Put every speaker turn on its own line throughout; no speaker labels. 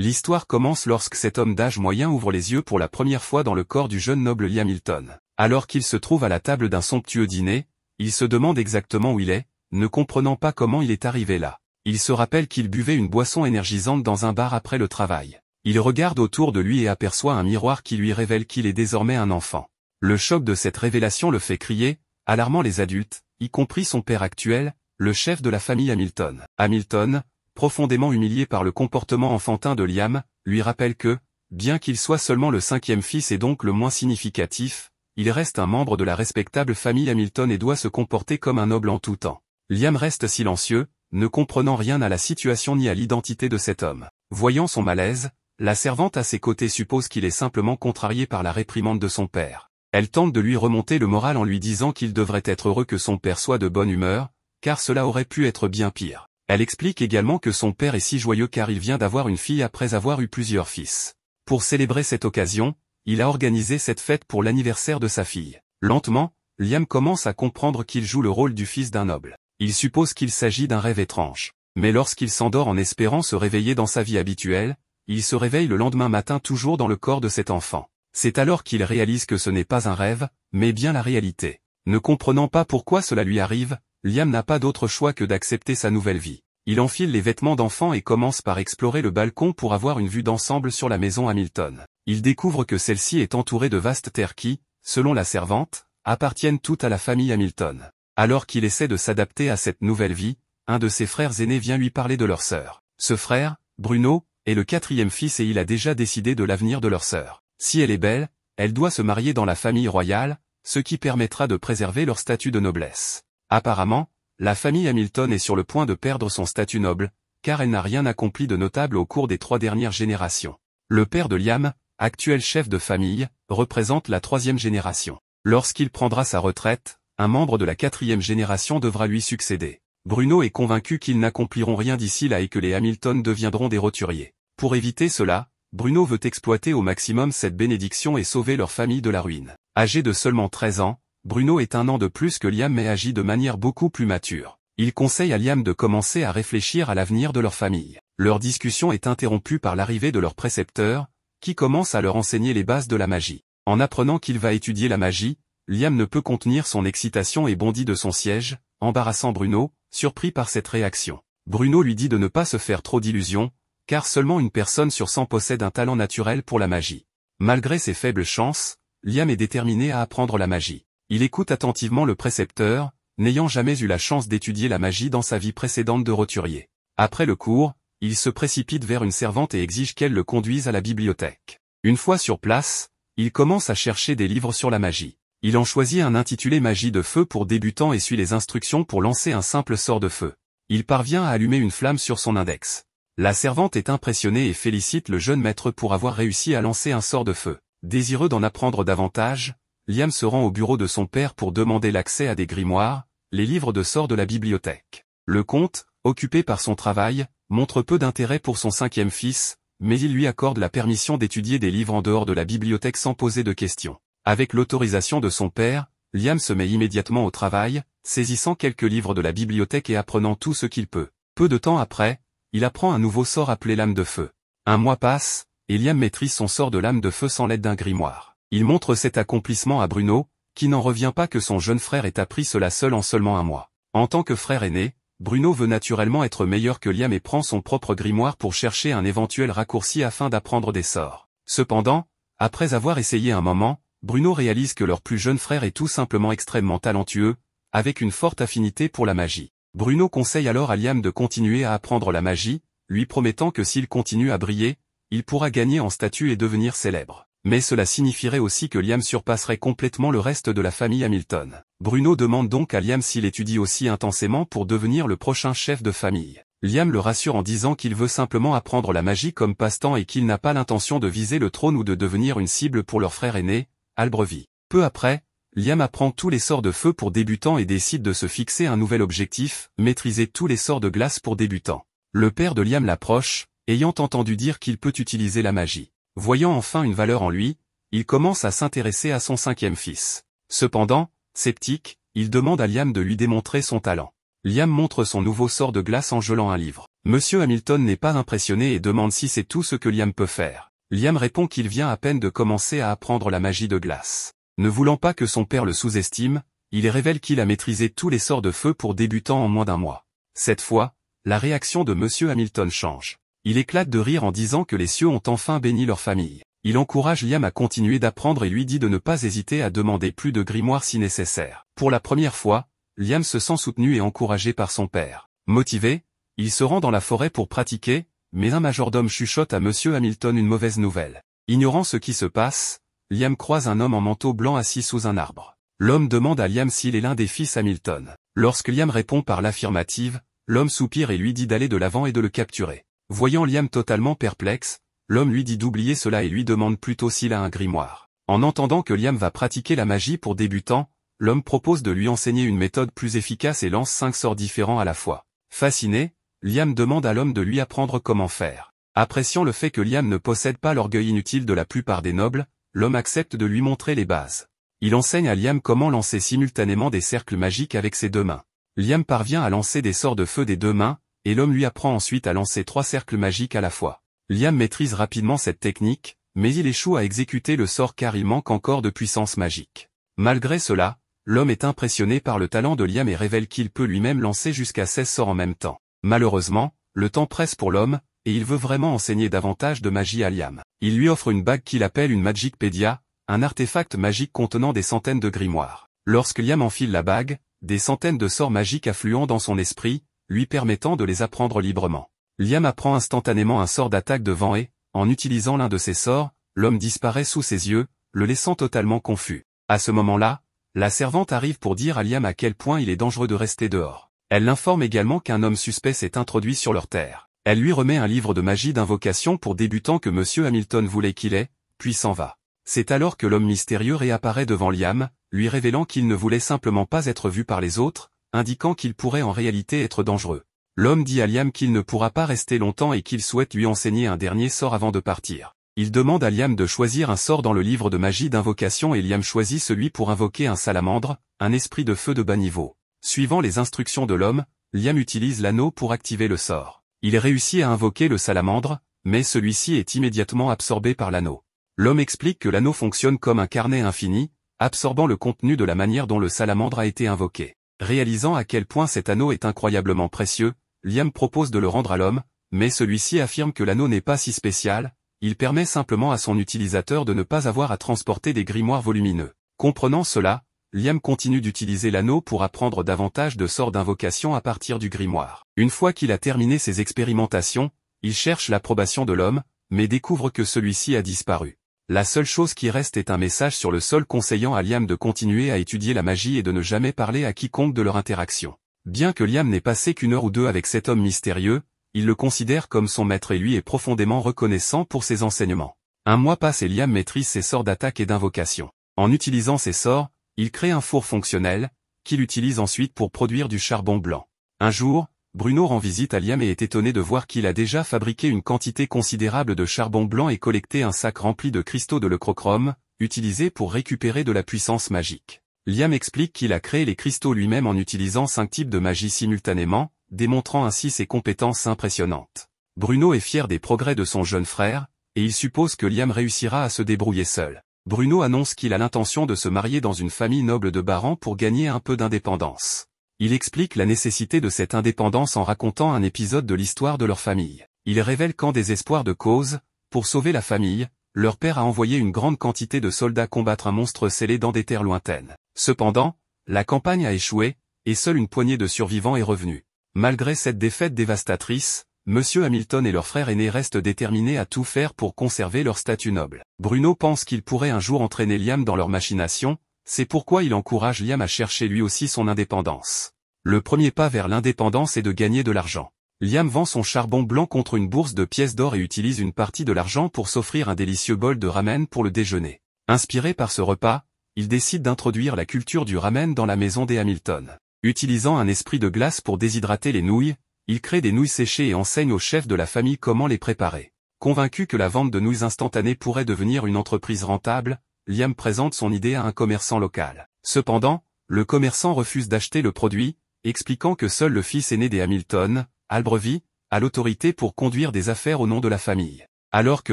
L'histoire commence lorsque cet homme d'âge moyen ouvre les yeux pour la première fois dans le corps du jeune noble Liam Hilton. Alors qu'il se trouve à la table d'un somptueux dîner, il se demande exactement où il est, ne comprenant pas comment il est arrivé là. Il se rappelle qu'il buvait une boisson énergisante dans un bar après le travail. Il regarde autour de lui et aperçoit un miroir qui lui révèle qu'il est désormais un enfant. Le choc de cette révélation le fait crier, alarmant les adultes, y compris son père actuel, le chef de la famille Hamilton. Hamilton, profondément humilié par le comportement enfantin de Liam, lui rappelle que, bien qu'il soit seulement le cinquième fils et donc le moins significatif, il reste un membre de la respectable famille Hamilton et doit se comporter comme un noble en tout temps. Liam reste silencieux, ne comprenant rien à la situation ni à l'identité de cet homme. Voyant son malaise, la servante à ses côtés suppose qu'il est simplement contrarié par la réprimande de son père. Elle tente de lui remonter le moral en lui disant qu'il devrait être heureux que son père soit de bonne humeur, car cela aurait pu être bien pire. Elle explique également que son père est si joyeux car il vient d'avoir une fille après avoir eu plusieurs fils. Pour célébrer cette occasion, il a organisé cette fête pour l'anniversaire de sa fille. Lentement, Liam commence à comprendre qu'il joue le rôle du fils d'un noble. Il suppose qu'il s'agit d'un rêve étrange. Mais lorsqu'il s'endort en espérant se réveiller dans sa vie habituelle, il se réveille le lendemain matin toujours dans le corps de cet enfant. C'est alors qu'il réalise que ce n'est pas un rêve, mais bien la réalité. Ne comprenant pas pourquoi cela lui arrive, Liam n'a pas d'autre choix que d'accepter sa nouvelle vie. Il enfile les vêtements d'enfant et commence par explorer le balcon pour avoir une vue d'ensemble sur la maison Hamilton. Il découvre que celle-ci est entourée de vastes terres qui, selon la servante, appartiennent toutes à la famille Hamilton. Alors qu'il essaie de s'adapter à cette nouvelle vie, un de ses frères aînés vient lui parler de leur sœur. Ce frère, Bruno, est le quatrième fils et il a déjà décidé de l'avenir de leur sœur. Si elle est belle, elle doit se marier dans la famille royale, ce qui permettra de préserver leur statut de noblesse. Apparemment, la famille Hamilton est sur le point de perdre son statut noble, car elle n'a rien accompli de notable au cours des 3 dernières générations. Le père de Liam, actuel chef de famille, représente la 3e génération. Lorsqu'il prendra sa retraite, un membre de la 4e génération devra lui succéder. Bruno est convaincu qu'ils n'accompliront rien d'ici là et que les Hamilton deviendront des roturiers. Pour éviter cela, Bruno veut exploiter au maximum cette bénédiction et sauver leur famille de la ruine. Âgé de seulement 13 ans, Bruno est 1 an de plus que Liam mais agit de manière beaucoup plus mature. Il conseille à Liam de commencer à réfléchir à l'avenir de leur famille. Leur discussion est interrompue par l'arrivée de leur précepteur, qui commence à leur enseigner les bases de la magie. En apprenant qu'il va étudier la magie, Liam ne peut contenir son excitation et bondit de son siège, embarrassant Bruno, surpris par cette réaction. Bruno lui dit de ne pas se faire trop d'illusions, car seulement une personne sur 100 possède un talent naturel pour la magie. Malgré ses faibles chances, Liam est déterminé à apprendre la magie. Il écoute attentivement le précepteur, n'ayant jamais eu la chance d'étudier la magie dans sa vie précédente de roturier. Après le cours, il se précipite vers une servante et exige qu'elle le conduise à la bibliothèque. Une fois sur place, il commence à chercher des livres sur la magie. Il en choisit un intitulé Magie de feu pour débutants et suit les instructions pour lancer un simple sort de feu. Il parvient à allumer une flamme sur son index. La servante est impressionnée et félicite le jeune maître pour avoir réussi à lancer un sort de feu. Désireux d'en apprendre davantage, Liam se rend au bureau de son père pour demander l'accès à des grimoires, les livres de sorts de la bibliothèque. Le comte, occupé par son travail, montre peu d'intérêt pour son 5e fils, mais il lui accorde la permission d'étudier des livres en dehors de la bibliothèque sans poser de questions. Avec l'autorisation de son père, Liam se met immédiatement au travail, saisissant quelques livres de la bibliothèque et apprenant tout ce qu'il peut. Peu de temps après, il apprend un nouveau sort appelé Lame de feu. Un mois passe, et Liam maîtrise son sort de lame de feu sans l'aide d'un grimoire. Il montre cet accomplissement à Bruno, qui n'en revient pas que son jeune frère ait appris cela seul en seulement 1 mois. En tant que frère aîné, Bruno veut naturellement être meilleur que Liam et prend son propre grimoire pour chercher un éventuel raccourci afin d'apprendre des sorts. Cependant, après avoir essayé un moment, Bruno réalise que leur plus jeune frère est tout simplement extrêmement talentueux, avec une forte affinité pour la magie. Bruno conseille alors à Liam de continuer à apprendre la magie, lui promettant que s'il continue à briller, il pourra gagner en statut et devenir célèbre. Mais cela signifierait aussi que Liam surpasserait complètement le reste de la famille Hamilton. Bruno demande donc à Liam s'il étudie aussi intensément pour devenir le prochain chef de famille. Liam le rassure en disant qu'il veut simplement apprendre la magie comme passe-temps et qu'il n'a pas l'intention de viser le trône ou de devenir une cible pour leur frère aîné, Albrevi. Peu après, Liam apprend tous les sorts de feu pour débutants et décide de se fixer un nouvel objectif, maîtriser tous les sorts de glace pour débutants. Le père de Liam l'approche, ayant entendu dire qu'il peut utiliser la magie. Voyant enfin une valeur en lui, il commence à s'intéresser à son 5e fils. Cependant, sceptique, il demande à Liam de lui démontrer son talent. Liam montre son nouveau sort de glace en gelant un livre. Monsieur Hamilton n'est pas impressionné et demande si c'est tout ce que Liam peut faire. Liam répond qu'il vient à peine de commencer à apprendre la magie de glace. Ne voulant pas que son père le sous-estime, il révèle qu'il a maîtrisé tous les sorts de feu pour débutants en moins d'un mois. Cette fois, la réaction de Monsieur Hamilton change. Il éclate de rire en disant que les cieux ont enfin béni leur famille. Il encourage Liam à continuer d'apprendre et lui dit de ne pas hésiter à demander plus de grimoires si nécessaire. Pour la première fois, Liam se sent soutenu et encouragé par son père. Motivé, il se rend dans la forêt pour pratiquer, mais un majordome chuchote à Monsieur Hamilton une mauvaise nouvelle. Ignorant ce qui se passe, Liam croise un homme en manteau blanc assis sous un arbre. L'homme demande à Liam s'il est l'un des fils Hamilton. Lorsque Liam répond par l'affirmative, l'homme soupire et lui dit d'aller de l'avant et de le capturer. Voyant Liam totalement perplexe, l'homme lui dit d'oublier cela et lui demande plutôt s'il a un grimoire. En entendant que Liam va pratiquer la magie pour débutants, l'homme propose de lui enseigner une méthode plus efficace et lance 5 sorts différents à la fois. Fasciné, Liam demande à l'homme de lui apprendre comment faire. Appréciant le fait que Liam ne possède pas l'orgueil inutile de la plupart des nobles, l'homme accepte de lui montrer les bases. Il enseigne à Liam comment lancer simultanément des cercles magiques avec ses 2 mains. Liam parvient à lancer des sorts de feu des 2 mains, et l'homme lui apprend ensuite à lancer 3 cercles magiques à la fois. Liam maîtrise rapidement cette technique, mais il échoue à exécuter le sort car il manque encore de puissance magique. Malgré cela, l'homme est impressionné par le talent de Liam et révèle qu'il peut lui-même lancer jusqu'à 16 sorts en même temps. Malheureusement, le temps presse pour l'homme, et il veut vraiment enseigner davantage de magie à Liam. Il lui offre une bague qu'il appelle une Magicpedia, un artefact magique contenant des centaines de grimoires. Lorsque Liam enfile la bague, des centaines de sorts magiques affluent dans son esprit, lui permettant de les apprendre librement. Liam apprend instantanément un sort d'attaque de vent et, en utilisant l'un de ces sorts, l'homme disparaît sous ses yeux, le laissant totalement confus. À ce moment-là, la servante arrive pour dire à Liam à quel point il est dangereux de rester dehors. Elle l'informe également qu'un homme suspect s'est introduit sur leur terre. Elle lui remet un livre de magie d'invocation pour débutants que Monsieur Hamilton voulait qu'il ait, puis s'en va. C'est alors que l'homme mystérieux réapparaît devant Liam, lui révélant qu'il ne voulait simplement pas être vu par les autres, indiquant qu'il pourrait en réalité être dangereux. L'homme dit à Liam qu'il ne pourra pas rester longtemps et qu'il souhaite lui enseigner un dernier sort avant de partir. Il demande à Liam de choisir un sort dans le livre de magie d'invocation et Liam choisit celui pour invoquer un salamandre, un esprit de feu de bas niveau. Suivant les instructions de l'homme, Liam utilise l'anneau pour activer le sort. Il réussit à invoquer le salamandre, mais celui-ci est immédiatement absorbé par l'anneau. L'homme explique que l'anneau fonctionne comme un carnet infini, absorbant le contenu de la manière dont le salamandre a été invoqué. Réalisant à quel point cet anneau est incroyablement précieux, Liam propose de le rendre à l'homme, mais celui-ci affirme que l'anneau n'est pas si spécial, il permet simplement à son utilisateur de ne pas avoir à transporter des grimoires volumineux. Comprenant cela, Liam continue d'utiliser l'anneau pour apprendre davantage de sorts d'invocation à partir du grimoire. Une fois qu'il a terminé ses expérimentations, il cherche l'approbation de l'homme, mais découvre que celui-ci a disparu. La seule chose qui reste est un message sur le sol conseillant à Liam de continuer à étudier la magie et de ne jamais parler à quiconque de leur interaction. Bien que Liam n'ait passé qu'une heure ou deux avec cet homme mystérieux, il le considère comme son maître et lui est profondément reconnaissant pour ses enseignements. Un mois passe et Liam maîtrise ses sorts d'attaque et d'invocation. En utilisant ces sorts, il crée un four fonctionnel, qu'il utilise ensuite pour produire du charbon blanc. Un jour, Bruno rend visite à Liam et est étonné de voir qu'il a déjà fabriqué une quantité considérable de charbon blanc et collecté un sac rempli de cristaux de l'euchrochrome, utilisés pour récupérer de la puissance magique. Liam explique qu'il a créé les cristaux lui-même en utilisant 5 types de magie simultanément, démontrant ainsi ses compétences impressionnantes. Bruno est fier des progrès de son jeune frère, et il suppose que Liam réussira à se débrouiller seul. Bruno annonce qu'il a l'intention de se marier dans une famille noble de Baran pour gagner un peu d'indépendance. Il explique la nécessité de cette indépendance en racontant un épisode de l'histoire de leur famille. Il révèle qu'en désespoir de cause, pour sauver la famille, leur père a envoyé une grande quantité de soldats combattre un monstre scellé dans des terres lointaines. Cependant, la campagne a échoué, et seule une poignée de survivants est revenue. Malgré cette défaite dévastatrice, Monsieur Hamilton et leur frère aîné restent déterminés à tout faire pour conserver leur statut noble. Bruno pense qu'il pourrait un jour entraîner Liam dans leur machination, c'est pourquoi il encourage Liam à chercher lui aussi son indépendance. Le premier pas vers l'indépendance est de gagner de l'argent. Liam vend son charbon blanc contre une bourse de pièces d'or et utilise une partie de l'argent pour s'offrir un délicieux bol de ramen pour le déjeuner. Inspiré par ce repas, il décide d'introduire la culture du ramen dans la maison des Hamilton. Utilisant un esprit de glace pour déshydrater les nouilles, il crée des nouilles séchées et enseigne au chef de la famille comment les préparer. Convaincu que la vente de nouilles instantanées pourrait devenir une entreprise rentable, Liam présente son idée à un commerçant local. Cependant, le commerçant refuse d'acheter le produit, expliquant que seul le fils aîné des Hamilton, Albrecht, a l'autorité pour conduire des affaires au nom de la famille. Alors que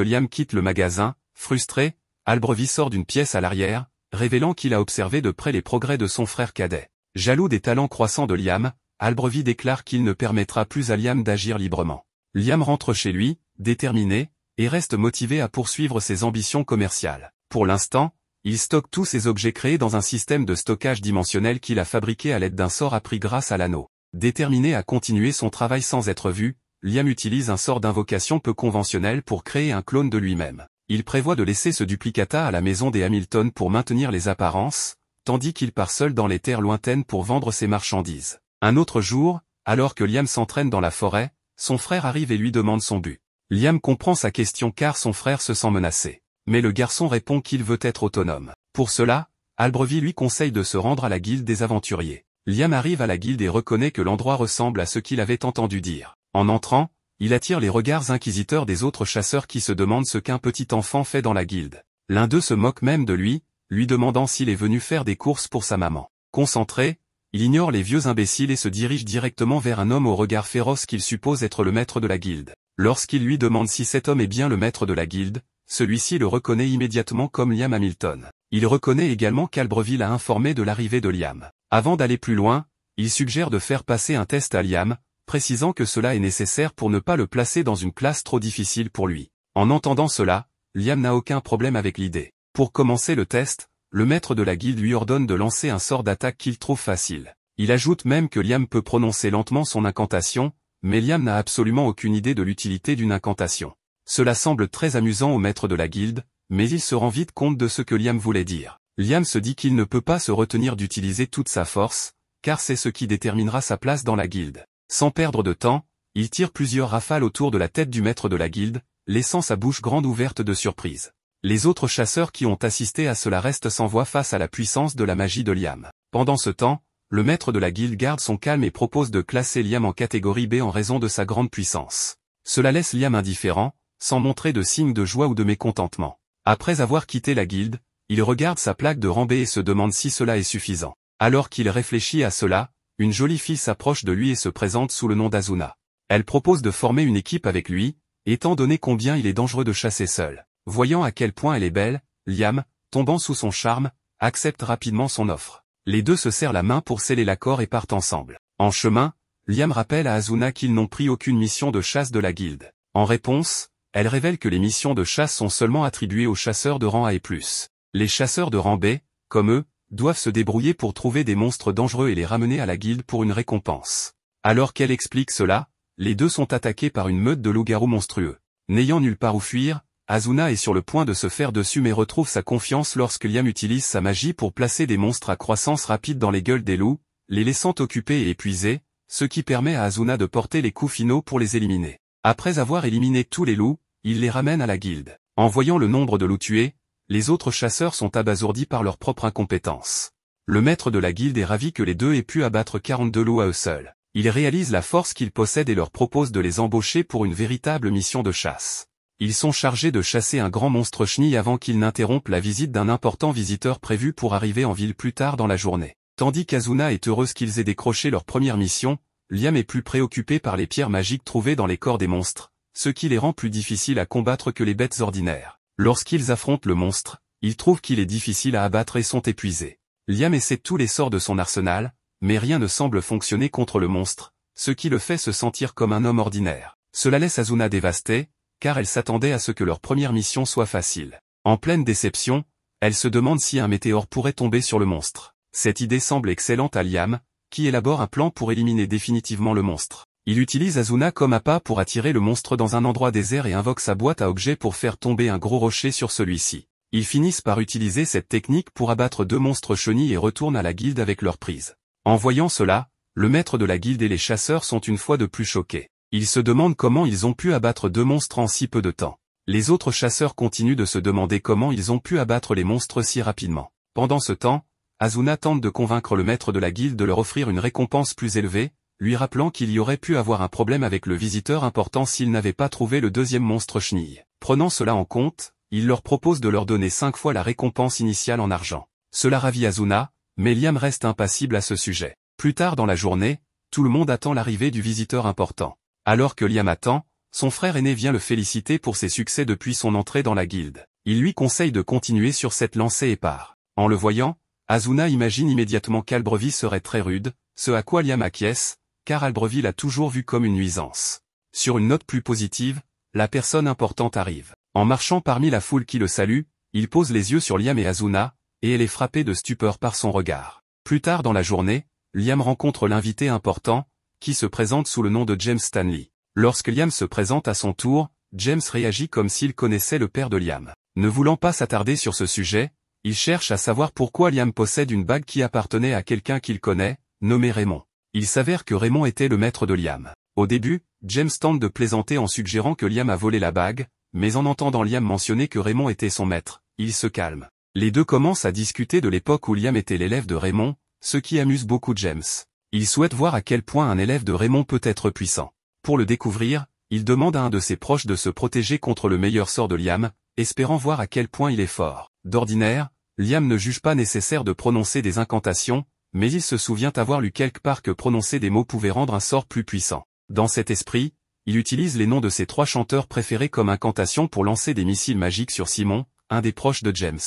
Liam quitte le magasin, frustré, Albrevi sort d'une pièce à l'arrière, révélant qu'il a observé de près les progrès de son frère cadet. Jaloux des talents croissants de Liam, Albrevi déclare qu'il ne permettra plus à Liam d'agir librement. Liam rentre chez lui, déterminé, et reste motivé à poursuivre ses ambitions commerciales. Pour l'instant, il stocke tous ses objets créés dans un système de stockage dimensionnel qu'il a fabriqué à l'aide d'un sort appris grâce à l'anneau. Déterminé à continuer son travail sans être vu, Liam utilise un sort d'invocation peu conventionnel pour créer un clone de lui-même. Il prévoit de laisser ce duplicata à la maison des Hamilton pour maintenir les apparences, tandis qu'il part seul dans les terres lointaines pour vendre ses marchandises. Un autre jour, alors que Liam s'entraîne dans la forêt, son frère arrive et lui demande son but. Liam comprend sa question car son frère se sent menacé. Mais le garçon répond qu'il veut être autonome. Pour cela, Albrevi lui conseille de se rendre à la guilde des aventuriers. Liam arrive à la guilde et reconnaît que l'endroit ressemble à ce qu'il avait entendu dire. En entrant, il attire les regards inquisiteurs des autres chasseurs qui se demandent ce qu'un petit enfant fait dans la guilde. L'un d'eux se moque même de lui demandant s'il est venu faire des courses pour sa maman. Concentré, il ignore les vieux imbéciles et se dirige directement vers un homme au regard féroce qu'il suppose être le maître de la guilde. Lorsqu'il lui demande si cet homme est bien le maître de la guilde, celui-ci le reconnaît immédiatement comme Liam Hamilton. Il reconnaît également qu'Albreville a informé de l'arrivée de Liam. Avant d'aller plus loin, il suggère de faire passer un test à Liam, précisant que cela est nécessaire pour ne pas le placer dans une classe trop difficile pour lui. En entendant cela, Liam n'a aucun problème avec l'idée. Pour commencer le test, le maître de la guilde lui ordonne de lancer un sort d'attaque qu'il trouve facile. Il ajoute même que Liam peut prononcer lentement son incantation, mais Liam n'a absolument aucune idée de l'utilité d'une incantation. Cela semble très amusant au maître de la guilde, mais il se rend vite compte de ce que Liam voulait dire. Liam se dit qu'il ne peut pas se retenir d'utiliser toute sa force, car c'est ce qui déterminera sa place dans la guilde. Sans perdre de temps, il tire plusieurs rafales autour de la tête du maître de la guilde, laissant sa bouche grande ouverte de surprise. Les autres chasseurs qui ont assisté à cela restent sans voix face à la puissance de la magie de Liam. Pendant ce temps, le maître de la guilde garde son calme et propose de classer Liam en catégorie B en raison de sa grande puissance. Cela laisse Liam indifférent, sans montrer de signes de joie ou de mécontentement. Après avoir quitté la guilde, il regarde sa plaque de rang B et se demande si cela est suffisant. Alors qu'il réfléchit à cela, une jolie fille s'approche de lui et se présente sous le nom d'Azuna. Elle propose de former une équipe avec lui, étant donné combien il est dangereux de chasser seul. Voyant à quel point elle est belle, Liam, tombant sous son charme, accepte rapidement son offre. Les deux se serrent la main pour sceller l'accord et partent ensemble. En chemin, Liam rappelle à Azuna qu'ils n'ont pris aucune mission de chasse de la guilde. En réponse, elle révèle que les missions de chasse sont seulement attribuées aux chasseurs de rang A et plus. Les chasseurs de rang B, comme eux, doivent se débrouiller pour trouver des monstres dangereux et les ramener à la guilde pour une récompense. Alors qu'elle explique cela, les deux sont attaqués par une meute de loups-garous monstrueux. N'ayant nulle part où fuir, Azuna est sur le point de se faire dessus mais retrouve sa confiance lorsque Liam utilise sa magie pour placer des monstres à croissance rapide dans les gueules des loups, les laissant occupés et épuisés, ce qui permet à Azuna de porter les coups finaux pour les éliminer. Après avoir éliminé tous les loups, il les ramène à la guilde. En voyant le nombre de loups tués, les autres chasseurs sont abasourdis par leur propre incompétence. Le maître de la guilde est ravi que les deux aient pu abattre 42 loups à eux seuls. Il réalise la force qu'ils possèdent et leur propose de les embaucher pour une véritable mission de chasse. Ils sont chargés de chasser un grand monstre chenille avant qu'ils n'interrompent la visite d'un important visiteur prévu pour arriver en ville plus tard dans la journée. Tandis qu'Azuna est heureuse qu'ils aient décroché leur première mission, Liam est plus préoccupé par les pierres magiques trouvées dans les corps des monstres, ce qui les rend plus difficiles à combattre que les bêtes ordinaires. Lorsqu'ils affrontent le monstre, ils trouvent qu'il est difficile à abattre et sont épuisés. Liam essaie tous les sorts de son arsenal, mais rien ne semble fonctionner contre le monstre, ce qui le fait se sentir comme un homme ordinaire. Cela laisse Azuna dévastée, car elle s'attendait à ce que leur première mission soit facile. En pleine déception, elle se demande si un météore pourrait tomber sur le monstre. Cette idée semble excellente à Liam, qui élabore un plan pour éliminer définitivement le monstre. Il utilise Azuna comme appât pour attirer le monstre dans un endroit désert et invoque sa boîte à objets pour faire tomber un gros rocher sur celui-ci. Ils finissent par utiliser cette technique pour abattre 2 monstres chenilles et retournent à la guilde avec leur prise. En voyant cela, le maître de la guilde et les chasseurs sont une fois de plus choqués. Ils se demandent comment ils ont pu abattre 2 monstres en si peu de temps. Les autres chasseurs continuent de se demander comment ils ont pu abattre les monstres si rapidement. Pendant ce temps, Azuna tente de convaincre le maître de la guilde de leur offrir une récompense plus élevée, lui rappelant qu'il y aurait pu avoir un problème avec le visiteur important s'il n'avait pas trouvé le 2e monstre chenille. Prenant cela en compte, il leur propose de leur donner 5 fois la récompense initiale en argent. Cela ravit Azuna, mais Liam reste impassible à ce sujet. Plus tard dans la journée, tout le monde attend l'arrivée du visiteur important. Alors que Liam attend, son frère aîné vient le féliciter pour ses succès depuis son entrée dans la guilde. Il lui conseille de continuer sur cette lancée et part. En le voyant, Asuna imagine immédiatement qu'Albreville serait très rude, ce à quoi Liam acquiesce, car Albreville l'a toujours vu comme une nuisance. Sur une note plus positive, la personne importante arrive. En marchant parmi la foule qui le salue, il pose les yeux sur Liam et Asuna, et elle est frappée de stupeur par son regard. Plus tard dans la journée, Liam rencontre l'invité important, qui se présente sous le nom de James Stanley. Lorsque Liam se présente à son tour, James réagit comme s'il connaissait le père de Liam. Ne voulant pas s'attarder sur ce sujet, il cherche à savoir pourquoi Liam possède une bague qui appartenait à quelqu'un qu'il connaît, nommé Raymond. Il s'avère que Raymond était le maître de Liam. Au début, James tente de plaisanter en suggérant que Liam a volé la bague, mais en entendant Liam mentionner que Raymond était son maître, il se calme. Les deux commencent à discuter de l'époque où Liam était l'élève de Raymond, ce qui amuse beaucoup James. Il souhaite voir à quel point un élève de Raymond peut être puissant. Pour le découvrir, il demande à un de ses proches de se protéger contre le meilleur sort de Liam, espérant voir à quel point il est fort. D'ordinaire, Liam ne juge pas nécessaire de prononcer des incantations, mais il se souvient avoir lu quelque part que prononcer des mots pouvait rendre un sort plus puissant. Dans cet esprit, il utilise les noms de ses 3 chanteurs préférés comme incantation pour lancer des missiles magiques sur Simon, un des proches de James.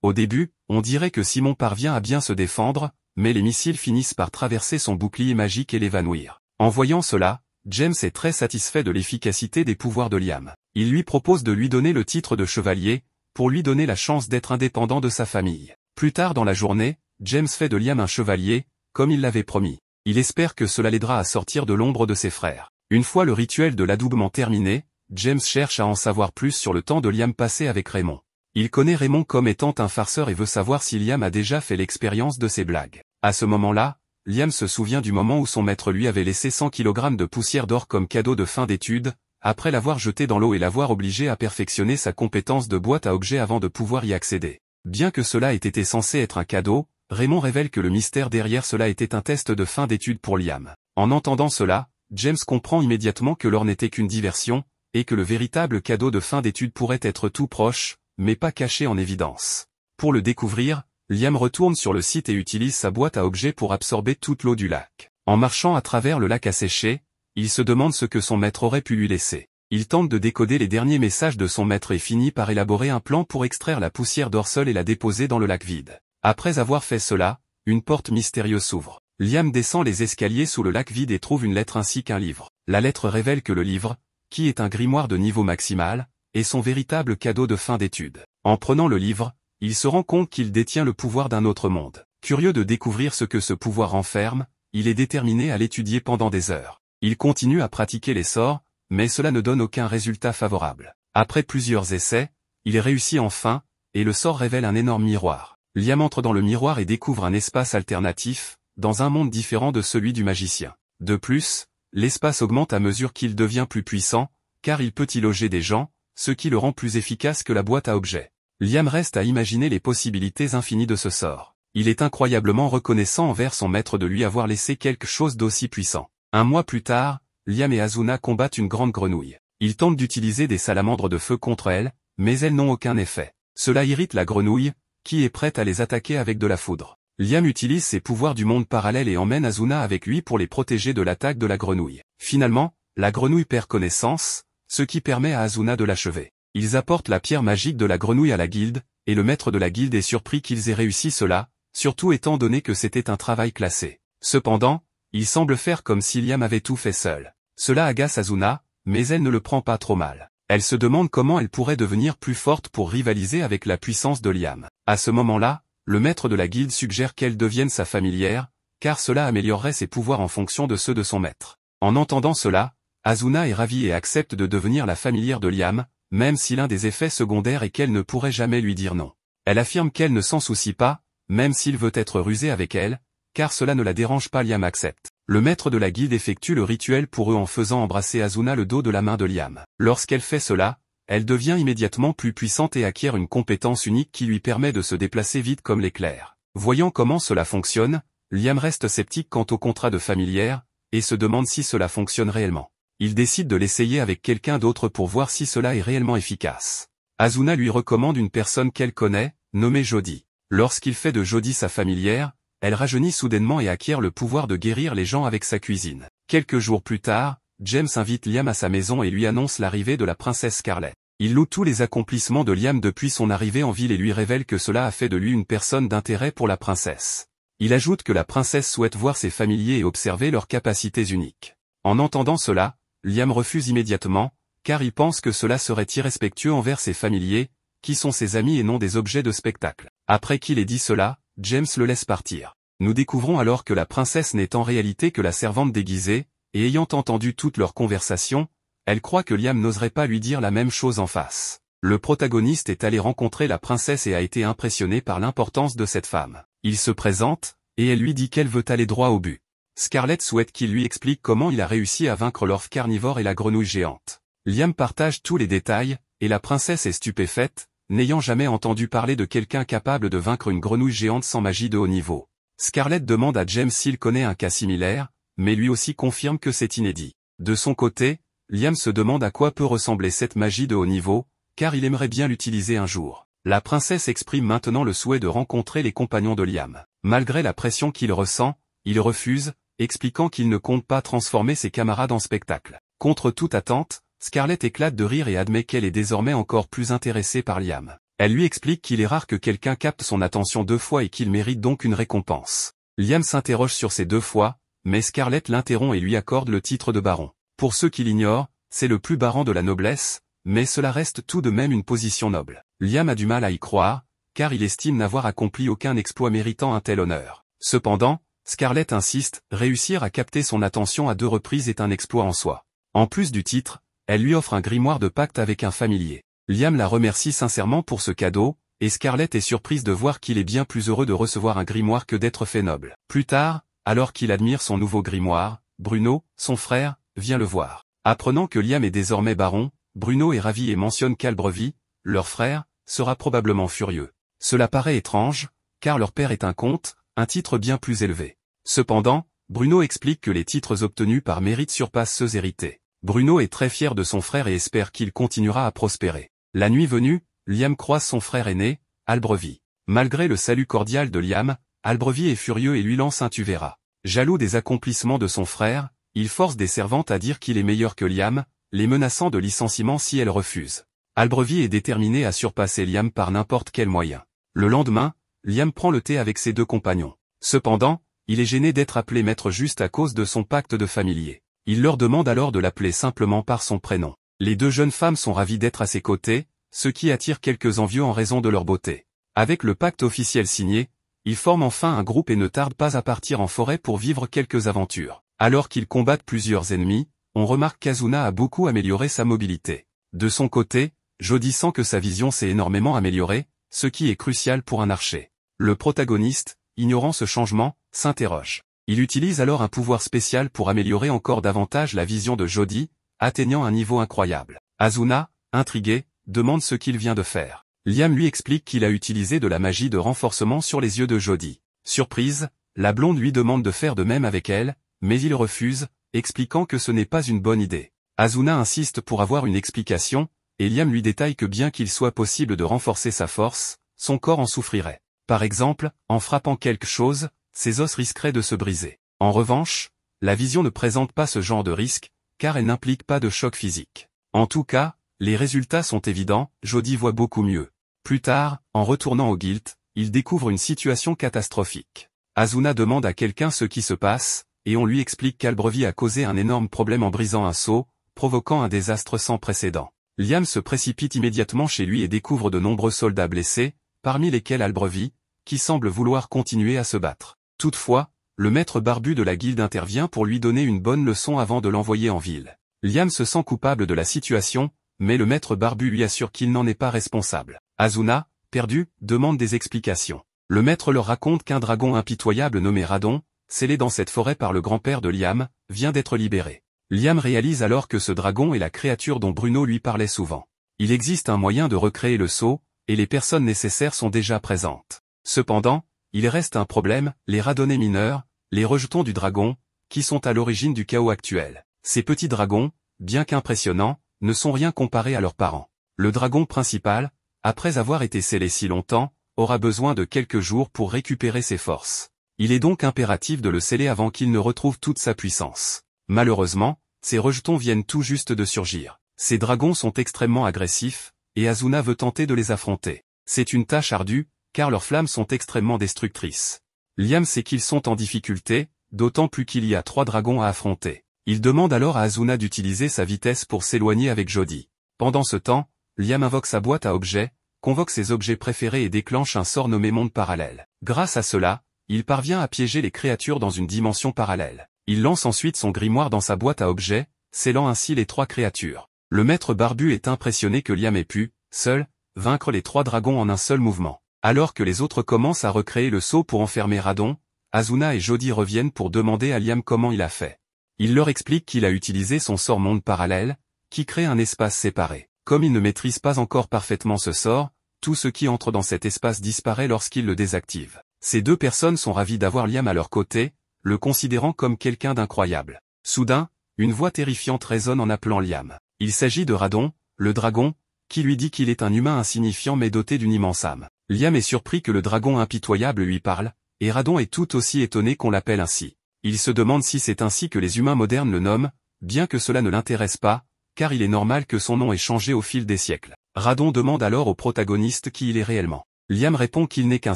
Au début, on dirait que Simon parvient à bien se défendre, mais les missiles finissent par traverser son bouclier magique et l'évanouir. En voyant cela, James est très satisfait de l'efficacité des pouvoirs de Liam. Il lui propose de lui donner le titre de chevalier, pour lui donner la chance d'être indépendant de sa famille. Plus tard dans la journée, James fait de Liam un chevalier, comme il l'avait promis. Il espère que cela l'aidera à sortir de l'ombre de ses frères. Une fois le rituel de l'adoubement terminé, James cherche à en savoir plus sur le temps de Liam passé avec Raymond. Il connaît Raymond comme étant un farceur et veut savoir si Liam a déjà fait l'expérience de ses blagues. À ce moment-là, Liam se souvient du moment où son maître lui avait laissé 100 kg de poussière d'or comme cadeau de fin d'études, après l'avoir jeté dans l'eau et l'avoir obligé à perfectionner sa compétence de boîte à objets avant de pouvoir y accéder. Bien que cela ait été censé être un cadeau, Raymond révèle que le mystère derrière cela était un test de fin d'études pour Liam. En entendant cela, James comprend immédiatement que l'or n'était qu'une diversion, et que le véritable cadeau de fin d'études pourrait être tout proche, mais pas caché en évidence. Pour le découvrir, Liam retourne sur le site et utilise sa boîte à objets pour absorber toute l'eau du lac. En marchant à travers le lac asséché, il se demande ce que son maître aurait pu lui laisser. Il tente de décoder les derniers messages de son maître et finit par élaborer un plan pour extraire la poussière d'or seule et la déposer dans le lac vide. Après avoir fait cela, une porte mystérieuse s'ouvre. Liam descend les escaliers sous le lac vide et trouve une lettre ainsi qu'un livre. La lettre révèle que le livre, qui est un grimoire de niveau maximal, est son véritable cadeau de fin d'études. En prenant le livre, il se rend compte qu'il détient le pouvoir d'un autre monde. Curieux de découvrir ce que ce pouvoir renferme, il est déterminé à l'étudier pendant des heures. Il continue à pratiquer les sorts, mais cela ne donne aucun résultat favorable. Après plusieurs essais, il réussit enfin, et le sort révèle un énorme miroir. Liam entre dans le miroir et découvre un espace alternatif, dans un monde différent de celui du magicien. De plus, l'espace augmente à mesure qu'il devient plus puissant, car il peut y loger des gens, ce qui le rend plus efficace que la boîte à objets. Liam reste à imaginer les possibilités infinies de ce sort. Il est incroyablement reconnaissant envers son maître de lui avoir laissé quelque chose d'aussi puissant. Un mois plus tard, Liam et Asuna combattent une grande grenouille. Ils tentent d'utiliser des salamandres de feu contre elle, mais elles n'ont aucun effet. Cela irrite la grenouille, qui est prête à les attaquer avec de la foudre. Liam utilise ses pouvoirs du monde parallèle et emmène Asuna avec lui pour les protéger de l'attaque de la grenouille. Finalement, la grenouille perd connaissance, ce qui permet à Asuna de l'achever. Ils apportent la pierre magique de la grenouille à la guilde, et le maître de la guilde est surpris qu'ils aient réussi cela, surtout étant donné que c'était un travail classé. Cependant, il semble faire comme si Liam avait tout fait seul. Cela agace Asuna, mais elle ne le prend pas trop mal. Elle se demande comment elle pourrait devenir plus forte pour rivaliser avec la puissance de Liam. À ce moment-là, le maître de la guilde suggère qu'elle devienne sa familière, car cela améliorerait ses pouvoirs en fonction de ceux de son maître. En entendant cela, Asuna est ravie et accepte de devenir la familière de Liam, même si l'un des effets secondaires est qu'elle ne pourrait jamais lui dire non. Elle affirme qu'elle ne s'en soucie pas, même s'il veut être rusé avec elle, car cela ne la dérange pas. Liam accepte. Le maître de la guilde effectue le rituel pour eux en faisant embrasser Asuna le dos de la main de Liam. Lorsqu'elle fait cela, elle devient immédiatement plus puissante et acquiert une compétence unique qui lui permet de se déplacer vite comme l'éclair. Voyant comment cela fonctionne, Liam reste sceptique quant au contrat de familière, et se demande si cela fonctionne réellement. Il décide de l'essayer avec quelqu'un d'autre pour voir si cela est réellement efficace. Asuna lui recommande une personne qu'elle connaît, nommée Jodie. Lorsqu'il fait de Jodie sa familière, elle rajeunit soudainement et acquiert le pouvoir de guérir les gens avec sa cuisine. Quelques jours plus tard, James invite Liam à sa maison et lui annonce l'arrivée de la princesse Scarlett. Il loue tous les accomplissements de Liam depuis son arrivée en ville et lui révèle que cela a fait de lui une personne d'intérêt pour la princesse. Il ajoute que la princesse souhaite voir ses familiers et observer leurs capacités uniques. En entendant cela, Liam refuse immédiatement, car il pense que cela serait irrespectueux envers ses familiers, qui sont ses amis et non des objets de spectacle. Après qu'il ait dit cela, James le laisse partir. Nous découvrons alors que la princesse n'est en réalité que la servante déguisée, et ayant entendu toute leur conversation, elle croit que Liam n'oserait pas lui dire la même chose en face. Le protagoniste est allé rencontrer la princesse et a été impressionné par l'importance de cette femme. Il se présente, et elle lui dit qu'elle veut aller droit au but. Scarlett souhaite qu'il lui explique comment il a réussi à vaincre l'orfe carnivore et la grenouille géante. Liam partage tous les détails, et la princesse est stupéfaite, n'ayant jamais entendu parler de quelqu'un capable de vaincre une grenouille géante sans magie de haut niveau. Scarlett demande à James s'il connaît un cas similaire, mais lui aussi confirme que c'est inédit. De son côté, Liam se demande à quoi peut ressembler cette magie de haut niveau, car il aimerait bien l'utiliser un jour. La princesse exprime maintenant le souhait de rencontrer les compagnons de Liam. Malgré la pression qu'il ressent, il refuse, expliquant qu'il ne compte pas transformer ses camarades en spectacle. Contre toute attente, Scarlett éclate de rire et admet qu'elle est désormais encore plus intéressée par Liam. Elle lui explique qu'il est rare que quelqu'un capte son attention 2 fois et qu'il mérite donc une récompense. Liam s'interroge sur ces 2 fois, mais Scarlett l'interrompt et lui accorde le titre de baron. Pour ceux qui l'ignorent, c'est le plus bas rang de la noblesse, mais cela reste tout de même une position noble. Liam a du mal à y croire, car il estime n'avoir accompli aucun exploit méritant un tel honneur. Cependant, Scarlett insiste, réussir à capter son attention à 2 reprises est un exploit en soi. En plus du titre, elle lui offre un grimoire de pacte avec un familier. Liam la remercie sincèrement pour ce cadeau, et Scarlett est surprise de voir qu'il est bien plus heureux de recevoir un grimoire que d'être fait noble. Plus tard, alors qu'il admire son nouveau grimoire, Bruno, son frère, vient le voir. Apprenant que Liam est désormais baron, Bruno est ravi et mentionne qu'Albrevie, leur frère, sera probablement furieux. Cela paraît étrange, car leur père est un comte, un titre bien plus élevé. Cependant, Bruno explique que les titres obtenus par mérite surpassent ceux hérités. Bruno est très fier de son frère et espère qu'il continuera à prospérer. La nuit venue, Liam croise son frère aîné, Albrevie. Malgré le salut cordial de Liam, Albrevie est furieux et lui lance un tu verras. Jaloux des accomplissements de son frère, il force des servantes à dire qu'il est meilleur que Liam, les menaçant de licenciement si elles refusent. Albrevie est déterminé à surpasser Liam par n'importe quel moyen. Le lendemain, Liam prend le thé avec ses 2 compagnons. Cependant, il est gêné d'être appelé maître juste à cause de son pacte de familier. Il leur demande alors de l'appeler simplement par son prénom. Les 2 jeunes femmes sont ravies d'être à ses côtés, ce qui attire quelques envieux en raison de leur beauté. Avec le pacte officiel signé, ils forment enfin un groupe et ne tardent pas à partir en forêt pour vivre quelques aventures. Alors qu'ils combattent plusieurs ennemis, on remarque qu'Azuna a beaucoup amélioré sa mobilité. De son côté, Jody sent que sa vision s'est énormément améliorée, ce qui est crucial pour un archer. Le protagoniste, ignorant ce changement, s'interroge. Il utilise alors un pouvoir spécial pour améliorer encore davantage la vision de Jody, atteignant un niveau incroyable. Azuna, intrigué, demande ce qu'il vient de faire. Liam lui explique qu'il a utilisé de la magie de renforcement sur les yeux de Jody. Surprise, la blonde lui demande de faire de même avec elle, mais il refuse, expliquant que ce n'est pas une bonne idée. Azuna insiste pour avoir une explication, et Liam lui détaille que bien qu'il soit possible de renforcer sa force, son corps en souffrirait. Par exemple, en frappant quelque chose, ses os risqueraient de se briser. En revanche, la vision ne présente pas ce genre de risque, car elle n'implique pas de choc physique. En tout cas, les résultats sont évidents, Jody voit beaucoup mieux. Plus tard, en retournant au guild, il découvre une situation catastrophique. Azuna demande à quelqu'un ce qui se passe, et on lui explique qu'Albrevie a causé un énorme problème en brisant un seau, provoquant un désastre sans précédent. Liam se précipite immédiatement chez lui et découvre de nombreux soldats blessés, parmi lesquels Albrevie, qui semble vouloir continuer à se battre. Toutefois, le maître barbu de la guilde intervient pour lui donner une bonne leçon avant de l'envoyer en ville. Liam se sent coupable de la situation, mais le maître barbu lui assure qu'il n'en est pas responsable. Azuna, perdu, demande des explications. Le maître leur raconte qu'un dragon impitoyable nommé Radon, scellé dans cette forêt par le grand-père de Liam, vient d'être libéré. Liam réalise alors que ce dragon est la créature dont Bruno lui parlait souvent. Il existe un moyen de recréer le sceau, et les personnes nécessaires sont déjà présentes. Cependant, il reste un problème, les radonnés mineurs, les rejetons du dragon, qui sont à l'origine du chaos actuel. Ces petits dragons, bien qu'impressionnants, ne sont rien comparés à leurs parents. Le dragon principal, après avoir été scellé si longtemps, aura besoin de quelques jours pour récupérer ses forces. Il est donc impératif de le sceller avant qu'il ne retrouve toute sa puissance. Malheureusement, ces rejetons viennent tout juste de surgir. Ces dragons sont extrêmement agressifs, et Asuna veut tenter de les affronter. C'est une tâche ardue, car leurs flammes sont extrêmement destructrices. Liam sait qu'ils sont en difficulté, d'autant plus qu'il y a 3 dragons à affronter. Il demande alors à Asuna d'utiliser sa vitesse pour s'éloigner avec Jody. Pendant ce temps, Liam invoque sa boîte à objets, convoque ses objets préférés et déclenche un sort nommé monde parallèle. Grâce à cela, il parvient à piéger les créatures dans une dimension parallèle. Il lance ensuite son grimoire dans sa boîte à objets, scellant ainsi les 3 créatures. Le maître barbu est impressionné que Liam ait pu, seul, vaincre les 3 dragons en un seul mouvement. Alors que les autres commencent à recréer le sceau pour enfermer Radon, Asuna et Jody reviennent pour demander à Liam comment il a fait. Il leur explique qu'il a utilisé son sort monde parallèle, qui crée un espace séparé. Comme il ne maîtrise pas encore parfaitement ce sort, tout ce qui entre dans cet espace disparaît lorsqu'il le désactive. Ces 2 personnes sont ravies d'avoir Liam à leur côté, le considérant comme quelqu'un d'incroyable. Soudain, une voix terrifiante résonne en appelant Liam. Il s'agit de Radon, le dragon, qui lui dit qu'il est un humain insignifiant mais doté d'une immense âme. Liam est surpris que le dragon impitoyable lui parle, et Radon est tout aussi étonné qu'on l'appelle ainsi. Il se demande si c'est ainsi que les humains modernes le nomment, bien que cela ne l'intéresse pas, car il est normal que son nom ait changé au fil des siècles. Radon demande alors au protagoniste qui il est réellement. Liam répond qu'il n'est qu'un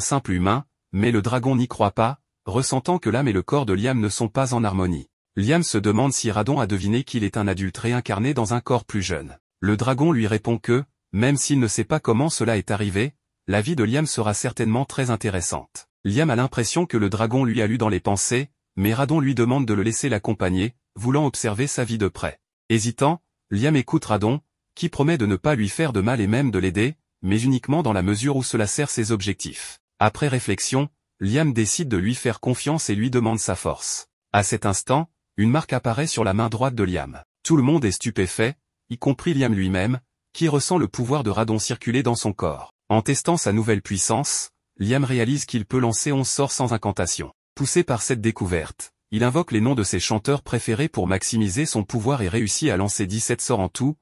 simple humain, mais le dragon n'y croit pas, ressentant que l'âme et le corps de Liam ne sont pas en harmonie. Liam se demande si Radon a deviné qu'il est un adulte réincarné dans un corps plus jeune. Le dragon lui répond que, même s'il ne sait pas comment cela est arrivé, la vie de Liam sera certainement très intéressante. Liam a l'impression que le dragon lui a lu dans les pensées, mais Radon lui demande de le laisser l'accompagner, voulant observer sa vie de près. Hésitant, Liam écoute Radon, qui promet de ne pas lui faire de mal et même de l'aider, mais uniquement dans la mesure où cela sert ses objectifs. Après réflexion, Liam décide de lui faire confiance et lui demande sa force. À cet instant, une marque apparaît sur la main droite de Liam. Tout le monde est stupéfait, y compris Liam lui-même, qui ressent le pouvoir de Radon circuler dans son corps. En testant sa nouvelle puissance, Liam réalise qu'il peut lancer 11 sorts sans incantation. Poussé par cette découverte, il invoque les noms de ses chanteurs préférés pour maximiser son pouvoir et réussit à lancer 17 sorts en tout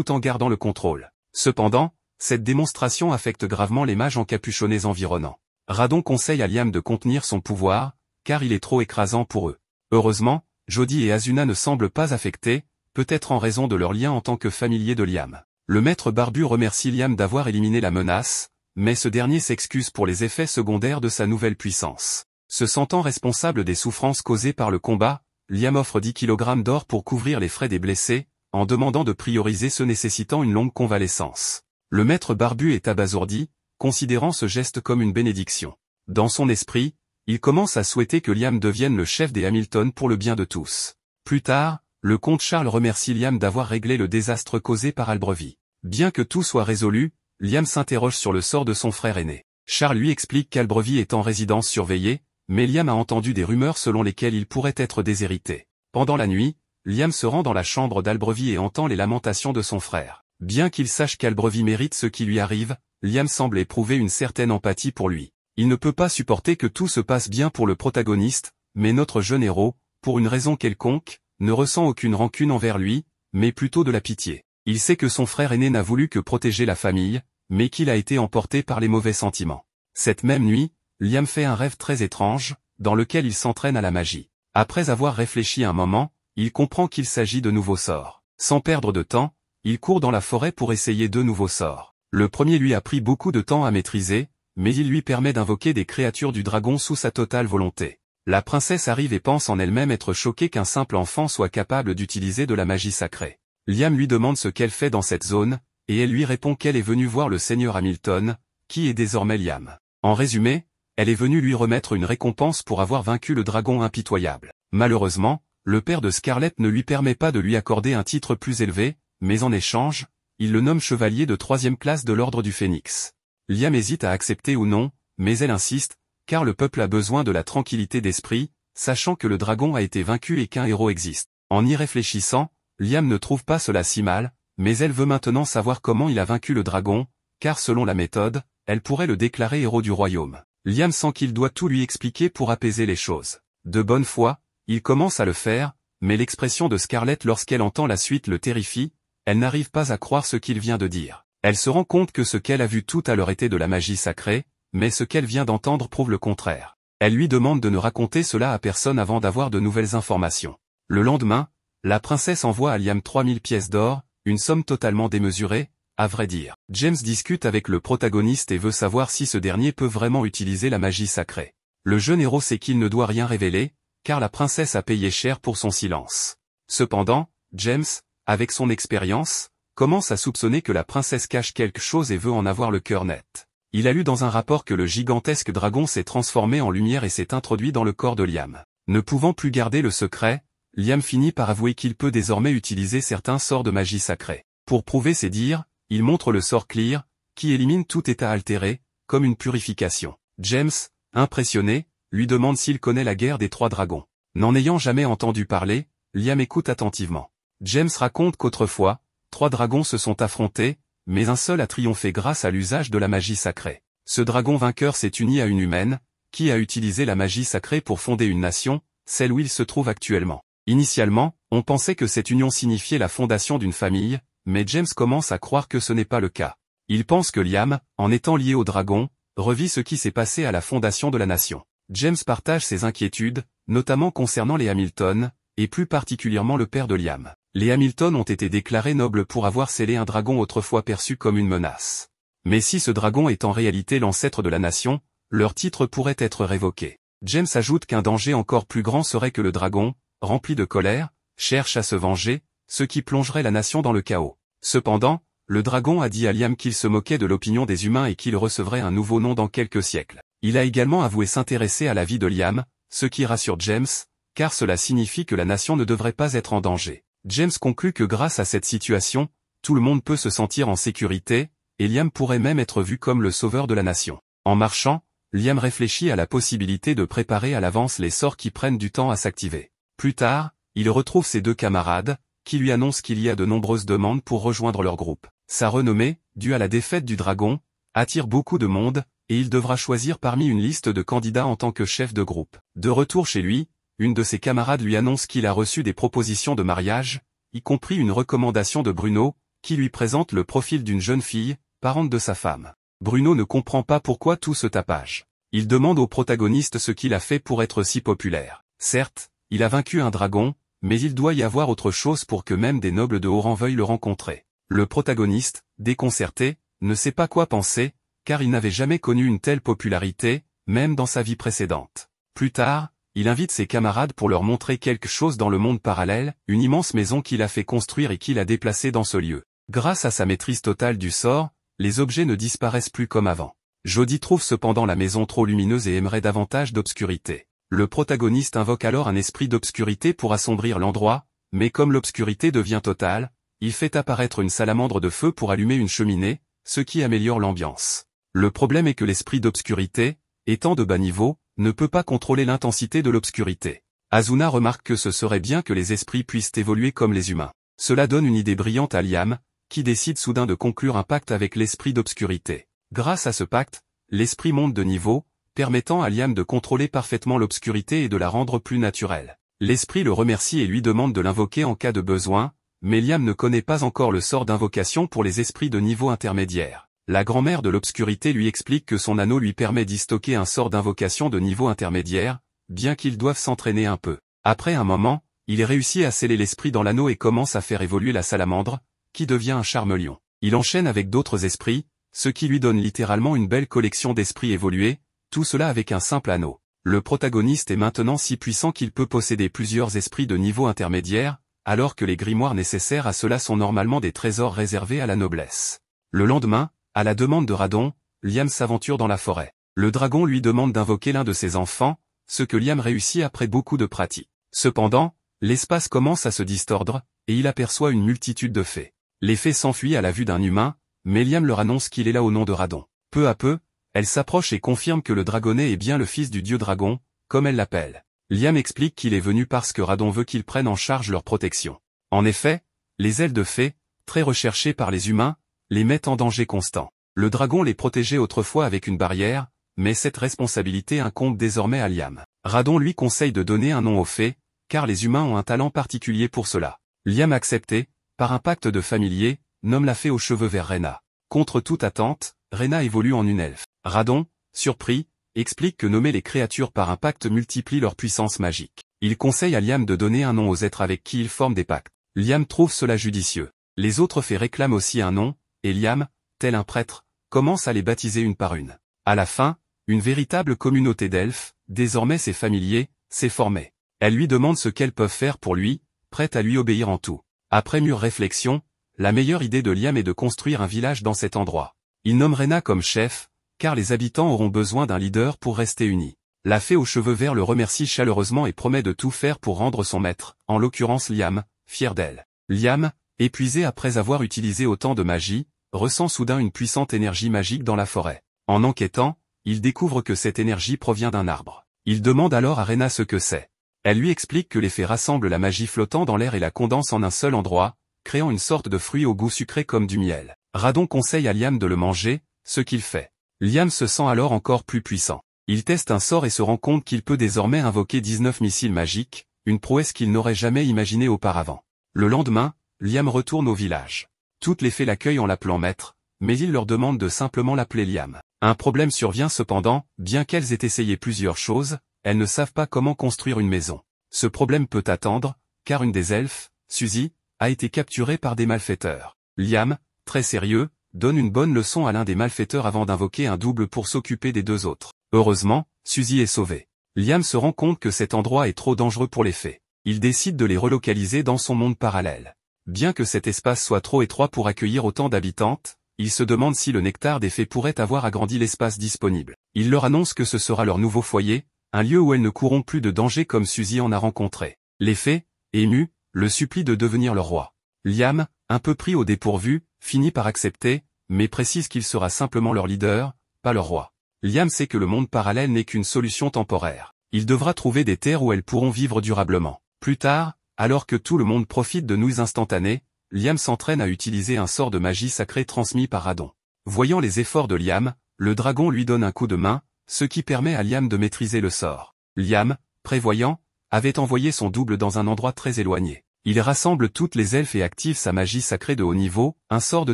en gardant le contrôle. Cependant, cette démonstration affecte gravement les mages encapuchonnés environnants. Radon conseille à Liam de contenir son pouvoir, car il est trop écrasant pour eux. Heureusement, Jody et Asuna ne semblent pas affectés, peut-être en raison de leur lien en tant que familiers de Liam. Le maître barbu remercie Liam d'avoir éliminé la menace, mais ce dernier s'excuse pour les effets secondaires de sa nouvelle puissance. Se sentant responsable des souffrances causées par le combat, Liam offre 10 kg d'or pour couvrir les frais des blessés, en demandant de prioriser ceux nécessitant une longue convalescence. Le maître barbu est abasourdi, considérant ce geste comme une bénédiction. Dans son esprit, il commence à souhaiter que Liam devienne le chef des Hamilton pour le bien de tous. Plus tard, le comte Charles remercie Liam d'avoir réglé le désastre causé par Albrevie. Bien que tout soit résolu, Liam s'interroge sur le sort de son frère aîné. Charles lui explique qu'Albrevie est en résidence surveillée, mais Liam a entendu des rumeurs selon lesquelles il pourrait être déshérité. Pendant la nuit, Liam se rend dans la chambre d'Albrevie et entend les lamentations de son frère. Bien qu'il sache qu'Albrevie mérite ce qui lui arrive, Liam semble éprouver une certaine empathie pour lui. Il ne peut pas supporter que tout se passe bien pour le protagoniste, mais notre jeune héros, pour une raison quelconque, ne ressent aucune rancune envers lui, mais plutôt de la pitié. Il sait que son frère aîné n'a voulu que protéger la famille, mais qu'il a été emporté par les mauvais sentiments. Cette même nuit, Liam fait un rêve très étrange, dans lequel il s'entraîne à la magie. Après avoir réfléchi un moment, il comprend qu'il s'agit de nouveaux sorts. Sans perdre de temps, il court dans la forêt pour essayer 2 nouveaux sorts. Le premier lui a pris beaucoup de temps à maîtriser, mais il lui permet d'invoquer des créatures du dragon sous sa totale volonté. La princesse arrive et pense en elle-même être choquée qu'un simple enfant soit capable d'utiliser de la magie sacrée. Liam lui demande ce qu'elle fait dans cette zone, et elle lui répond qu'elle est venue voir le seigneur Hamilton, qui est désormais Liam. En résumé, elle est venue lui remettre une récompense pour avoir vaincu le dragon impitoyable. Malheureusement, le père de Scarlett ne lui permet pas de lui accorder un titre plus élevé, mais en échange, il le nomme chevalier de 3e classe de l'ordre du Phénix. Liam hésite à accepter ou non, mais elle insiste, car le peuple a besoin de la tranquillité d'esprit, sachant que le dragon a été vaincu et qu'un héros existe. En y réfléchissant, Liam ne trouve pas cela si mal, mais elle veut maintenant savoir comment il a vaincu le dragon, car selon la méthode, elle pourrait le déclarer héros du royaume. Liam sent qu'il doit tout lui expliquer pour apaiser les choses. De bonne foi, il commence à le faire, mais l'expression de Scarlett lorsqu'elle entend la suite le terrifie, elle n'arrive pas à croire ce qu'il vient de dire. Elle se rend compte que ce qu'elle a vu tout à l'heure était de la magie sacrée, mais ce qu'elle vient d'entendre prouve le contraire. Elle lui demande de ne raconter cela à personne avant d'avoir de nouvelles informations. Le lendemain, La princesse envoie à Liam 3000 pièces d'or, une somme totalement démesurée, à vrai dire. James discute avec le protagoniste et veut savoir si ce dernier peut vraiment utiliser la magie sacrée. Le jeune héros sait qu'il ne doit rien révéler, car la princesse a payé cher pour son silence. Cependant, James, avec son expérience, commence à soupçonner que la princesse cache quelque chose et veut en avoir le cœur net. Il a lu dans un rapport que le gigantesque dragon s'est transformé en lumière et s'est introduit dans le corps de Liam. Ne pouvant plus garder le secret, Liam finit par avouer qu'il peut désormais utiliser certains sorts de magie sacrée. Pour prouver ses dires, il montre le sort Clear, qui élimine tout état altéré, comme une purification. James, impressionné, lui demande s'il connaît la guerre des 3 dragons. N'en ayant jamais entendu parler, Liam écoute attentivement. James raconte qu'autrefois, 3 dragons se sont affrontés, mais un seul a triomphé grâce à l'usage de la magie sacrée. Ce dragon vainqueur s'est uni à une humaine, qui a utilisé la magie sacrée pour fonder une nation, celle où il se trouve actuellement. Initialement, on pensait que cette union signifiait la fondation d'une famille, mais James commence à croire que ce n'est pas le cas. Il pense que Liam, en étant lié au dragon, revit ce qui s'est passé à la fondation de la nation. James partage ses inquiétudes, notamment concernant les Hamilton, et plus particulièrement le père de Liam. Les Hamilton ont été déclarés nobles pour avoir scellé un dragon autrefois perçu comme une menace. Mais si ce dragon est en réalité l'ancêtre de la nation, leur titre pourrait être révoqué. James ajoute qu'un danger encore plus grand serait que le dragon, rempli de colère, cherche à se venger, ce qui plongerait la nation dans le chaos. Cependant, le dragon a dit à Liam qu'il se moquait de l'opinion des humains et qu'il recevrait un nouveau nom dans quelques siècles. Il a également avoué s'intéresser à la vie de Liam, ce qui rassure James, car cela signifie que la nation ne devrait pas être en danger. James conclut que grâce à cette situation, tout le monde peut se sentir en sécurité, et Liam pourrait même être vu comme le sauveur de la nation. En marchant, Liam réfléchit à la possibilité de préparer à l'avance les sorts qui prennent du temps à s'activer. Plus tard, il retrouve ses 2 camarades, qui lui annoncent qu'il y a de nombreuses demandes pour rejoindre leur groupe. Sa renommée, due à la défaite du dragon, attire beaucoup de monde, et il devra choisir parmi une liste de candidats en tant que chef de groupe. De retour chez lui, une de ses camarades lui annonce qu'il a reçu des propositions de mariage, y compris une recommandation de Bruno, qui lui présente le profil d'une jeune fille, parente de sa femme. Bruno ne comprend pas pourquoi tout ce tapage. Il demande au protagoniste ce qu'il a fait pour être si populaire. Certes, il a vaincu un dragon, mais il doit y avoir autre chose pour que même des nobles de haut rang veuillent le rencontrer. Le protagoniste, déconcerté, ne sait pas quoi penser, car il n'avait jamais connu une telle popularité, même dans sa vie précédente. Plus tard, il invite ses camarades pour leur montrer quelque chose dans le monde parallèle, une immense maison qu'il a fait construire et qu'il a déplacée dans ce lieu. Grâce à sa maîtrise totale du sort, les objets ne disparaissent plus comme avant. Jody trouve cependant la maison trop lumineuse et aimerait davantage d'obscurité. Le protagoniste invoque alors un esprit d'obscurité pour assombrir l'endroit, mais comme l'obscurité devient totale, il fait apparaître une salamandre de feu pour allumer une cheminée, ce qui améliore l'ambiance. Le problème est que l'esprit d'obscurité, étant de bas niveau, ne peut pas contrôler l'intensité de l'obscurité. Asuna remarque que ce serait bien que les esprits puissent évoluer comme les humains. Cela donne une idée brillante à Liam, qui décide soudain de conclure un pacte avec l'esprit d'obscurité. Grâce à ce pacte, l'esprit monte de niveau, permettant à Liam de contrôler parfaitement l'obscurité et de la rendre plus naturelle. L'esprit le remercie et lui demande de l'invoquer en cas de besoin, mais Liam ne connaît pas encore le sort d'invocation pour les esprits de niveau intermédiaire. La grand-mère de l'obscurité lui explique que son anneau lui permet d'y stocker un sort d'invocation de niveau intermédiaire, bien qu'ils doivent s'entraîner un peu. Après un moment, il réussit à sceller l'esprit dans l'anneau et commence à faire évoluer la salamandre, qui devient un charmelion. Il enchaîne avec d'autres esprits, ce qui lui donne littéralement une belle collection d'esprits évolués, tout cela avec un simple anneau. Le protagoniste est maintenant si puissant qu'il peut posséder plusieurs esprits de niveau intermédiaire, alors que les grimoires nécessaires à cela sont normalement des trésors réservés à la noblesse. Le lendemain, à la demande de Radon, Liam s'aventure dans la forêt. Le dragon lui demande d'invoquer l'un de ses enfants, ce que Liam réussit après beaucoup de pratique. Cependant, l'espace commence à se distordre, et il aperçoit une multitude de fées. Les fées s'enfuient à la vue d'un humain, mais Liam leur annonce qu'il est là au nom de Radon. Peu à peu, elle s'approche et confirme que le dragonnet est bien le fils du dieu dragon, comme elle l'appelle. Liam explique qu'il est venu parce que Radon veut qu'ils prennent en charge leur protection. En effet, les ailes de fées, très recherchées par les humains, les mettent en danger constant. Le dragon les protégeait autrefois avec une barrière, mais cette responsabilité incombe désormais à Liam. Radon lui conseille de donner un nom aux fées, car les humains ont un talent particulier pour cela. Liam accepté, par un pacte de familier, nomme la fée aux cheveux verts Rena. Contre toute attente, Rena évolue en une elfe. Radon, surpris, explique que nommer les créatures par un pacte multiplie leur puissance magique. Il conseille à Liam de donner un nom aux êtres avec qui il forme des pactes. Liam trouve cela judicieux. Les autres fées réclament aussi un nom, et Liam, tel un prêtre, commence à les baptiser une par une. À la fin, une véritable communauté d'elfes, désormais ses familiers, s'est formée. Elle lui demande ce qu'elles peuvent faire pour lui, prête à lui obéir en tout. Après mûre réflexion, la meilleure idée de Liam est de construire un village dans cet endroit. Il nomme Rena comme chef, car les habitants auront besoin d'un leader pour rester unis. La fée aux cheveux verts le remercie chaleureusement et promet de tout faire pour rendre son maître, en l'occurrence Liam, fier d'elle. Liam, épuisé après avoir utilisé autant de magie, ressent soudain une puissante énergie magique dans la forêt. En enquêtant, il découvre que cette énergie provient d'un arbre. Il demande alors à Rena ce que c'est. Elle lui explique que les fées rassemblent la magie flottant dans l'air et la condensent en un seul endroit, créant une sorte de fruit au goût sucré comme du miel. Radon conseille à Liam de le manger, ce qu'il fait. Liam se sent alors encore plus puissant. Il teste un sort et se rend compte qu'il peut désormais invoquer 19 missiles magiques, une prouesse qu'il n'aurait jamais imaginée auparavant. Le lendemain, Liam retourne au village. Toutes les fées l'accueillent en l'appelant maître, mais il leur demande de simplement l'appeler Liam. Un problème survient cependant, bien qu'elles aient essayé plusieurs choses, elles ne savent pas comment construire une maison. Ce problème peut attendre, car une des elfes, Suzy, a été capturée par des malfaiteurs. Liam, très sérieux, donne une bonne leçon à l'un des malfaiteurs avant d'invoquer un double pour s'occuper des deux autres. Heureusement, Suzy est sauvée. Liam se rend compte que cet endroit est trop dangereux pour les fées. Il décide de les relocaliser dans son monde parallèle. Bien que cet espace soit trop étroit pour accueillir autant d'habitantes, il se demande si le nectar des fées pourrait avoir agrandi l'espace disponible. Il leur annonce que ce sera leur nouveau foyer, un lieu où elles ne courront plus de danger comme Suzy en a rencontré. Les fées, émues, le supplient de devenir leur roi. Liam, un peu pris au dépourvu, finit par accepter, mais précise qu'il sera simplement leur leader, pas leur roi. Liam sait que le monde parallèle n'est qu'une solution temporaire. Il devra trouver des terres où elles pourront vivre durablement. Plus tard, alors que tout le monde profite de nouilles instantanées, Liam s'entraîne à utiliser un sort de magie sacrée transmis par Radon. Voyant les efforts de Liam, le dragon lui donne un coup de main, ce qui permet à Liam de maîtriser le sort. Liam, prévoyant, avait envoyé son double dans un endroit très éloigné. Il rassemble toutes les elfes et active sa magie sacrée de haut niveau, un sort de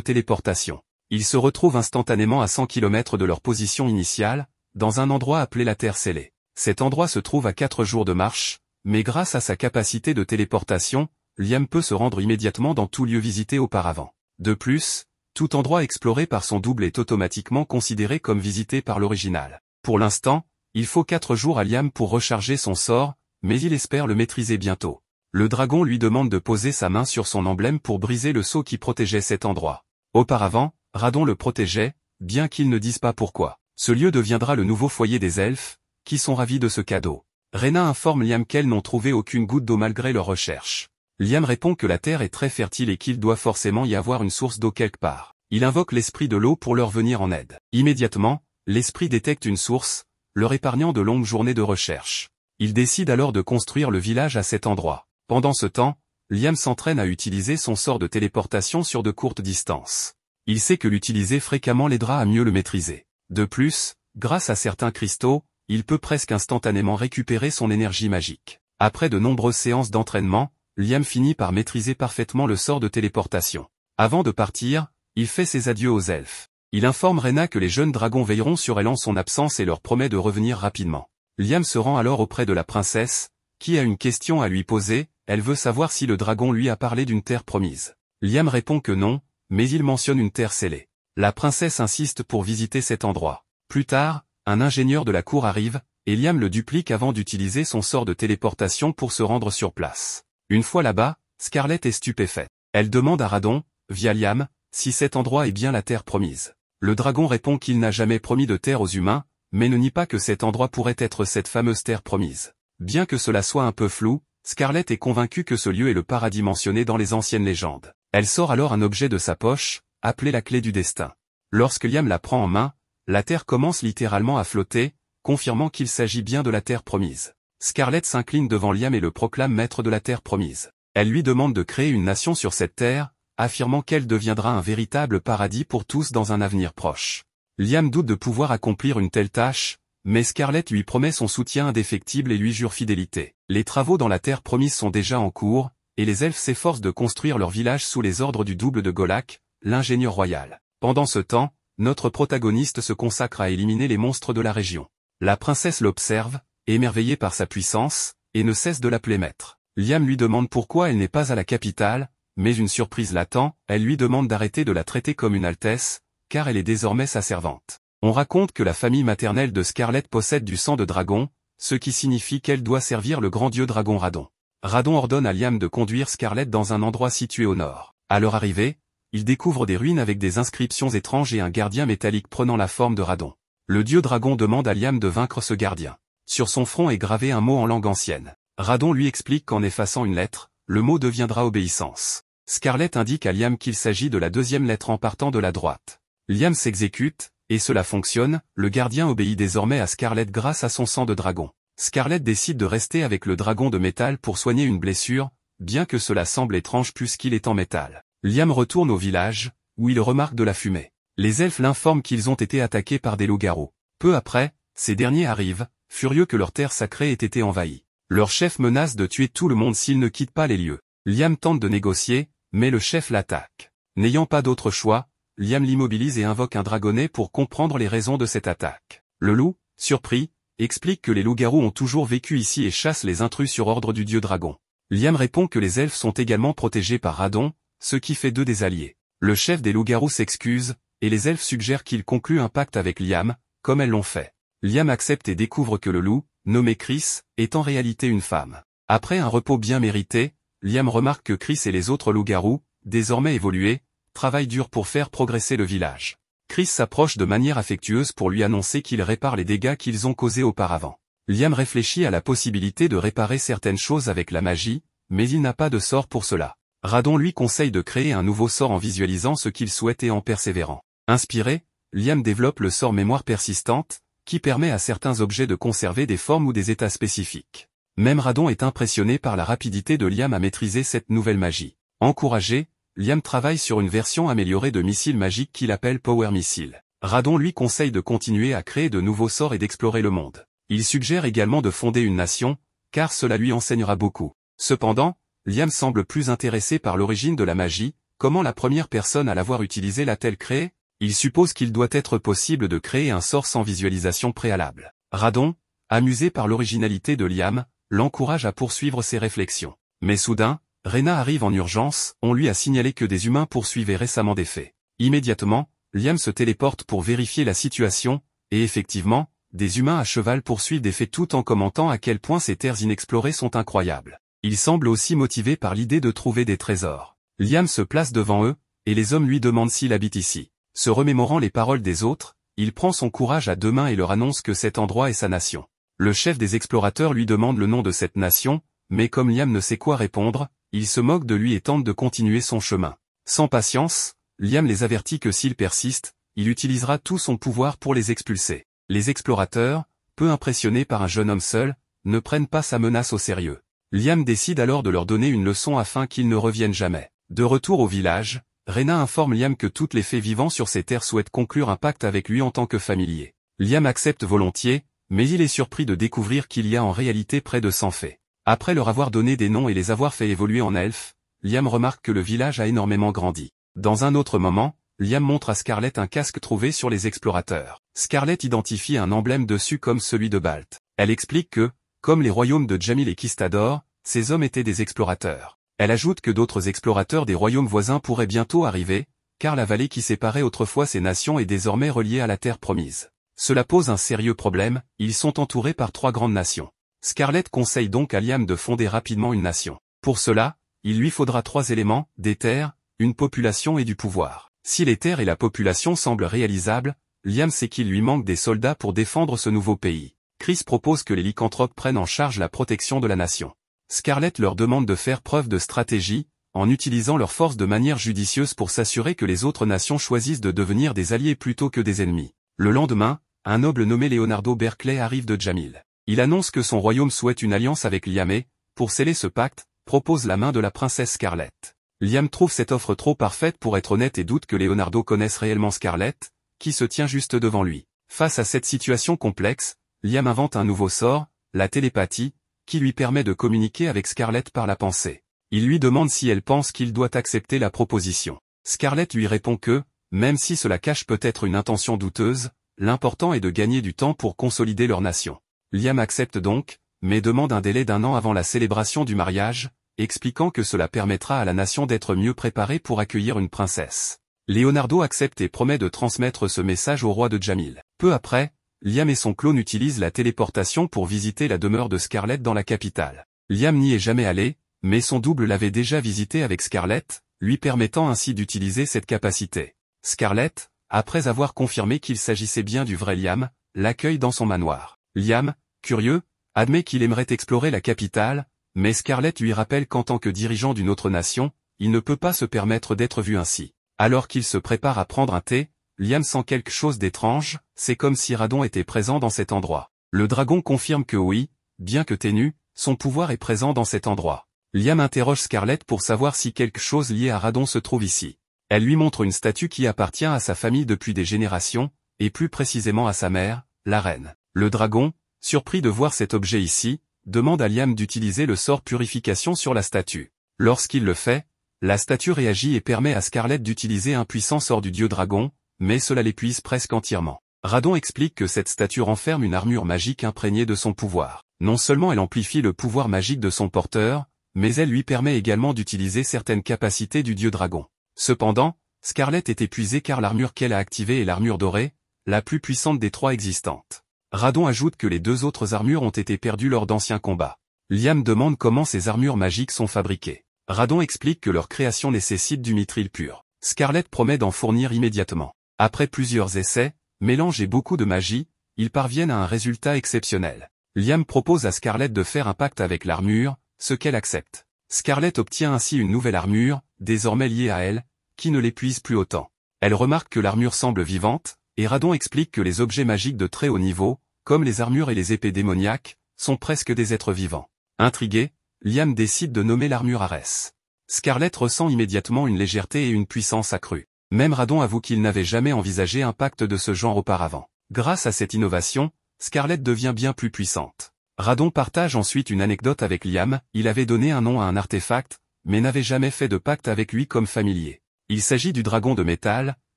téléportation. Ils se retrouvent instantanément à 100 km de leur position initiale, dans un endroit appelé la Terre Scellée. Cet endroit se trouve à 4 jours de marche, mais grâce à sa capacité de téléportation, Liam peut se rendre immédiatement dans tout lieu visité auparavant. De plus, tout endroit exploré par son double est automatiquement considéré comme visité par l'original. Pour l'instant, il faut 4 jours à Liam pour recharger son sort, mais il espère le maîtriser bientôt. Le dragon lui demande de poser sa main sur son emblème pour briser le sceau qui protégeait cet endroit. Auparavant, Radon le protégeait, bien qu'il ne dise pas pourquoi. Ce lieu deviendra le nouveau foyer des elfes, qui sont ravis de ce cadeau. Rena informe Liam qu'elles n'ont trouvé aucune goutte d'eau malgré leurs recherches. Liam répond que la terre est très fertile et qu'il doit forcément y avoir une source d'eau quelque part. Il invoque l'esprit de l'eau pour leur venir en aide. Immédiatement, l'esprit détecte une source, leur épargnant de longues journées de recherche. Il décide alors de construire le village à cet endroit. Pendant ce temps, Liam s'entraîne à utiliser son sort de téléportation sur de courtes distances. Il sait que l'utiliser fréquemment l'aidera à mieux le maîtriser. De plus, grâce à certains cristaux, il peut presque instantanément récupérer son énergie magique. Après de nombreuses séances d'entraînement, Liam finit par maîtriser parfaitement le sort de téléportation. Avant de partir, il fait ses adieux aux elfes. Il informe Rena que les jeunes dragons veilleront sur elle en son absence et leur promet de revenir rapidement. Liam se rend alors auprès de la princesse, qui a une question à lui poser. Elle veut savoir si le dragon lui a parlé d'une terre promise. Liam répond que non, mais il mentionne une terre scellée. La princesse insiste pour visiter cet endroit. Plus tard, un ingénieur de la cour arrive, et Liam le duplique avant d'utiliser son sort de téléportation pour se rendre sur place. Une fois là-bas, Scarlett est stupéfaite. Elle demande à Radon, via Liam, si cet endroit est bien la terre promise. Le dragon répond qu'il n'a jamais promis de terre aux humains, mais ne nie pas que cet endroit pourrait être cette fameuse terre promise. Bien que cela soit un peu flou, Scarlett est convaincue que ce lieu est le paradis mentionné dans les anciennes légendes. Elle sort alors un objet de sa poche, appelé la clé du destin. Lorsque Liam la prend en main, la terre commence littéralement à flotter, confirmant qu'il s'agit bien de la terre promise. Scarlett s'incline devant Liam et le proclame maître de la terre promise. Elle lui demande de créer une nation sur cette terre, affirmant qu'elle deviendra un véritable paradis pour tous dans un avenir proche. Liam doute de pouvoir accomplir une telle tâche, mais Scarlett lui promet son soutien indéfectible et lui jure fidélité. Les travaux dans la terre promise sont déjà en cours, et les elfes s'efforcent de construire leur village sous les ordres du double de Golak, l'ingénieur royal. Pendant ce temps, notre protagoniste se consacre à éliminer les monstres de la région. La princesse l'observe, émerveillée par sa puissance, et ne cesse de l'appeler maître. Liam lui demande pourquoi elle n'est pas à la capitale, mais une surprise l'attend, elle lui demande d'arrêter de la traiter comme une altesse, car elle est désormais sa servante. On raconte que la famille maternelle de Scarlett possède du sang de dragon, ce qui signifie qu'elle doit servir le grand dieu dragon Radon. Radon ordonne à Liam de conduire Scarlett dans un endroit situé au nord. À leur arrivée, ils découvrent des ruines avec des inscriptions étranges et un gardien métallique prenant la forme de Radon. Le dieu dragon demande à Liam de vaincre ce gardien. Sur son front est gravé un mot en langue ancienne. Radon lui explique qu'en effaçant une lettre, le mot deviendra obéissance. Scarlett indique à Liam qu'il s'agit de la deuxième lettre en partant de la droite. Liam s'exécute, et cela fonctionne, le gardien obéit désormais à Scarlett grâce à son sang de dragon. Scarlett décide de rester avec le dragon de métal pour soigner une blessure, bien que cela semble étrange puisqu'il est en métal. Liam retourne au village, où il remarque de la fumée. Les elfes l'informent qu'ils ont été attaqués par des loups-garous. Peu après, ces derniers arrivent, furieux que leur terre sacrée ait été envahie. Leur chef menace de tuer tout le monde s'ils ne quittent pas les lieux. Liam tente de négocier, mais le chef l'attaque. N'ayant pas d'autre choix, Liam l'immobilise et invoque un dragonnet pour comprendre les raisons de cette attaque. Le loup, surpris, explique que les loups-garous ont toujours vécu ici et chassent les intrus sur ordre du dieu dragon. Liam répond que les elfes sont également protégés par Radon, ce qui fait d'eux des alliés. Le chef des loups-garous s'excuse, et les elfes suggèrent qu'ils concluent un pacte avec Liam, comme elles l'ont fait. Liam accepte et découvre que le loup, nommé Chris, est en réalité une femme. Après un repos bien mérité, Liam remarque que Chris et les autres loups-garous, désormais évolués, travaillent dur pour faire progresser le village. Chris s'approche de manière affectueuse pour lui annoncer qu'il répare les dégâts qu'ils ont causés auparavant. Liam réfléchit à la possibilité de réparer certaines choses avec la magie, mais il n'a pas de sort pour cela. Radon lui conseille de créer un nouveau sort en visualisant ce qu'il souhaite et en persévérant. Inspiré, Liam développe le sort mémoire persistante, qui permet à certains objets de conserver des formes ou des états spécifiques. Même Radon est impressionné par la rapidité de Liam à maîtriser cette nouvelle magie. Encouragé, Liam travaille sur une version améliorée de missile magique qu'il appelle Power Missile. Radon lui conseille de continuer à créer de nouveaux sorts et d'explorer le monde. Il suggère également de fonder une nation, car cela lui enseignera beaucoup. Cependant, Liam semble plus intéressé par l'origine de la magie, comment la première personne à l'avoir utilisée l'a-t-elle créée? Il suppose qu'il doit être possible de créer un sort sans visualisation préalable. Radon, amusé par l'originalité de Liam, l'encourage à poursuivre ses réflexions. Mais soudain, Rena arrive en urgence, on lui a signalé que des humains poursuivaient récemment des faits. Immédiatement, Liam se téléporte pour vérifier la situation, et effectivement, des humains à cheval poursuivent des faits tout en commentant à quel point ces terres inexplorées sont incroyables. Il semble aussi motivé par l'idée de trouver des trésors. Liam se place devant eux, et les hommes lui demandent s'il habite ici. Se remémorant les paroles des autres, il prend son courage à deux mains et leur annonce que cet endroit est sa nation. Le chef des explorateurs lui demande le nom de cette nation, mais comme Liam ne sait quoi répondre, il se moque de lui et tente de continuer son chemin. Sans patience, Liam les avertit que s'il persiste, il utilisera tout son pouvoir pour les expulser. Les explorateurs, peu impressionnés par un jeune homme seul, ne prennent pas sa menace au sérieux. Liam décide alors de leur donner une leçon afin qu'ils ne reviennent jamais. De retour au village, Rena informe Liam que toutes les fées vivant sur ces terres souhaitent conclure un pacte avec lui en tant que familier. Liam accepte volontiers, mais il est surpris de découvrir qu'il y a en réalité près de 100 fées. Après leur avoir donné des noms et les avoir fait évoluer en elfes, Liam remarque que le village a énormément grandi. Dans un autre moment, Liam montre à Scarlett un casque trouvé sur les explorateurs. Scarlett identifie un emblème dessus comme celui de Balt. Elle explique que, comme les royaumes de Jamil et Kistador, ces hommes étaient des explorateurs. Elle ajoute que d'autres explorateurs des royaumes voisins pourraient bientôt arriver, car la vallée qui séparait autrefois ces nations est désormais reliée à la terre promise. Cela pose un sérieux problème, ils sont entourés par 3 grandes nations. Scarlett conseille donc à Liam de fonder rapidement une nation. Pour cela, il lui faudra 3 éléments, des terres, une population et du pouvoir. Si les terres et la population semblent réalisables, Liam sait qu'il lui manque des soldats pour défendre ce nouveau pays. Chris propose que les lycanthropes prennent en charge la protection de la nation. Scarlett leur demande de faire preuve de stratégie, en utilisant leur force de manière judicieuse pour s'assurer que les autres nations choisissent de devenir des alliés plutôt que des ennemis. Le lendemain, un noble nommé Leonardo Berkeley arrive de Jamil. Il annonce que son royaume souhaite une alliance avec Liam et, pour sceller ce pacte, propose la main de la princesse Scarlett. Liam trouve cette offre trop parfaite pour être honnête et doute que Leonardo connaisse réellement Scarlett, qui se tient juste devant lui. Face à cette situation complexe, Liam invente un nouveau sort, la télépathie, qui lui permet de communiquer avec Scarlett par la pensée. Il lui demande si elle pense qu'il doit accepter la proposition. Scarlett lui répond que, même si cela cache peut-être une intention douteuse, l'important est de gagner du temps pour consolider leur nation. Liam accepte donc, mais demande un délai d'1 an avant la célébration du mariage, expliquant que cela permettra à la nation d'être mieux préparée pour accueillir une princesse. Leonardo accepte et promet de transmettre ce message au roi de Jamil. Peu après, Liam et son clone utilisent la téléportation pour visiter la demeure de Scarlett dans la capitale. Liam n'y est jamais allé, mais son double l'avait déjà visité avec Scarlett, lui permettant ainsi d'utiliser cette capacité. Scarlett, après avoir confirmé qu'il s'agissait bien du vrai Liam, l'accueille dans son manoir. Liam, curieux, admet qu'il aimerait explorer la capitale, mais Scarlett lui rappelle qu'en tant que dirigeant d'une autre nation, il ne peut pas se permettre d'être vu ainsi. Alors qu'il se prépare à prendre un thé, Liam sent quelque chose d'étrange, c'est comme si Radon était présent dans cet endroit. Le dragon confirme que oui, bien que ténu, son pouvoir est présent dans cet endroit. Liam interroge Scarlett pour savoir si quelque chose lié à Radon se trouve ici. Elle lui montre une statue qui appartient à sa famille depuis des générations, et plus précisément à sa mère, la reine. Le dragon, surpris de voir cet objet ici, demande à Liam d'utiliser le sort purification sur la statue. Lorsqu'il le fait, la statue réagit et permet à Scarlett d'utiliser un puissant sort du dieu dragon, mais cela l'épuise presque entièrement. Radon explique que cette statue renferme une armure magique imprégnée de son pouvoir. Non seulement elle amplifie le pouvoir magique de son porteur, mais elle lui permet également d'utiliser certaines capacités du dieu dragon. Cependant, Scarlett est épuisée car l'armure qu'elle a activée est l'armure dorée, la plus puissante des 3 existantes. Radon ajoute que les 2 autres armures ont été perdues lors d'anciens combats. Liam demande comment ces armures magiques sont fabriquées. Radon explique que leur création nécessite du mithril pur. Scarlett promet d'en fournir immédiatement. Après plusieurs essais, mélange et beaucoup de magie, ils parviennent à un résultat exceptionnel. Liam propose à Scarlett de faire un pacte avec l'armure, ce qu'elle accepte. Scarlett obtient ainsi une nouvelle armure, désormais liée à elle, qui ne l'épuise plus autant. Elle remarque que l'armure semble vivante, et Radon explique que les objets magiques de très haut niveau, comme les armures et les épées démoniaques, sont presque des êtres vivants. Intrigué, Liam décide de nommer l'armure Ares. Scarlett ressent immédiatement une légèreté et une puissance accrue. Même Radon avoue qu'il n'avait jamais envisagé un pacte de ce genre auparavant. Grâce à cette innovation, Scarlett devient bien plus puissante. Radon partage ensuite une anecdote avec Liam, il avait donné un nom à un artefact, mais n'avait jamais fait de pacte avec lui comme familier. Il s'agit du dragon de métal,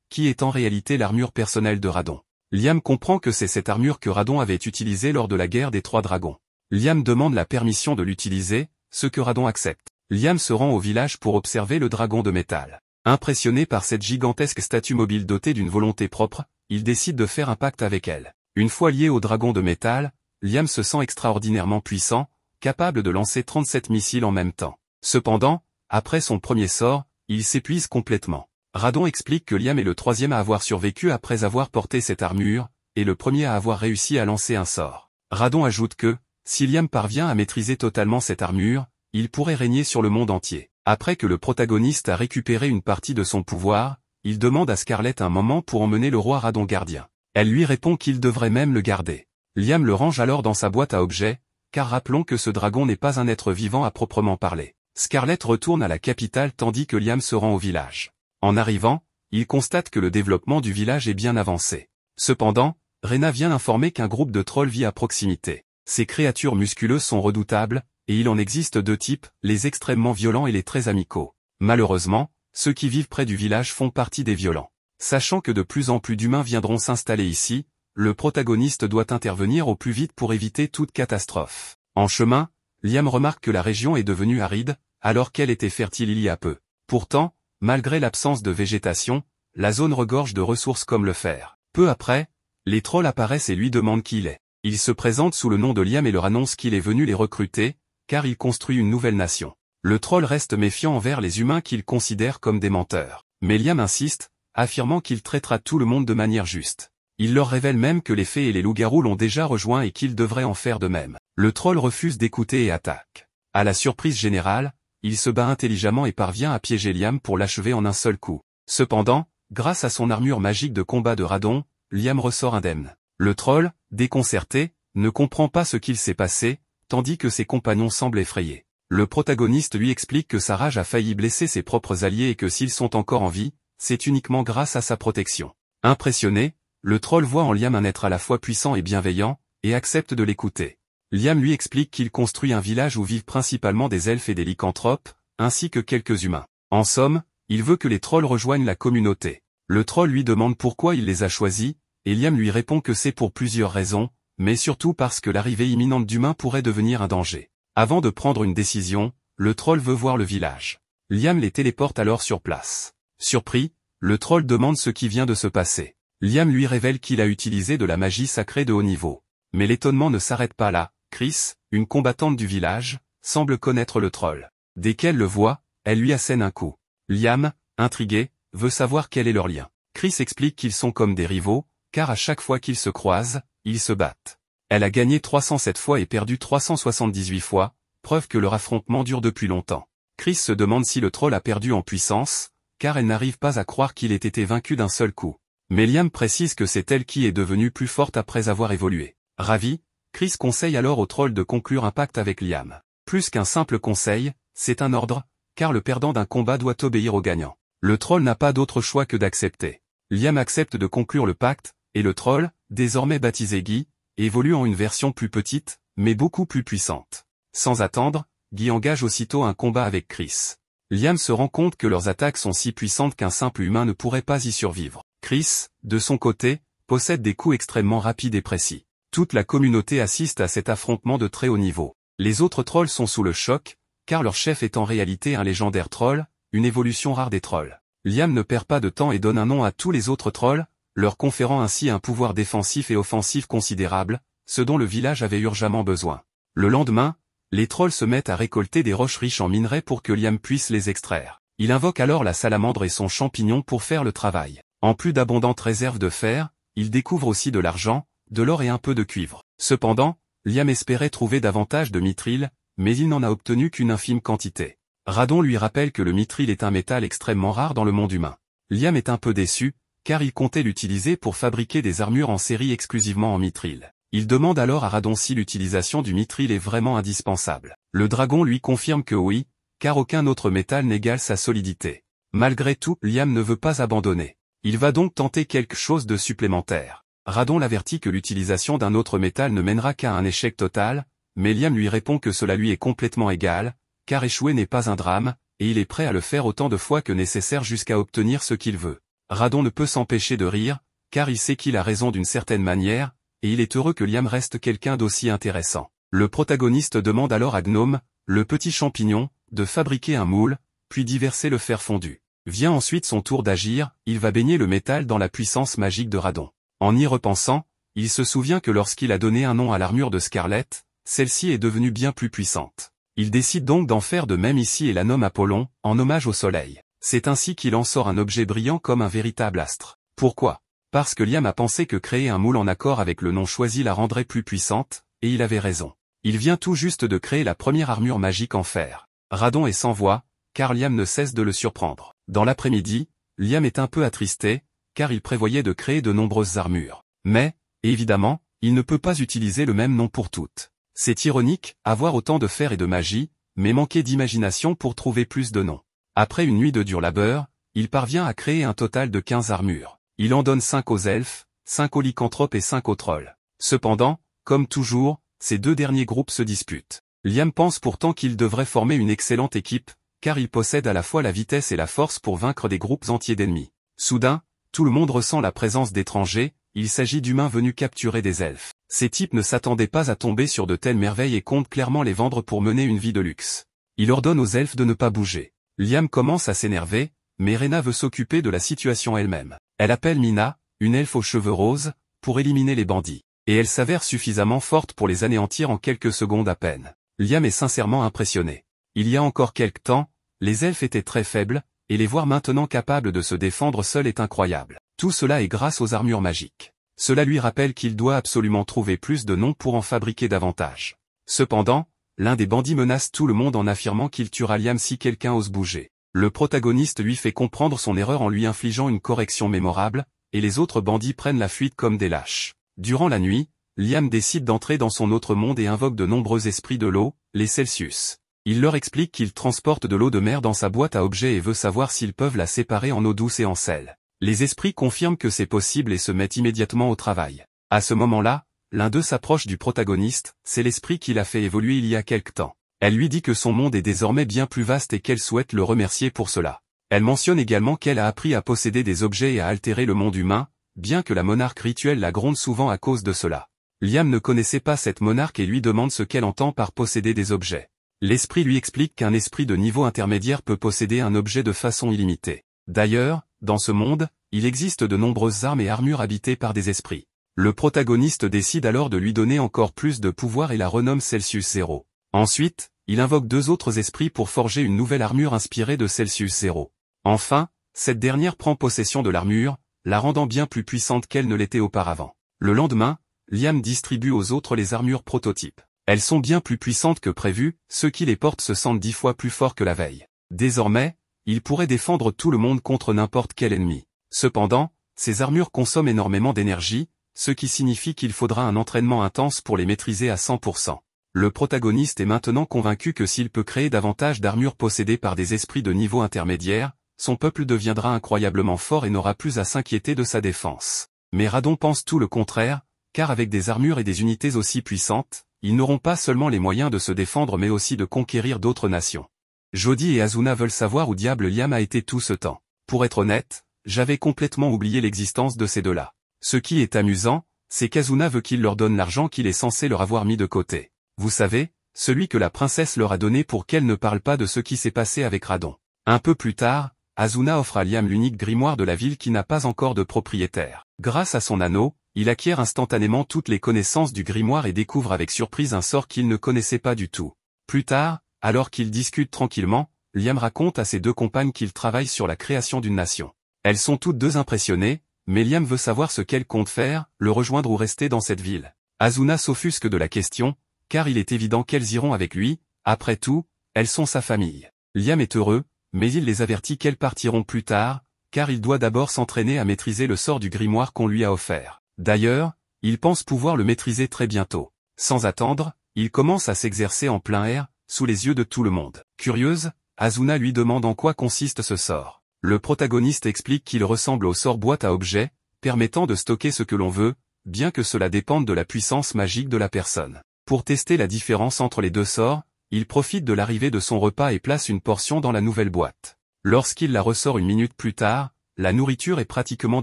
qui est en réalité l'armure personnelle de Radon. Liam comprend que c'est cette armure que Radon avait utilisée lors de la guerre des 3 dragons. Liam demande la permission de l'utiliser, ce que Radon accepte. Liam se rend au village pour observer le dragon de métal. Impressionné par cette gigantesque statue mobile dotée d'une volonté propre, il décide de faire un pacte avec elle. Une fois lié au dragon de métal, Liam se sent extraordinairement puissant, capable de lancer 37 missiles en même temps. Cependant, après son premier sort, il s'épuise complètement. Radon explique que Liam est le 3e à avoir survécu après avoir porté cette armure, et le premier à avoir réussi à lancer un sort. Radon ajoute que, si Liam parvient à maîtriser totalement cette armure, il pourrait régner sur le monde entier. Après que le protagoniste a récupéré une partie de son pouvoir, il demande à Scarlett un moment pour emmener le roi Radon gardien. Elle lui répond qu'il devrait même le garder. Liam le range alors dans sa boîte à objets, car rappelons que ce dragon n'est pas un être vivant à proprement parler. Scarlett retourne à la capitale tandis que Liam se rend au village. En arrivant, il constate que le développement du village est bien avancé. Cependant, Rena vient informer qu'un groupe de trolls vit à proximité. Ces créatures musculeuses sont redoutables, et il en existe 2 types, les extrêmement violents et les très amicaux. Malheureusement, ceux qui vivent près du village font partie des violents. Sachant que de plus en plus d'humains viendront s'installer ici, le protagoniste doit intervenir au plus vite pour éviter toute catastrophe. En chemin, Liam remarque que la région est devenue aride, alors qu'elle était fertile il y a peu. Pourtant, malgré l'absence de végétation, la zone regorge de ressources comme le fer. Peu après, les trolls apparaissent et lui demandent qui il est. Il se présente sous le nom de Liam et leur annonce qu'il est venu les recruter, car il construit une nouvelle nation. Le troll reste méfiant envers les humains qu'il considère comme des menteurs. Mais Liam insiste, affirmant qu'il traitera tout le monde de manière juste. Il leur révèle même que les fées et les loups-garous l'ont déjà rejoint et qu'ils devraient en faire de même. Le troll refuse d'écouter et attaque. À la surprise générale, il se bat intelligemment et parvient à piéger Liam pour l'achever en un seul coup. Cependant, grâce à son armure magique de combat de Radon, Liam ressort indemne. Le troll, déconcerté, ne comprend pas ce qu'il s'est passé, tandis que ses compagnons semblent effrayés. Le protagoniste lui explique que sa rage a failli blesser ses propres alliés et que s'ils sont encore en vie, c'est uniquement grâce à sa protection. Impressionné, le troll voit en Liam un être à la fois puissant et bienveillant, et accepte de l'écouter. Liam lui explique qu'il construit un village où vivent principalement des elfes et des lycanthropes, ainsi que quelques humains. En somme, il veut que les trolls rejoignent la communauté. Le troll lui demande pourquoi il les a choisis, et Liam lui répond que c'est pour plusieurs raisons, mais surtout parce que l'arrivée imminente d'humains pourrait devenir un danger. Avant de prendre une décision, le troll veut voir le village. Liam les téléporte alors sur place. Surpris, le troll demande ce qui vient de se passer. Liam lui révèle qu'il a utilisé de la magie sacrée de haut niveau. Mais l'étonnement ne s'arrête pas là. Chris, une combattante du village, semble connaître le troll. Dès qu'elle le voit, elle lui assène un coup. Liam, intrigué, veut savoir quel est leur lien. Chris explique qu'ils sont comme des rivaux, car à chaque fois qu'ils se croisent, ils se battent. Elle a gagné 307 fois et perdu 378 fois, preuve que leur affrontement dure depuis longtemps. Chris se demande si le troll a perdu en puissance, car elle n'arrive pas à croire qu'il ait été vaincu d'un seul coup. Mais Liam précise que c'est elle qui est devenue plus forte après avoir évolué. Ravi, Chris conseille alors au troll de conclure un pacte avec Liam. Plus qu'un simple conseil, c'est un ordre, car le perdant d'un combat doit obéir au gagnant. Le troll n'a pas d'autre choix que d'accepter. Liam accepte de conclure le pacte, et le troll, désormais baptisé Guy, évolue en une version plus petite, mais beaucoup plus puissante. Sans attendre, Guy engage aussitôt un combat avec Chris. Liam se rend compte que leurs attaques sont si puissantes qu'un simple humain ne pourrait pas y survivre. Chris, de son côté, possède des coups extrêmement rapides et précis. Toute la communauté assiste à cet affrontement de très haut niveau. Les autres trolls sont sous le choc, car leur chef est en réalité un légendaire troll, une évolution rare des trolls. Liam ne perd pas de temps et donne un nom à tous les autres trolls, leur conférant ainsi un pouvoir défensif et offensif considérable, ce dont le village avait urgemment besoin. Le lendemain, les trolls se mettent à récolter des roches riches en minerais pour que Liam puisse les extraire. Il invoque alors la salamandre et son champignon pour faire le travail. En plus d'abondantes réserves de fer, il découvre aussi de l'argent, de l'or et un peu de cuivre. Cependant, Liam espérait trouver davantage de mithril, mais il n'en a obtenu qu'une infime quantité. Radon lui rappelle que le mithril est un métal extrêmement rare dans le monde humain. Liam est un peu déçu, car il comptait l'utiliser pour fabriquer des armures en série exclusivement en mithril. Il demande alors à Radon si l'utilisation du mithril est vraiment indispensable. Le dragon lui confirme que oui, car aucun autre métal n'égale sa solidité. Malgré tout, Liam ne veut pas abandonner. Il va donc tenter quelque chose de supplémentaire. Radon l'avertit que l'utilisation d'un autre métal ne mènera qu'à un échec total, mais Liam lui répond que cela lui est complètement égal, car échouer n'est pas un drame, et il est prêt à le faire autant de fois que nécessaire jusqu'à obtenir ce qu'il veut. Radon ne peut s'empêcher de rire, car il sait qu'il a raison d'une certaine manière, et il est heureux que Liam reste quelqu'un d'aussi intéressant. Le protagoniste demande alors à Gnome, le petit champignon, de fabriquer un moule, puis d'y verser le fer fondu. Vient ensuite son tour d'agir, il va baigner le métal dans la puissance magique de Radon. En y repensant, il se souvient que lorsqu'il a donné un nom à l'armure de Scarlett, celle-ci est devenue bien plus puissante. Il décide donc d'en faire de même ici et la nomme Apollon, en hommage au soleil. C'est ainsi qu'il en sort un objet brillant comme un véritable astre. Pourquoi? Parce que Liam a pensé que créer un moule en accord avec le nom choisi la rendrait plus puissante, et il avait raison. Il vient tout juste de créer la première armure magique en fer. Radon est sans voix, car Liam ne cesse de le surprendre. Dans l'après-midi, Liam est un peu attristé, car il prévoyait de créer de nombreuses armures. Mais, évidemment, il ne peut pas utiliser le même nom pour toutes. C'est ironique, avoir autant de fer et de magie, mais manquer d'imagination pour trouver plus de noms. Après une nuit de dur labeur, il parvient à créer un total de 15 armures. Il en donne 5 aux elfes, 5 aux lycanthropes et 5 aux trolls. Cependant, comme toujours, ces deux derniers groupes se disputent. Liam pense pourtant qu'il devrait former une excellente équipe, car il possède à la fois la vitesse et la force pour vaincre des groupes entiers d'ennemis. Soudain, tout le monde ressent la présence d'étrangers, il s'agit d'humains venus capturer des elfes. Ces types ne s'attendaient pas à tomber sur de telles merveilles et comptent clairement les vendre pour mener une vie de luxe. Il ordonne aux elfes de ne pas bouger. Liam commence à s'énerver, mais Rena veut s'occuper de la situation elle-même. Elle appelle Mina, une elfe aux cheveux roses, pour éliminer les bandits. Et elle s'avère suffisamment forte pour les anéantir en quelques secondes à peine. Liam est sincèrement impressionné. Il y a encore quelque temps, les elfes étaient très faibles, et les voir maintenant capables de se défendre seuls est incroyable. Tout cela est grâce aux armures magiques. Cela lui rappelle qu'il doit absolument trouver plus de noms pour en fabriquer davantage. Cependant, l'un des bandits menace tout le monde en affirmant qu'il tuera Liam si quelqu'un ose bouger. Le protagoniste lui fait comprendre son erreur en lui infligeant une correction mémorable, et les autres bandits prennent la fuite comme des lâches. Durant la nuit, Liam décide d'entrer dans son autre monde et invoque de nombreux esprits de l'eau, les Celsius. Il leur explique qu'il transporte de l'eau de mer dans sa boîte à objets et veut savoir s'ils peuvent la séparer en eau douce et en sel. Les esprits confirment que c'est possible et se mettent immédiatement au travail. À ce moment-là, l'un d'eux s'approche du protagoniste, c'est l'esprit qui l'a fait évoluer il y a quelque temps. Elle lui dit que son monde est désormais bien plus vaste et qu'elle souhaite le remercier pour cela. Elle mentionne également qu'elle a appris à posséder des objets et à altérer le monde humain, bien que la monarque rituelle la gronde souvent à cause de cela. Liam ne connaissait pas cette monarque et lui demande ce qu'elle entend par posséder des objets. L'esprit lui explique qu'un esprit de niveau intermédiaire peut posséder un objet de façon illimitée. D'ailleurs, dans ce monde, il existe de nombreuses armes et armures habitées par des esprits. Le protagoniste décide alors de lui donner encore plus de pouvoir et la renomme Celsius Zero. Ensuite, il invoque 2 autres esprits pour forger une nouvelle armure inspirée de Celsius Zero. Enfin, cette dernière prend possession de l'armure, la rendant bien plus puissante qu'elle ne l'était auparavant. Le lendemain, Liam distribue aux autres les armures prototypes. Elles sont bien plus puissantes que prévu, ceux qui les portent se sentent 10 fois plus forts que la veille. Désormais, ils pourraient défendre tout le monde contre n'importe quel ennemi. Cependant, ces armures consomment énormément d'énergie, ce qui signifie qu'il faudra un entraînement intense pour les maîtriser à 100%. Le protagoniste est maintenant convaincu que s'il peut créer davantage d'armures possédées par des esprits de niveau intermédiaire, son peuple deviendra incroyablement fort et n'aura plus à s'inquiéter de sa défense. Mais Radon pense tout le contraire, car avec des armures et des unités aussi puissantes, ils n'auront pas seulement les moyens de se défendre mais aussi de conquérir d'autres nations. Jody et Asuna veulent savoir où diable Liam a été tout ce temps. Pour être honnête, j'avais complètement oublié l'existence de ces deux-là. Ce qui est amusant, c'est qu'Asuna veut qu'il leur donne l'argent qu'il est censé leur avoir mis de côté. Vous savez, celui que la princesse leur a donné pour qu'elle ne parle pas de ce qui s'est passé avec Radon. Un peu plus tard, Asuna offre à Liam l'unique grimoire de la ville qui n'a pas encore de propriétaire. Grâce à son anneau, il acquiert instantanément toutes les connaissances du grimoire et découvre avec surprise un sort qu'il ne connaissait pas du tout. Plus tard, alors qu'ils discutent tranquillement, Liam raconte à ses 2 compagnes qu'il travaille sur la création d'une nation. Elles sont toutes 2 impressionnées, mais Liam veut savoir ce qu'elles comptent faire, le rejoindre ou rester dans cette ville. Asuna s'offusque de la question, car il est évident qu'elles iront avec lui, après tout, elles sont sa famille. Liam est heureux, mais il les avertit qu'elles partiront plus tard, car il doit d'abord s'entraîner à maîtriser le sort du grimoire qu'on lui a offert. D'ailleurs, il pense pouvoir le maîtriser très bientôt. Sans attendre, il commence à s'exercer en plein air, sous les yeux de tout le monde. Curieuse, Asuna lui demande en quoi consiste ce sort. Le protagoniste explique qu'il ressemble au sort boîte à objets, permettant de stocker ce que l'on veut, bien que cela dépende de la puissance magique de la personne. Pour tester la différence entre les 2 sorts, il profite de l'arrivée de son repas et place une portion dans la nouvelle boîte. Lorsqu'il la ressort une minute plus tard, la nourriture est pratiquement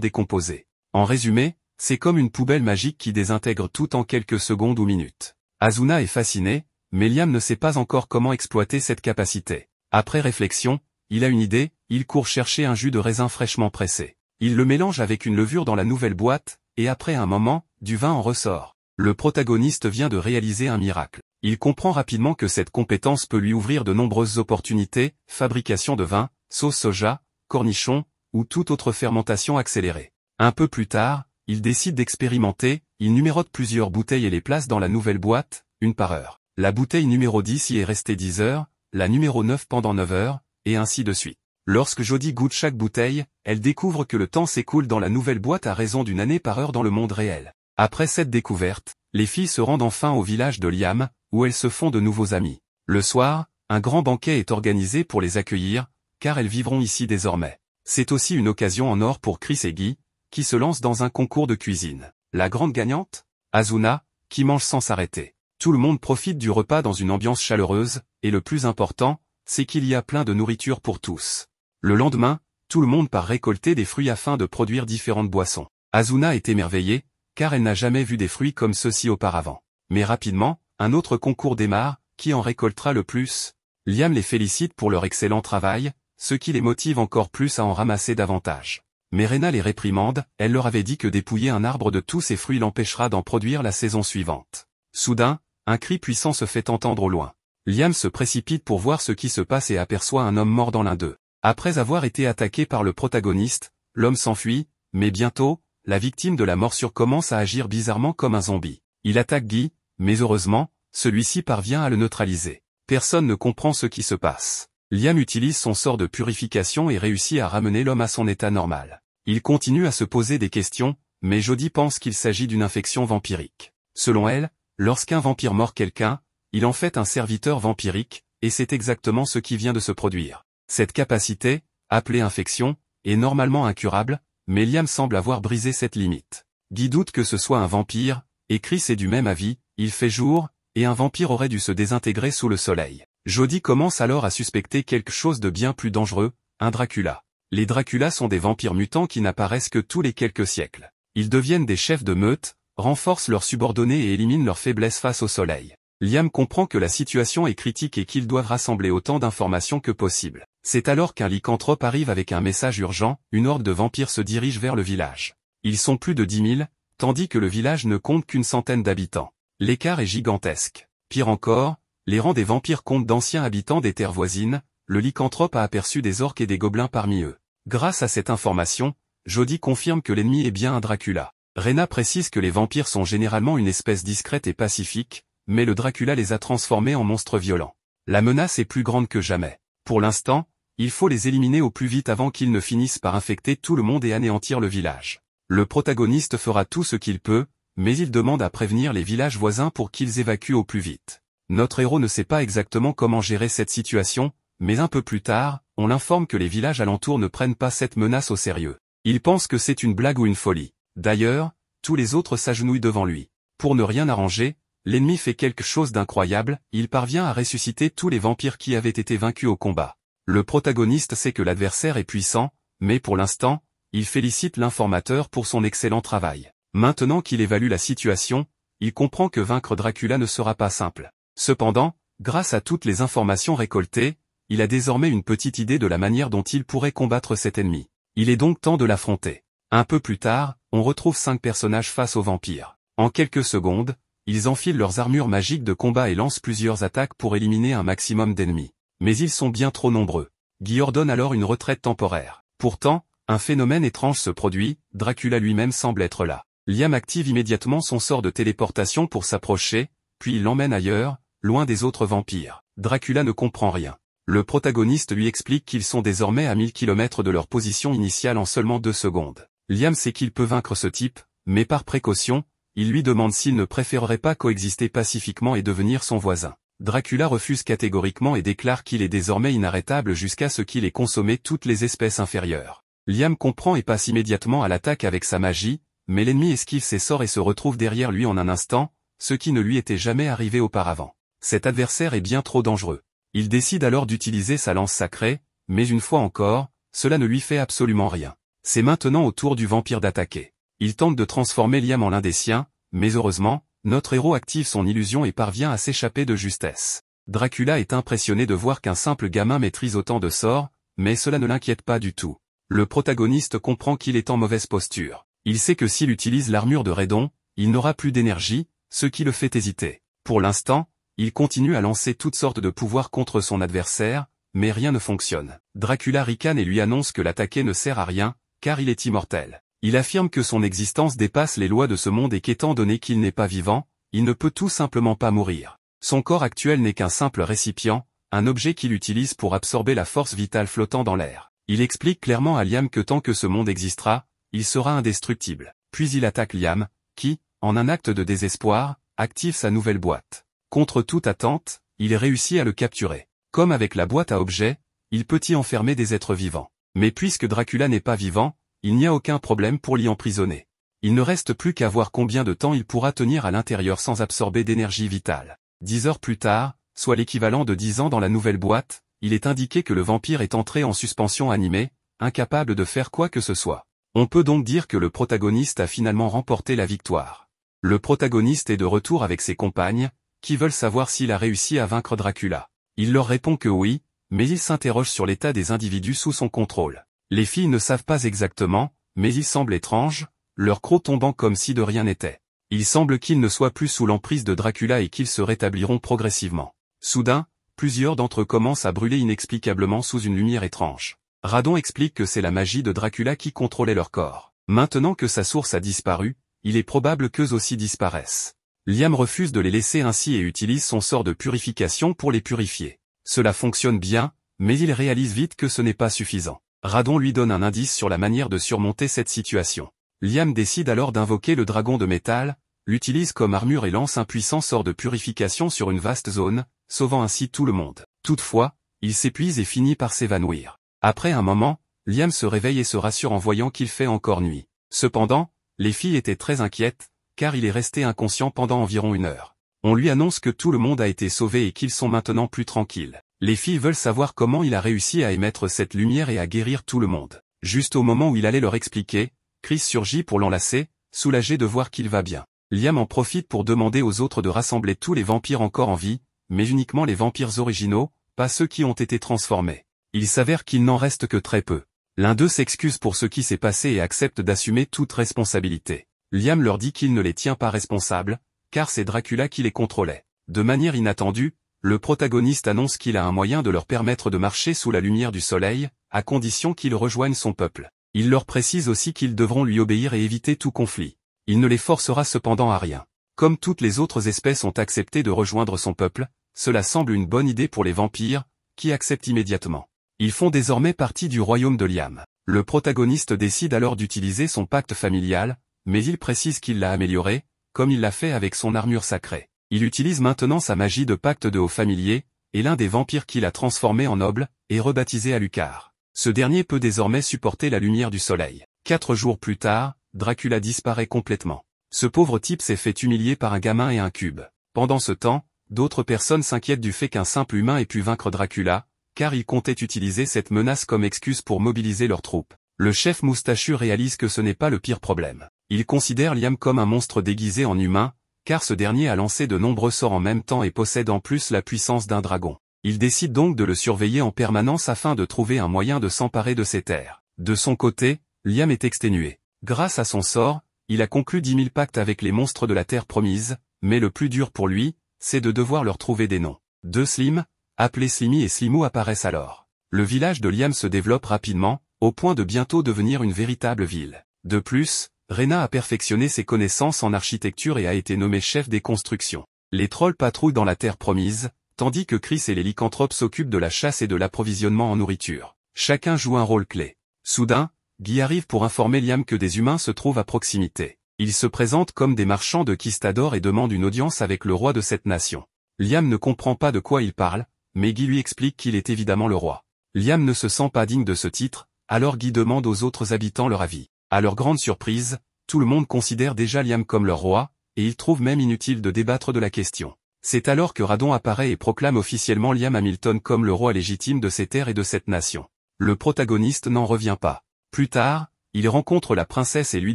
décomposée. En résumé, c'est comme une poubelle magique qui désintègre tout en quelques secondes ou minutes. Asuna est fasciné, mais Liam ne sait pas encore comment exploiter cette capacité. Après réflexion, il a une idée, il court chercher un jus de raisin fraîchement pressé. Il le mélange avec une levure dans la nouvelle boîte, et après un moment, du vin en ressort. Le protagoniste vient de réaliser un miracle. Il comprend rapidement que cette compétence peut lui ouvrir de nombreuses opportunités, fabrication de vin, sauce soja, cornichons, ou toute autre fermentation accélérée. Un peu plus tard, il décide d'expérimenter, il numérote plusieurs bouteilles et les place dans la nouvelle boîte, une par heure. La bouteille numéro 10 y est restée 10 heures, la numéro 9 pendant 9 heures, et ainsi de suite. Lorsque Jody goûte chaque bouteille, elle découvre que le temps s'écoule dans la nouvelle boîte à raison d'une année par heure dans le monde réel. Après cette découverte, les filles se rendent enfin au village de Liam, où elles se font de nouveaux amis. Le soir, un grand banquet est organisé pour les accueillir, car elles vivront ici désormais. C'est aussi une occasion en or pour Chris et Guy, qui se lancent dans un concours de cuisine. La grande gagnante, Asuna, qui mange sans s'arrêter. Tout le monde profite du repas dans une ambiance chaleureuse, et le plus important, c'est qu'il y a plein de nourriture pour tous. Le lendemain, tout le monde part récolter des fruits afin de produire différentes boissons. Asuna est émerveillée, car elle n'a jamais vu des fruits comme ceux-ci auparavant. Mais rapidement, un autre concours démarre, qui en récoltera le plus. Liam les félicite pour leur excellent travail, ce qui les motive encore plus à en ramasser davantage. Mais Rena les réprimande, elle leur avait dit que dépouiller un arbre de tous ses fruits l'empêchera d'en produire la saison suivante. Soudain, un cri puissant se fait entendre au loin. Liam se précipite pour voir ce qui se passe et aperçoit un homme mort dans l'un d'eux. Après avoir été attaqué par le protagoniste, l'homme s'enfuit, mais bientôt, la victime de la morsure commence à agir bizarrement comme un zombie. Il attaque Guy, mais heureusement, celui-ci parvient à le neutraliser. Personne ne comprend ce qui se passe. Liam utilise son sort de purification et réussit à ramener l'homme à son état normal. Il continue à se poser des questions, mais Jody pense qu'il s'agit d'une infection vampirique. Selon elle, lorsqu'un vampire mord quelqu'un, il en fait un serviteur vampirique, et c'est exactement ce qui vient de se produire. Cette capacité, appelée infection, est normalement incurable, mais Liam semble avoir brisé cette limite. Guy doute que ce soit un vampire, et Chris est du même avis, il fait jour, et un vampire aurait dû se désintégrer sous le soleil. Jody commence alors à suspecter quelque chose de bien plus dangereux, un Dracula. Les Dracula sont des vampires mutants qui n'apparaissent que tous les quelques siècles. Ils deviennent des chefs de meute, renforcent leurs subordonnés et éliminent leurs faiblesses face au soleil. Liam comprend que la situation est critique et qu'ils doivent rassembler autant d'informations que possible. C'est alors qu'un lycanthrope arrive avec un message urgent, une horde de vampires se dirige vers le village. Ils sont plus de 10 000, tandis que le village ne compte qu'une centaine d'habitants. L'écart est gigantesque. Pire encore, les rangs des vampires comptent d'anciens habitants des terres voisines, le lycanthrope a aperçu des orques et des gobelins parmi eux. Grâce à cette information, Jody confirme que l'ennemi est bien un Dracula. Rena précise que les vampires sont généralement une espèce discrète et pacifique, mais le Dracula les a transformés en monstres violents. La menace est plus grande que jamais. Pour l'instant, il faut les éliminer au plus vite avant qu'ils ne finissent par infecter tout le monde et anéantir le village. Le protagoniste fera tout ce qu'il peut, mais il demande à prévenir les villages voisins pour qu'ils évacuent au plus vite. Notre héros ne sait pas exactement comment gérer cette situation, mais un peu plus tard, on l'informe que les villages alentours ne prennent pas cette menace au sérieux. Il pense que c'est une blague ou une folie. D'ailleurs, tous les autres s'agenouillent devant lui. Pour ne rien arranger, l'ennemi fait quelque chose d'incroyable, il parvient à ressusciter tous les vampires qui avaient été vaincus au combat. Le protagoniste sait que l'adversaire est puissant, mais pour l'instant, il félicite l'informateur pour son excellent travail. Maintenant qu'il évalue la situation, il comprend que vaincre Dracula ne sera pas simple. Cependant, grâce à toutes les informations récoltées, il a désormais une petite idée de la manière dont il pourrait combattre cet ennemi. Il est donc temps de l'affronter. Un peu plus tard, on retrouve 5 personnages face aux vampires. En quelques secondes, ils enfilent leurs armures magiques de combat et lancent plusieurs attaques pour éliminer un maximum d'ennemis. Mais ils sont bien trop nombreux. Guy ordonne alors une retraite temporaire. Pourtant, un phénomène étrange se produit, Dracula lui-même semble être là. Liam active immédiatement son sort de téléportation pour s'approcher, puis il l'emmène ailleurs, loin des autres vampires. Dracula ne comprend rien. Le protagoniste lui explique qu'ils sont désormais à 1000 km de leur position initiale en seulement 2 secondes. Liam sait qu'il peut vaincre ce type, mais par précaution, il lui demande s'il ne préférerait pas coexister pacifiquement et devenir son voisin. Dracula refuse catégoriquement et déclare qu'il est désormais inarrêtable jusqu'à ce qu'il ait consommé toutes les espèces inférieures. Liam comprend et passe immédiatement à l'attaque avec sa magie, mais l'ennemi esquive ses sorts et se retrouve derrière lui en un instant, ce qui ne lui était jamais arrivé auparavant. Cet adversaire est bien trop dangereux. Il décide alors d'utiliser sa lance sacrée, mais une fois encore, cela ne lui fait absolument rien. C'est maintenant au tour du vampire d'attaquer. Il tente de transformer Liam en l'un des siens, mais heureusement, notre héros active son illusion et parvient à s'échapper de justesse. Dracula est impressionné de voir qu'un simple gamin maîtrise autant de sorts, mais cela ne l'inquiète pas du tout. Le protagoniste comprend qu'il est en mauvaise posture. Il sait que s'il utilise l'armure de Redon, il n'aura plus d'énergie, ce qui le fait hésiter. Pour l'instant, il continue à lancer toutes sortes de pouvoirs contre son adversaire, mais rien ne fonctionne. Dracula ricane et lui annonce que l'attaquer ne sert à rien, car il est immortel. Il affirme que son existence dépasse les lois de ce monde et qu'étant donné qu'il n'est pas vivant, il ne peut tout simplement pas mourir. Son corps actuel n'est qu'un simple récipient, un objet qu'il utilise pour absorber la force vitale flottant dans l'air. Il explique clairement à Liam que tant que ce monde existera, il sera indestructible. Puis il attaque Liam, qui, en un acte de désespoir, active sa nouvelle boîte. Contre toute attente, il réussit à le capturer. Comme avec la boîte à objets, il peut y enfermer des êtres vivants. Mais puisque Dracula n'est pas vivant, il n'y a aucun problème pour l'y emprisonner. Il ne reste plus qu'à voir combien de temps il pourra tenir à l'intérieur sans absorber d'énergie vitale. 10 heures plus tard, soit l'équivalent de 10 ans dans la nouvelle boîte, il est indiqué que le vampire est entré en suspension animée, incapable de faire quoi que ce soit. On peut donc dire que le protagoniste a finalement remporté la victoire. Le protagoniste est de retour avec ses compagnes, qui veulent savoir s'il a réussi à vaincre Dracula. Il leur répond que oui, mais il s'interroge sur l'état des individus sous son contrôle. Les filles ne savent pas exactement, mais ils semblent étranges, leurs crocs tombant comme si de rien n'était. Il semble qu'ils ne soient plus sous l'emprise de Dracula et qu'ils se rétabliront progressivement. Soudain, plusieurs d'entre eux commencent à brûler inexplicablement sous une lumière étrange. Radon explique que c'est la magie de Dracula qui contrôlait leur corps. Maintenant que sa source a disparu, il est probable qu'eux aussi disparaissent. Liam refuse de les laisser ainsi et utilise son sort de purification pour les purifier. Cela fonctionne bien, mais il réalise vite que ce n'est pas suffisant. Radon lui donne un indice sur la manière de surmonter cette situation. Liam décide alors d'invoquer le dragon de métal, l'utilise comme armure et lance un puissant sort de purification sur une vaste zone, sauvant ainsi tout le monde. Toutefois, il s'épuise et finit par s'évanouir. Après un moment, Liam se réveille et se rassure en voyant qu'il fait encore nuit. Cependant, les filles étaient très inquiètes, car il est resté inconscient pendant environ 1 heure. On lui annonce que tout le monde a été sauvé et qu'ils sont maintenant plus tranquilles. Les filles veulent savoir comment il a réussi à émettre cette lumière et à guérir tout le monde. Juste au moment où il allait leur expliquer, Chris surgit pour l'enlacer, soulagé de voir qu'il va bien. Liam en profite pour demander aux autres de rassembler tous les vampires encore en vie, mais uniquement les vampires originaux, pas ceux qui ont été transformés. Il s'avère qu'il n'en reste que très peu. L'un d'eux s'excuse pour ce qui s'est passé et accepte d'assumer toute responsabilité. Liam leur dit qu'il ne les tient pas responsables, car c'est Dracula qui les contrôlait. De manière inattendue, le protagoniste annonce qu'il a un moyen de leur permettre de marcher sous la lumière du soleil, à condition qu'ils rejoignent son peuple. Il leur précise aussi qu'ils devront lui obéir et éviter tout conflit. Il ne les forcera cependant à rien. Comme toutes les autres espèces ont accepté de rejoindre son peuple, cela semble une bonne idée pour les vampires, qui acceptent immédiatement. Ils font désormais partie du royaume de Liam. Le protagoniste décide alors d'utiliser son pacte familial, mais il précise qu'il l'a amélioré, comme il l'a fait avec son armure sacrée. Il utilise maintenant sa magie de pacte de haut familier, et l'un des vampires qu'il a transformé en noble, est rebaptisé Alucard. Ce dernier peut désormais supporter la lumière du soleil. 4 jours plus tard, Dracula disparaît complètement. Ce pauvre type s'est fait humilier par un gamin et un cube. Pendant ce temps, d'autres personnes s'inquiètent du fait qu'un simple humain ait pu vaincre Dracula, car ils comptaient utiliser cette menace comme excuse pour mobiliser leurs troupes. Le chef moustachu réalise que ce n'est pas le pire problème. Il considère Liam comme un monstre déguisé en humain, car ce dernier a lancé de nombreux sorts en même temps et possède en plus la puissance d'un dragon. Il décide donc de le surveiller en permanence afin de trouver un moyen de s'emparer de ses terres. De son côté, Liam est exténué. Grâce à son sort, il a conclu 10 000 pactes avec les monstres de la Terre promise, mais le plus dur pour lui, c'est de devoir leur trouver des noms. 2 Slim, appelés Slimmy et Slimou apparaissent alors. Le village de Liam se développe rapidement, au point de bientôt devenir une véritable ville. De plus, Rena a perfectionné ses connaissances en architecture et a été nommé chef des constructions. Les trolls patrouillent dans la Terre promise, tandis que Chris et les lycanthropes s'occupent de la chasse et de l'approvisionnement en nourriture. Chacun joue un rôle clé. Soudain, Guy arrive pour informer Liam que des humains se trouvent à proximité. Ils se présentent comme des marchands de Kistador et demandent une audience avec le roi de cette nation. Liam ne comprend pas de quoi il parle, mais Guy lui explique qu'il est évidemment le roi. Liam ne se sent pas digne de ce titre, alors Guy demande aux autres habitants leur avis. À leur grande surprise, tout le monde considère déjà Liam comme leur roi, et ils trouvent même inutile de débattre de la question. C'est alors que Radon apparaît et proclame officiellement Liam Hamilton comme le roi légitime de ces terres et de cette nation. Le protagoniste n'en revient pas. Plus tard, il rencontre la princesse et lui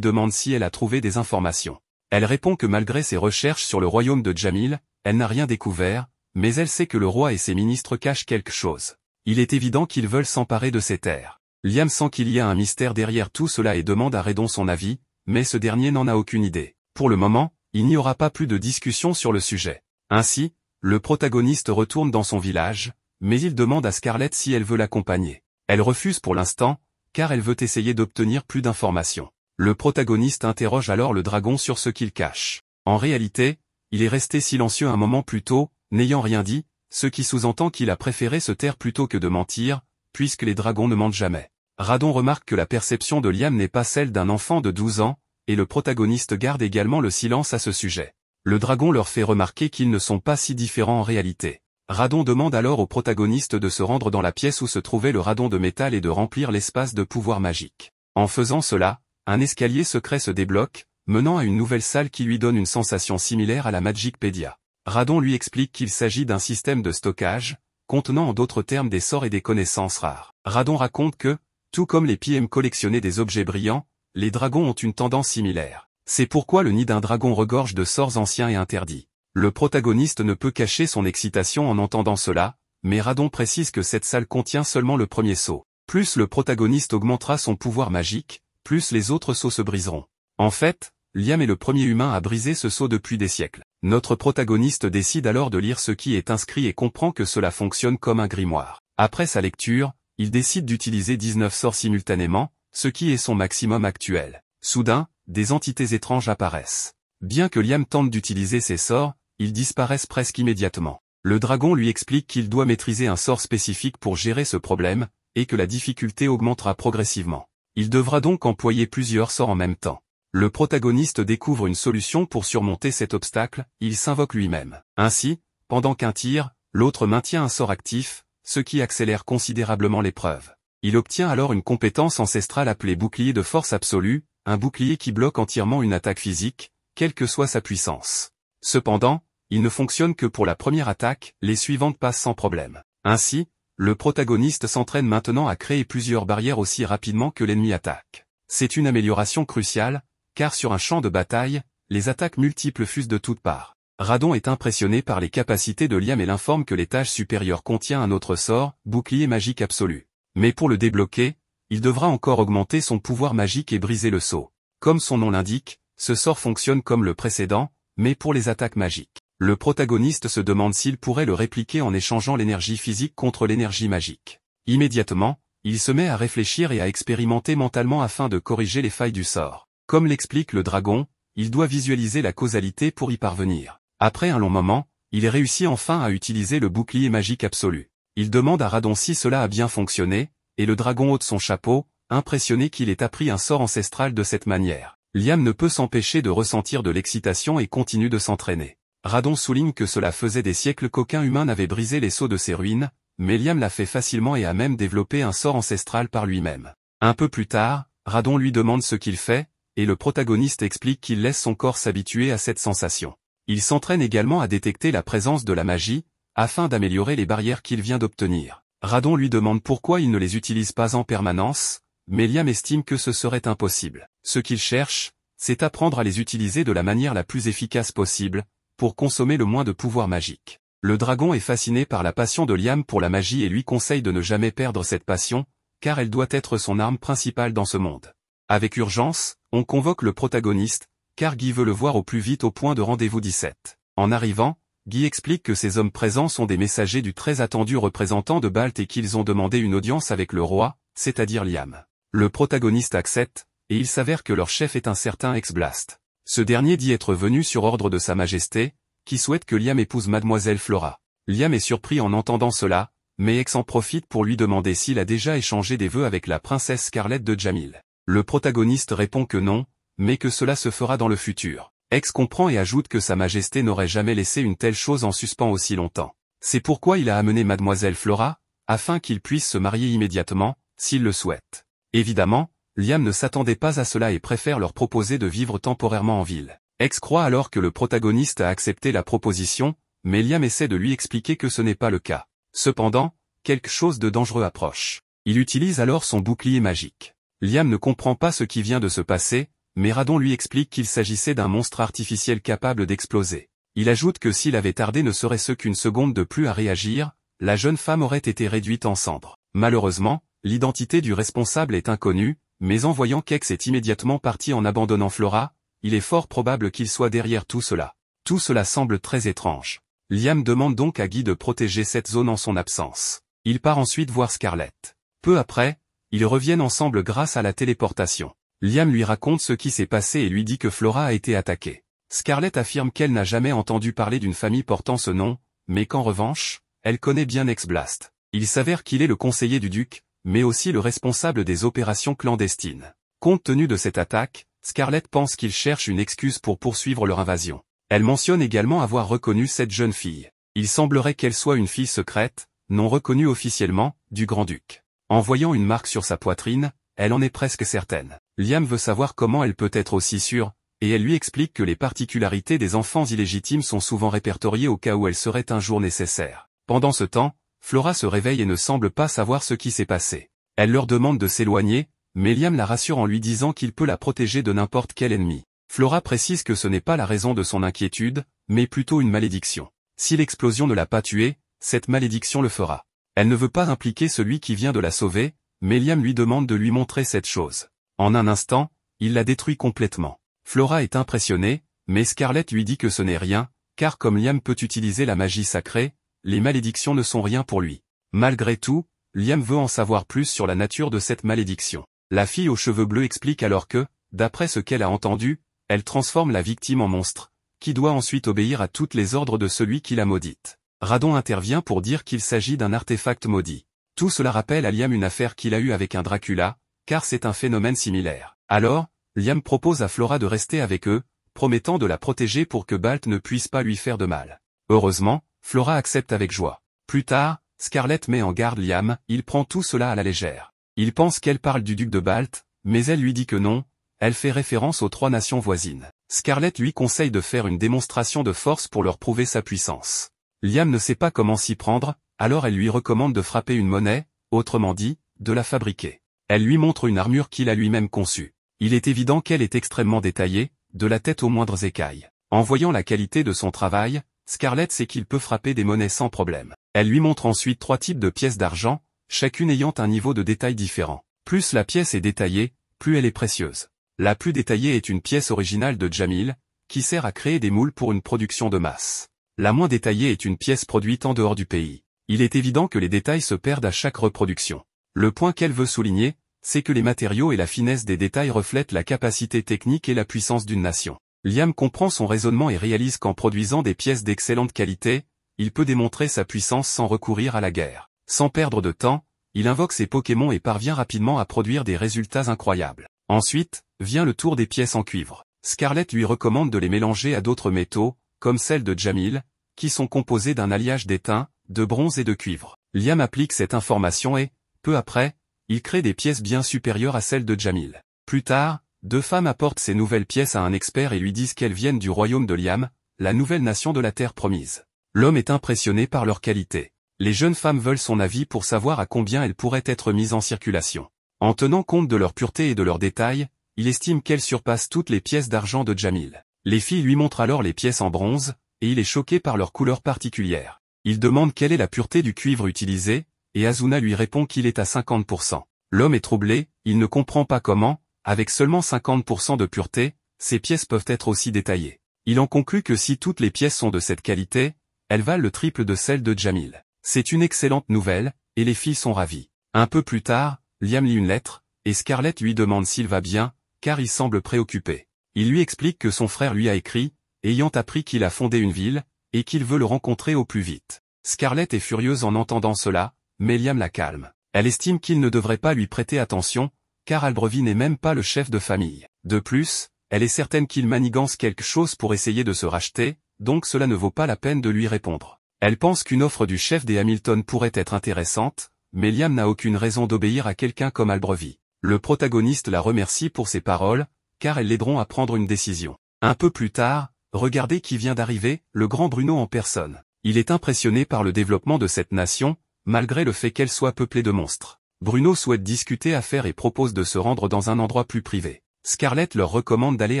demande si elle a trouvé des informations. Elle répond que malgré ses recherches sur le royaume de Jamil, elle n'a rien découvert, mais elle sait que le roi et ses ministres cachent quelque chose. Il est évident qu'ils veulent s'emparer de ces terres. Liam sent qu'il y a un mystère derrière tout cela et demande à Redon son avis, mais ce dernier n'en a aucune idée. Pour le moment, il n'y aura pas plus de discussion sur le sujet. Ainsi, le protagoniste retourne dans son village, mais il demande à Scarlett si elle veut l'accompagner. Elle refuse pour l'instant, car elle veut essayer d'obtenir plus d'informations. Le protagoniste interroge alors le dragon sur ce qu'il cache. En réalité, il est resté silencieux un moment plus tôt, n'ayant rien dit, ce qui sous-entend qu'il a préféré se taire plutôt que de mentir, puisque les dragons ne mentent jamais. Radon remarque que la perception de Liam n'est pas celle d'un enfant de 12 ans, et le protagoniste garde également le silence à ce sujet. Le dragon leur fait remarquer qu'ils ne sont pas si différents en réalité. Radon demande alors au protagoniste de se rendre dans la pièce où se trouvait le radon de métal et de remplir l'espace de pouvoir magique. En faisant cela, un escalier secret se débloque, menant à une nouvelle salle qui lui donne une sensation similaire à la Magicpedia. Radon lui explique qu'il s'agit d'un système de stockage, contenant en d'autres termes des sorts et des connaissances rares. Radon raconte que, tout comme les PM collectionnaient des objets brillants, les dragons ont une tendance similaire. C'est pourquoi le nid d'un dragon regorge de sorts anciens et interdits. Le protagoniste ne peut cacher son excitation en entendant cela, mais Radon précise que cette salle contient seulement le premier sceau. Plus le protagoniste augmentera son pouvoir magique, plus les autres sceaux se briseront. En fait, Liam est le premier humain à briser ce sceau depuis des siècles. Notre protagoniste décide alors de lire ce qui est inscrit et comprend que cela fonctionne comme un grimoire. Après sa lecture, il décide d'utiliser 19 sorts simultanément, ce qui est son maximum actuel. Soudain, des entités étranges apparaissent. Bien que Liam tente d'utiliser ces sorts, ils disparaissent presque immédiatement. Le dragon lui explique qu'il doit maîtriser un sort spécifique pour gérer ce problème, et que la difficulté augmentera progressivement. Il devra donc employer plusieurs sorts en même temps. Le protagoniste découvre une solution pour surmonter cet obstacle, il s'invoque lui-même. Ainsi, pendant qu'un tire, l'autre maintient un sort actif, ce qui accélère considérablement l'épreuve. Il obtient alors une compétence ancestrale appelée bouclier de force absolue, un bouclier qui bloque entièrement une attaque physique, quelle que soit sa puissance. Cependant, il ne fonctionne que pour la première attaque, les suivantes passent sans problème. Ainsi, le protagoniste s'entraîne maintenant à créer plusieurs barrières aussi rapidement que l'ennemi attaque. C'est une amélioration cruciale, car sur un champ de bataille, les attaques multiples fusent de toutes parts. Radon est impressionné par les capacités de Liam et l'informe que l'étage supérieur contient un autre sort, bouclier magique absolu. Mais pour le débloquer, il devra encore augmenter son pouvoir magique et briser le sceau. Comme son nom l'indique, ce sort fonctionne comme le précédent, mais pour les attaques magiques. Le protagoniste se demande s'il pourrait le répliquer en échangeant l'énergie physique contre l'énergie magique. Immédiatement, il se met à réfléchir et à expérimenter mentalement afin de corriger les failles du sort. Comme l'explique le dragon, il doit visualiser la causalité pour y parvenir. Après un long moment, il réussit enfin à utiliser le bouclier magique absolu. Il demande à Radon si cela a bien fonctionné, et le dragon ôte son chapeau, impressionné qu'il ait appris un sort ancestral de cette manière. Liam ne peut s'empêcher de ressentir de l'excitation et continue de s'entraîner. Radon souligne que cela faisait des siècles qu'aucun humain n'avait brisé les sceaux de ses ruines, mais Liam l'a fait facilement et a même développé un sort ancestral par lui-même. Un peu plus tard, Radon lui demande ce qu'il fait, et le protagoniste explique qu'il laisse son corps s'habituer à cette sensation. Il s'entraîne également à détecter la présence de la magie, afin d'améliorer les barrières qu'il vient d'obtenir. Radon lui demande pourquoi il ne les utilise pas en permanence, mais Liam estime que ce serait impossible. Ce qu'il cherche, c'est apprendre à les utiliser de la manière la plus efficace possible, pour consommer le moins de pouvoir magique. Le dragon est fasciné par la passion de Liam pour la magie et lui conseille de ne jamais perdre cette passion, car elle doit être son arme principale dans ce monde. Avec urgence, on convoque le protagoniste, car Guy veut le voir au plus vite au point de rendez-vous 17. En arrivant, Guy explique que ces hommes présents sont des messagers du très attendu représentant de Balt et qu'ils ont demandé une audience avec le roi, c'est-à-dire Liam. Le protagoniste accepte, et il s'avère que leur chef est un certain Ex-Blast. Ce dernier dit être venu sur ordre de Sa Majesté, qui souhaite que Liam épouse Mademoiselle Flora. Liam est surpris en entendant cela, mais Ex en profite pour lui demander s'il a déjà échangé des vœux avec la princesse Scarlett de Jamil. Le protagoniste répond que non, mais que cela se fera dans le futur. Ex comprend et ajoute que Sa Majesté n'aurait jamais laissé une telle chose en suspens aussi longtemps. C'est pourquoi il a amené Mademoiselle Flora, afin qu'il puisse se marier immédiatement, s'il le souhaite. Évidemment, Liam ne s'attendait pas à cela et préfère leur proposer de vivre temporairement en ville. Ex croit alors que le protagoniste a accepté la proposition, mais Liam essaie de lui expliquer que ce n'est pas le cas. Cependant, quelque chose de dangereux approche. Il utilise alors son bouclier magique. Liam ne comprend pas ce qui vient de se passer, mais Radon lui explique qu'il s'agissait d'un monstre artificiel capable d'exploser. Il ajoute que s'il avait tardé ne serait-ce qu'une seconde de plus à réagir, la jeune femme aurait été réduite en cendres. Malheureusement, l'identité du responsable est inconnue, mais en voyant qu'Ex est immédiatement parti en abandonnant Flora, il est fort probable qu'il soit derrière tout cela. Tout cela semble très étrange. Liam demande donc à Guy de protéger cette zone en son absence. Il part ensuite voir Scarlett. Peu après, ils reviennent ensemble grâce à la téléportation. Liam lui raconte ce qui s'est passé et lui dit que Flora a été attaquée. Scarlett affirme qu'elle n'a jamais entendu parler d'une famille portant ce nom, mais qu'en revanche, elle connaît bien Ex-Blast. Il s'avère qu'il est le conseiller du duc, mais aussi le responsable des opérations clandestines. Compte tenu de cette attaque, Scarlett pense qu'ils cherchent une excuse pour poursuivre leur invasion. Elle mentionne également avoir reconnu cette jeune fille. Il semblerait qu'elle soit une fille secrète, non reconnue officiellement, du grand-duc. En voyant une marque sur sa poitrine, elle en est presque certaine. Liam veut savoir comment elle peut être aussi sûre, et elle lui explique que les particularités des enfants illégitimes sont souvent répertoriées au cas où elles seraient un jour nécessaires. Pendant ce temps, Flora se réveille et ne semble pas savoir ce qui s'est passé. Elle leur demande de s'éloigner, mais Liam la rassure en lui disant qu'il peut la protéger de n'importe quel ennemi. Flora précise que ce n'est pas la raison de son inquiétude, mais plutôt une malédiction. Si l'explosion ne l'a pas tuée, cette malédiction le fera. Elle ne veut pas impliquer celui qui vient de la sauver, mais Liam lui demande de lui montrer cette chose. En un instant, il la détruit complètement. Flora est impressionnée, mais Scarlett lui dit que ce n'est rien, car comme Liam peut utiliser la magie sacrée, les malédictions ne sont rien pour lui. Malgré tout, Liam veut en savoir plus sur la nature de cette malédiction. La fille aux cheveux bleus explique alors que, d'après ce qu'elle a entendu, elle transforme la victime en monstre, qui doit ensuite obéir à toutes les ordres de celui qui l'a maudite. Radon intervient pour dire qu'il s'agit d'un artefact maudit. Tout cela rappelle à Liam une affaire qu'il a eue avec un Dracula, car c'est un phénomène similaire. Alors, Liam propose à Flora de rester avec eux, promettant de la protéger pour que Balt ne puisse pas lui faire de mal. Heureusement, Flora accepte avec joie. Plus tard, Scarlett met en garde Liam, il prend tout cela à la légère. Il pense qu'elle parle du duc de Balt, mais elle lui dit que non, elle fait référence aux 3 nations voisines. Scarlett lui conseille de faire une démonstration de force pour leur prouver sa puissance. Liam ne sait pas comment s'y prendre, alors elle lui recommande de frapper une monnaie, autrement dit, de la fabriquer. Elle lui montre une armure qu'il a lui-même conçue. Il est évident qu'elle est extrêmement détaillée, de la tête aux moindres écailles. En voyant la qualité de son travail, Scarlett sait qu'il peut frapper des monnaies sans problème. Elle lui montre ensuite 3 types de pièces d'argent, chacune ayant un niveau de détail différent. Plus la pièce est détaillée, plus elle est précieuse. La plus détaillée est une pièce originale de Jamil, qui sert à créer des moules pour une production de masse. La moins détaillée est une pièce produite en dehors du pays. Il est évident que les détails se perdent à chaque reproduction. Le point qu'elle veut souligner, c'est que les matériaux et la finesse des détails reflètent la capacité technique et la puissance d'une nation. Liam comprend son raisonnement et réalise qu'en produisant des pièces d'excellente qualité, il peut démontrer sa puissance sans recourir à la guerre. Sans perdre de temps, il invoque ses Pokémon et parvient rapidement à produire des résultats incroyables. Ensuite, vient le tour des pièces en cuivre. Scarlett lui recommande de les mélanger à d'autres métaux, comme celles de Jamil, qui sont composées d'un alliage d'étain, de bronze et de cuivre. Liam applique cette information et, peu après, il crée des pièces bien supérieures à celles de Jamil. Plus tard, 2 femmes apportent ces nouvelles pièces à un expert et lui disent qu'elles viennent du royaume de Liam, la nouvelle nation de la Terre promise. L'homme est impressionné par leur qualité. Les jeunes femmes veulent son avis pour savoir à combien elles pourraient être mises en circulation. En tenant compte de leur pureté et de leurs détails, il estime qu'elles surpassent toutes les pièces d'argent de Jamil. Les filles lui montrent alors les pièces en bronze, et il est choqué par leur couleur particulière. Il demande quelle est la pureté du cuivre utilisé, et Azuna lui répond qu'il est à 50%. L'homme est troublé, il ne comprend pas comment, avec seulement 50% de pureté, ces pièces peuvent être aussi détaillées. Il en conclut que si toutes les pièces sont de cette qualité, elles valent le triple de celles de Jamil. C'est une excellente nouvelle, et les filles sont ravies. Un peu plus tard, Liam lit une lettre, et Scarlett lui demande s'il va bien, car il semble préoccupé. Il lui explique que son frère lui a écrit, ayant appris qu'il a fondé une ville, et qu'il veut le rencontrer au plus vite. Scarlett est furieuse en entendant cela, mais Liam la calme. Elle estime qu'il ne devrait pas lui prêter attention, car Albrevi n'est même pas le chef de famille. De plus, elle est certaine qu'il manigance quelque chose pour essayer de se racheter, donc cela ne vaut pas la peine de lui répondre. Elle pense qu'une offre du chef des Hamilton pourrait être intéressante, mais Liam n'a aucune raison d'obéir à quelqu'un comme Albrevi. Le protagoniste la remercie pour ses paroles, car elles l'aideront à prendre une décision. Un peu plus tard, regardez qui vient d'arriver, le grand Bruno en personne. Il est impressionné par le développement de cette nation, malgré le fait qu'elle soit peuplée de monstres. Bruno souhaite discuter affaires et propose de se rendre dans un endroit plus privé. Scarlett leur recommande d'aller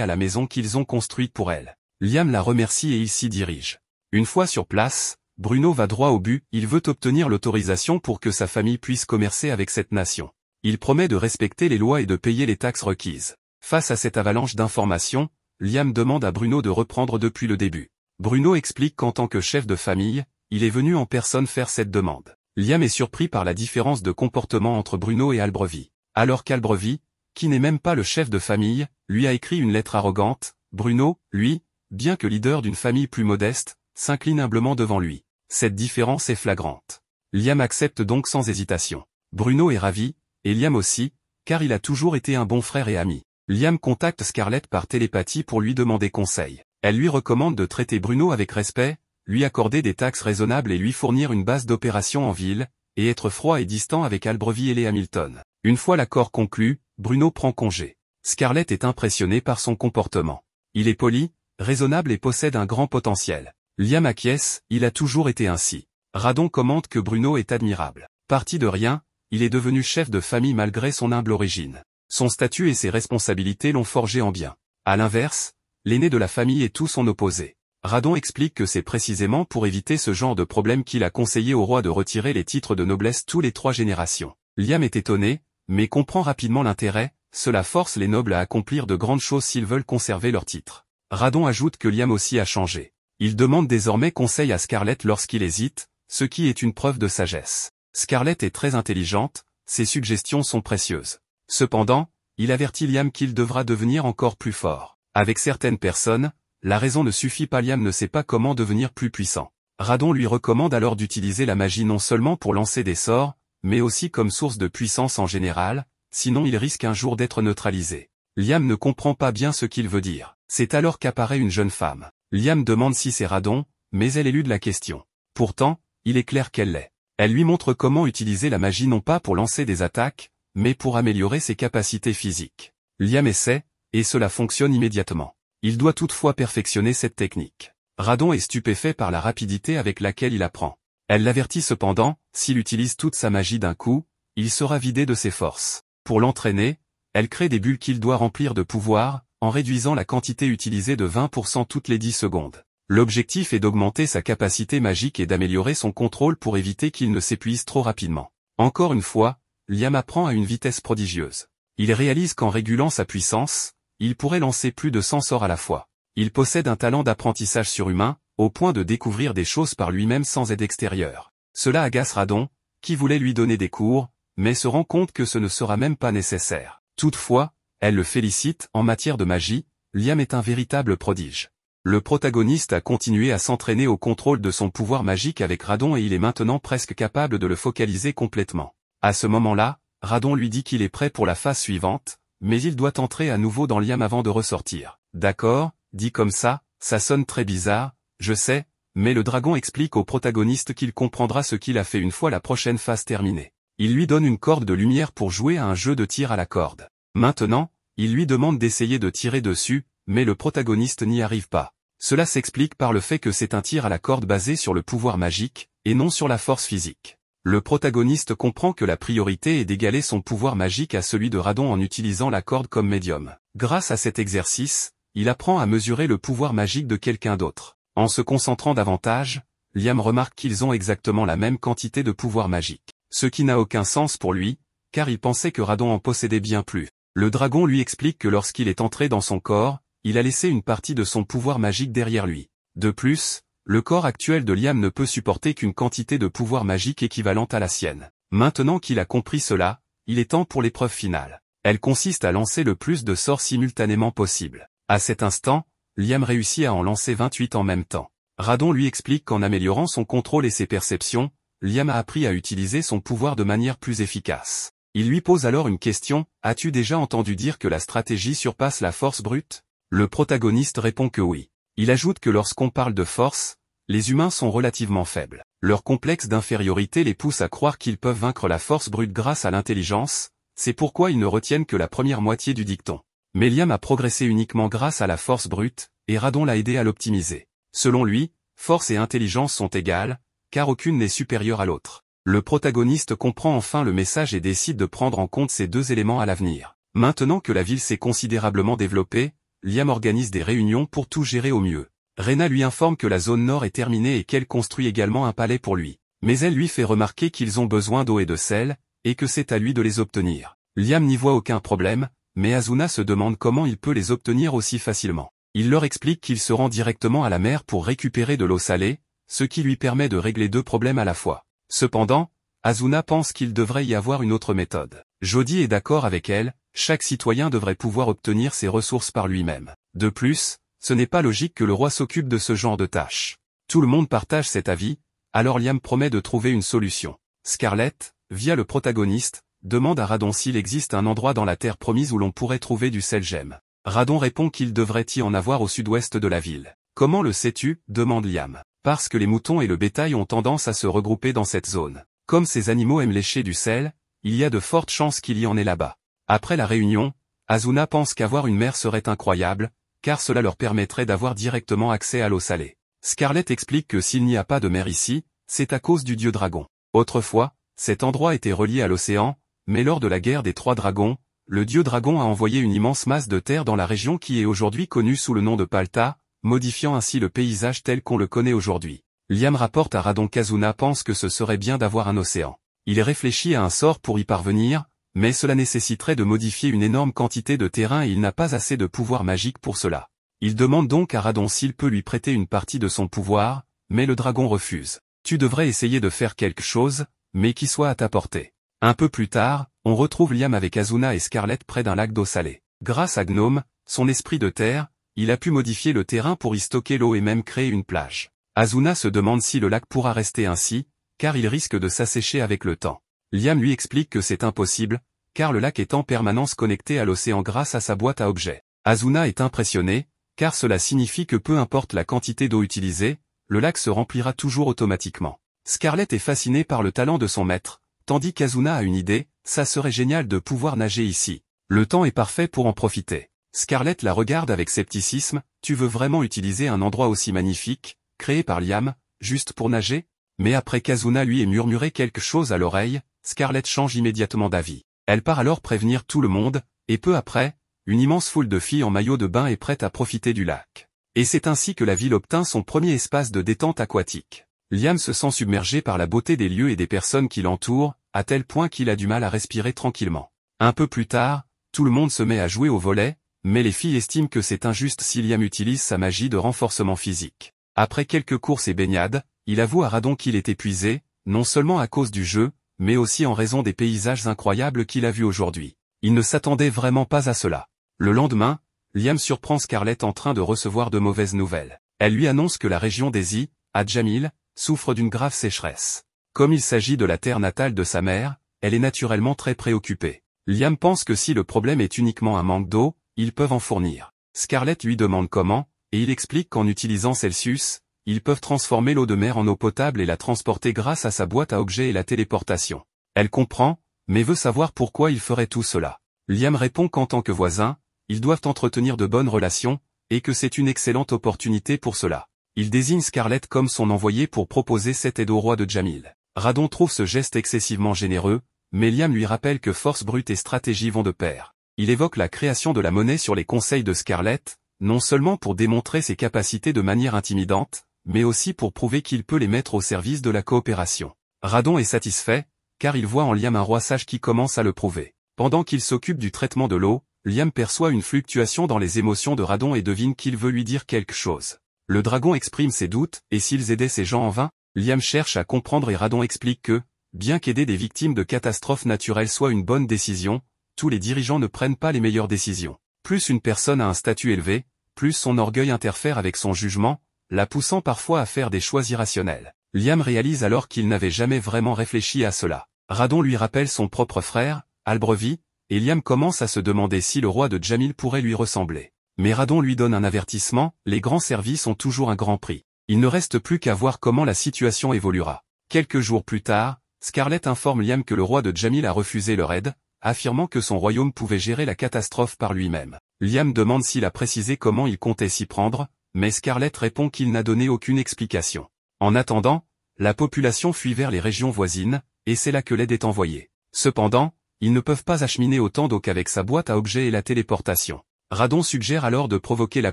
à la maison qu'ils ont construite pour elle. Liam la remercie et il s'y dirige. Une fois sur place, Bruno va droit au but, il veut obtenir l'autorisation pour que sa famille puisse commercer avec cette nation. Il promet de respecter les lois et de payer les taxes requises. Face à cette avalanche d'informations, Liam demande à Bruno de reprendre depuis le début. Bruno explique qu'en tant que chef de famille, il est venu en personne faire cette demande. Liam est surpris par la différence de comportement entre Bruno et Albrevi. Alors qu'Albrevi, qui n'est même pas le chef de famille, lui a écrit une lettre arrogante, Bruno, lui, bien que leader d'une famille plus modeste, s'incline humblement devant lui. Cette différence est flagrante. Liam accepte donc sans hésitation. Bruno est ravi, et Liam aussi, car il a toujours été un bon frère et ami. Liam contacte Scarlett par télépathie pour lui demander conseil. Elle lui recommande de traiter Bruno avec respect, lui accorder des taxes raisonnables et lui fournir une base d'opération en ville, et être froid et distant avec Albrevi et les Hamilton. Une fois l'accord conclu, Bruno prend congé. Scarlett est impressionnée par son comportement. Il est poli, raisonnable et possède un grand potentiel. Liam acquiesce, il a toujours été ainsi. Radon commente que Bruno est admirable. Parti de rien, il est devenu chef de famille malgré son humble origine. Son statut et ses responsabilités l'ont forgé en bien. À l'inverse, l'aîné de la famille est tout son opposé. Radon explique que c'est précisément pour éviter ce genre de problème qu'il a conseillé au roi de retirer les titres de noblesse tous les 3 générations. Liam est étonné, mais comprend rapidement l'intérêt, cela force les nobles à accomplir de grandes choses s'ils veulent conserver leurs titres. Radon ajoute que Liam aussi a changé. Il demande désormais conseil à Scarlett lorsqu'il hésite, ce qui est une preuve de sagesse. Scarlett est très intelligente, ses suggestions sont précieuses. Cependant, il avertit Liam qu'il devra devenir encore plus fort. Avec certaines personnes, la raison ne suffit pas. Liam ne sait pas comment devenir plus puissant. Radon lui recommande alors d'utiliser la magie non seulement pour lancer des sorts, mais aussi comme source de puissance en général, sinon il risque un jour d'être neutralisé. Liam ne comprend pas bien ce qu'il veut dire. C'est alors qu'apparaît une jeune femme. Liam demande si c'est Radon, mais elle élude la question. Pourtant, il est clair qu'elle l'est. Elle lui montre comment utiliser la magie non pas pour lancer des attaques, mais pour améliorer ses capacités physiques. Liam essaie, et cela fonctionne immédiatement. Il doit toutefois perfectionner cette technique. Radon est stupéfait par la rapidité avec laquelle il apprend. Elle l'avertit cependant, s'il utilise toute sa magie d'un coup, il sera vidé de ses forces. Pour l'entraîner, elle crée des bulles qu'il doit remplir de pouvoir, en réduisant la quantité utilisée de 20% toutes les 10 secondes. L'objectif est d'augmenter sa capacité magique et d'améliorer son contrôle pour éviter qu'il ne s'épuise trop rapidement. Encore une fois, Liam apprend à une vitesse prodigieuse. Il réalise qu'en régulant sa puissance, il pourrait lancer plus de 100 sorts à la fois. Il possède un talent d'apprentissage surhumain, au point de découvrir des choses par lui-même sans aide extérieure. Cela agace Radon, qui voulait lui donner des cours, mais se rend compte que ce ne sera même pas nécessaire. Toutefois, elle le félicite, en matière de magie, Liam est un véritable prodige. Le protagoniste a continué à s'entraîner au contrôle de son pouvoir magique avec Radon et il est maintenant presque capable de le focaliser complètement. À ce moment-là, Radon lui dit qu'il est prêt pour la phase suivante, mais il doit entrer à nouveau dans Liam avant de ressortir. D'accord, dit comme ça sonne très bizarre, je sais, mais le dragon explique au protagoniste qu'il comprendra ce qu'il a fait une fois la prochaine phase terminée. Il lui donne une corde de lumière pour jouer à un jeu de tir à la corde. Maintenant, il lui demande d'essayer de tirer dessus, mais le protagoniste n'y arrive pas. Cela s'explique par le fait que c'est un tir à la corde basé sur le pouvoir magique, et non sur la force physique. Le protagoniste comprend que la priorité est d'égaler son pouvoir magique à celui de Radon en utilisant la corde comme médium. Grâce à cet exercice, il apprend à mesurer le pouvoir magique de quelqu'un d'autre. En se concentrant davantage, Liam remarque qu'ils ont exactement la même quantité de pouvoir magique. Ce qui n'a aucun sens pour lui, car il pensait que Radon en possédait bien plus. Le dragon lui explique que lorsqu'il est entré dans son corps, il a laissé une partie de son pouvoir magique derrière lui. De plus, le corps actuel de Liam ne peut supporter qu'une quantité de pouvoir magique équivalente à la sienne. Maintenant qu'il a compris cela, il est temps pour l'épreuve finale. Elle consiste à lancer le plus de sorts simultanément possible. À cet instant, Liam réussit à en lancer 28 en même temps. Radon lui explique qu'en améliorant son contrôle et ses perceptions, Liam a appris à utiliser son pouvoir de manière plus efficace. Il lui pose alors une question, « As-tu déjà entendu dire que la stratégie surpasse la force brute ?» Le protagoniste répond que oui. Il ajoute que lorsqu'on parle de force, les humains sont relativement faibles. Leur complexe d'infériorité les pousse à croire qu'ils peuvent vaincre la force brute grâce à l'intelligence, c'est pourquoi ils ne retiennent que la première moitié du dicton. Mais Liam a progressé uniquement grâce à la force brute, et Radon l'a aidé à l'optimiser. Selon lui, force et intelligence sont égales, car aucune n'est supérieure à l'autre. Le protagoniste comprend enfin le message et décide de prendre en compte ces deux éléments à l'avenir. Maintenant que la ville s'est considérablement développée, Liam organise des réunions pour tout gérer au mieux. Rena lui informe que la zone nord est terminée et qu'elle construit également un palais pour lui. Mais elle lui fait remarquer qu'ils ont besoin d'eau et de sel, et que c'est à lui de les obtenir. Liam n'y voit aucun problème, mais Azuna se demande comment il peut les obtenir aussi facilement. Il leur explique qu'il se rend directement à la mer pour récupérer de l'eau salée, ce qui lui permet de régler deux problèmes à la fois. Cependant, Azuna pense qu'il devrait y avoir une autre méthode. Jody est d'accord avec elle, chaque citoyen devrait pouvoir obtenir ses ressources par lui-même. De plus, ce n'est pas logique que le roi s'occupe de ce genre de tâches. Tout le monde partage cet avis, alors Liam promet de trouver une solution. Scarlett, via le protagoniste, demande à Radon s'il existe un endroit dans la terre promise où l'on pourrait trouver du sel gemme. Radon répond qu'il devrait y en avoir au sud-ouest de la ville. Comment le sais-tu ? Demande Liam. Parce que les moutons et le bétail ont tendance à se regrouper dans cette zone. Comme ces animaux aiment lécher du sel, il y a de fortes chances qu'il y en ait là-bas. Après la réunion, Azuna pense qu'avoir une mer serait incroyable, car cela leur permettrait d'avoir directement accès à l'eau salée. Scarlett explique que s'il n'y a pas de mer ici, c'est à cause du dieu dragon. Autrefois, cet endroit était relié à l'océan, mais lors de la guerre des trois dragons, le dieu dragon a envoyé une immense masse de terre dans la région qui est aujourd'hui connue sous le nom de Palta, modifiant ainsi le paysage tel qu'on le connaît aujourd'hui. Liam rapporte à Radon qu'Azuna pense que ce serait bien d'avoir un océan. Il réfléchit à un sort pour y parvenir, mais cela nécessiterait de modifier une énorme quantité de terrain et il n'a pas assez de pouvoir magique pour cela. Il demande donc à Radon s'il peut lui prêter une partie de son pouvoir, mais le dragon refuse. Tu devrais essayer de faire quelque chose, mais qui soit à ta portée. Un peu plus tard, on retrouve Liam avec Azuna et Scarlett près d'un lac d'eau salée. Grâce à Gnome, son esprit de terre, il a pu modifier le terrain pour y stocker l'eau et même créer une plage. Azuna se demande si le lac pourra rester ainsi, car il risque de s'assécher avec le temps. Liam lui explique que c'est impossible, car le lac est en permanence connecté à l'océan grâce à sa boîte à objets. Azuna est impressionné, car cela signifie que peu importe la quantité d'eau utilisée, le lac se remplira toujours automatiquement. Scarlett est fascinée par le talent de son maître, tandis qu'Azuna a une idée, ça serait génial de pouvoir nager ici. Le temps est parfait pour en profiter. Scarlett la regarde avec scepticisme, tu veux vraiment utiliser un endroit aussi magnifique, créé par Liam, juste pour nager? Mais après qu'Azuna lui ait murmuré quelque chose à l'oreille, Scarlett change immédiatement d'avis. Elle part alors prévenir tout le monde, et peu après, une immense foule de filles en maillot de bain est prête à profiter du lac. Et c'est ainsi que la ville obtint son premier espace de détente aquatique. Liam se sent submergé par la beauté des lieux et des personnes qui l'entourent, à tel point qu'il a du mal à respirer tranquillement. Un peu plus tard, tout le monde se met à jouer au volley, mais les filles estiment que c'est injuste si Liam utilise sa magie de renforcement physique. Après quelques courses et baignades, il avoue à Radon qu'il est épuisé, non seulement à cause du jeu, mais aussi en raison des paysages incroyables qu'il a vus aujourd'hui. Il ne s'attendait vraiment pas à cela. Le lendemain, Liam surprend Scarlett en train de recevoir de mauvaises nouvelles. Elle lui annonce que la région des îles, à Jamil, souffre d'une grave sécheresse. Comme il s'agit de la terre natale de sa mère, elle est naturellement très préoccupée. Liam pense que si le problème est uniquement un manque d'eau, ils peuvent en fournir. Scarlett lui demande comment, et il explique qu'en utilisant Celsius, ils peuvent transformer l'eau de mer en eau potable et la transporter grâce à sa boîte à objets et la téléportation. Elle comprend, mais veut savoir pourquoi il ferait tout cela. Liam répond qu'en tant que voisins, ils doivent entretenir de bonnes relations, et que c'est une excellente opportunité pour cela. Il désigne Scarlett comme son envoyé pour proposer cette aide au roi de Jamil. Radon trouve ce geste excessivement généreux, mais Liam lui rappelle que force brute et stratégie vont de pair. Il évoque la création de la monnaie sur les conseils de Scarlett, non seulement pour démontrer ses capacités de manière intimidante, mais aussi pour prouver qu'il peut les mettre au service de la coopération. Radon est satisfait, car il voit en Liam un roi sage qui commence à le prouver. Pendant qu'il s'occupe du traitement de l'eau, Liam perçoit une fluctuation dans les émotions de Radon et devine qu'il veut lui dire quelque chose. Le dragon exprime ses doutes, et s'ils aidaient ces gens en vain, Liam cherche à comprendre et Radon explique que, bien qu'aider des victimes de catastrophes naturelles soit une bonne décision, tous les dirigeants ne prennent pas les meilleures décisions. Plus une personne a un statut élevé, plus son orgueil interfère avec son jugement, la poussant parfois à faire des choix irrationnels. Liam réalise alors qu'il n'avait jamais vraiment réfléchi à cela. Radon lui rappelle son propre frère, Albrevi, et Liam commence à se demander si le roi de Jamil pourrait lui ressembler. Mais Radon lui donne un avertissement, les grands services ont toujours un grand prix. Il ne reste plus qu'à voir comment la situation évoluera. Quelques jours plus tard, Scarlett informe Liam que le roi de Jamil a refusé leur aide, affirmant que son royaume pouvait gérer la catastrophe par lui-même. Liam demande s'il a précisé comment il comptait s'y prendre, mais Scarlett répond qu'il n'a donné aucune explication. En attendant, la population fuit vers les régions voisines, et c'est là que l'aide est envoyée. Cependant, ils ne peuvent pas acheminer autant d'eau qu'avec sa boîte à objets et la téléportation. Radon suggère alors de provoquer la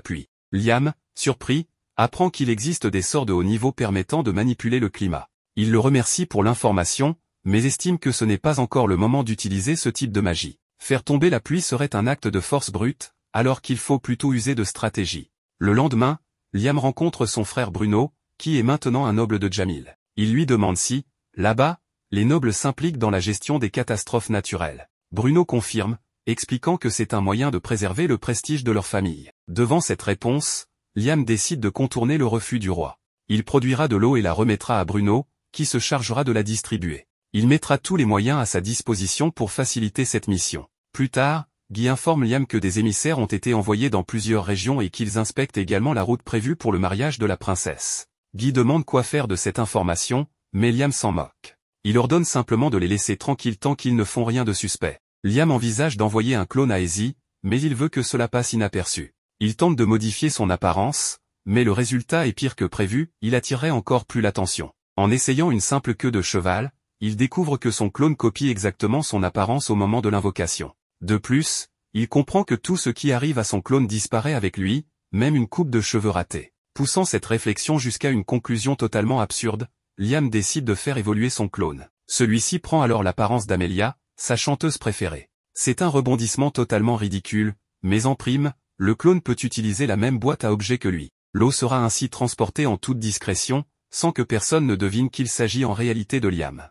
pluie. Liam, surpris, apprend qu'il existe des sorts de haut niveau permettant de manipuler le climat. Il le remercie pour l'information, mais estime que ce n'est pas encore le moment d'utiliser ce type de magie. Faire tomber la pluie serait un acte de force brute, alors qu'il faut plutôt user de stratégie. Le lendemain, Liam rencontre son frère Bruno, qui est maintenant un noble de Jamil. Il lui demande si, là-bas, les nobles s'impliquent dans la gestion des catastrophes naturelles. Bruno confirme, expliquant que c'est un moyen de préserver le prestige de leur famille. Devant cette réponse, Liam décide de contourner le refus du roi. Il produira de l'eau et la remettra à Bruno, qui se chargera de la distribuer. Il mettra tous les moyens à sa disposition pour faciliter cette mission. Plus tard, Guy informe Liam que des émissaires ont été envoyés dans plusieurs régions et qu'ils inspectent également la route prévue pour le mariage de la princesse. Guy demande quoi faire de cette information, mais Liam s'en moque. Il ordonne simplement de les laisser tranquilles tant qu'ils ne font rien de suspect. Liam envisage d'envoyer un clone à Ezzy, mais il veut que cela passe inaperçu. Il tente de modifier son apparence, mais le résultat est pire que prévu, il attirerait encore plus l'attention. En essayant une simple queue de cheval, il découvre que son clone copie exactement son apparence au moment de l'invocation. De plus, il comprend que tout ce qui arrive à son clone disparaît avec lui, même une coupe de cheveux ratée. Poussant cette réflexion jusqu'à une conclusion totalement absurde, Liam décide de faire évoluer son clone. Celui-ci prend alors l'apparence d'Amelia, sa chanteuse préférée. C'est un rebondissement totalement ridicule, mais en prime, le clone peut utiliser la même boîte à objets que lui. L'eau sera ainsi transportée en toute discrétion, sans que personne ne devine qu'il s'agit en réalité de Liam.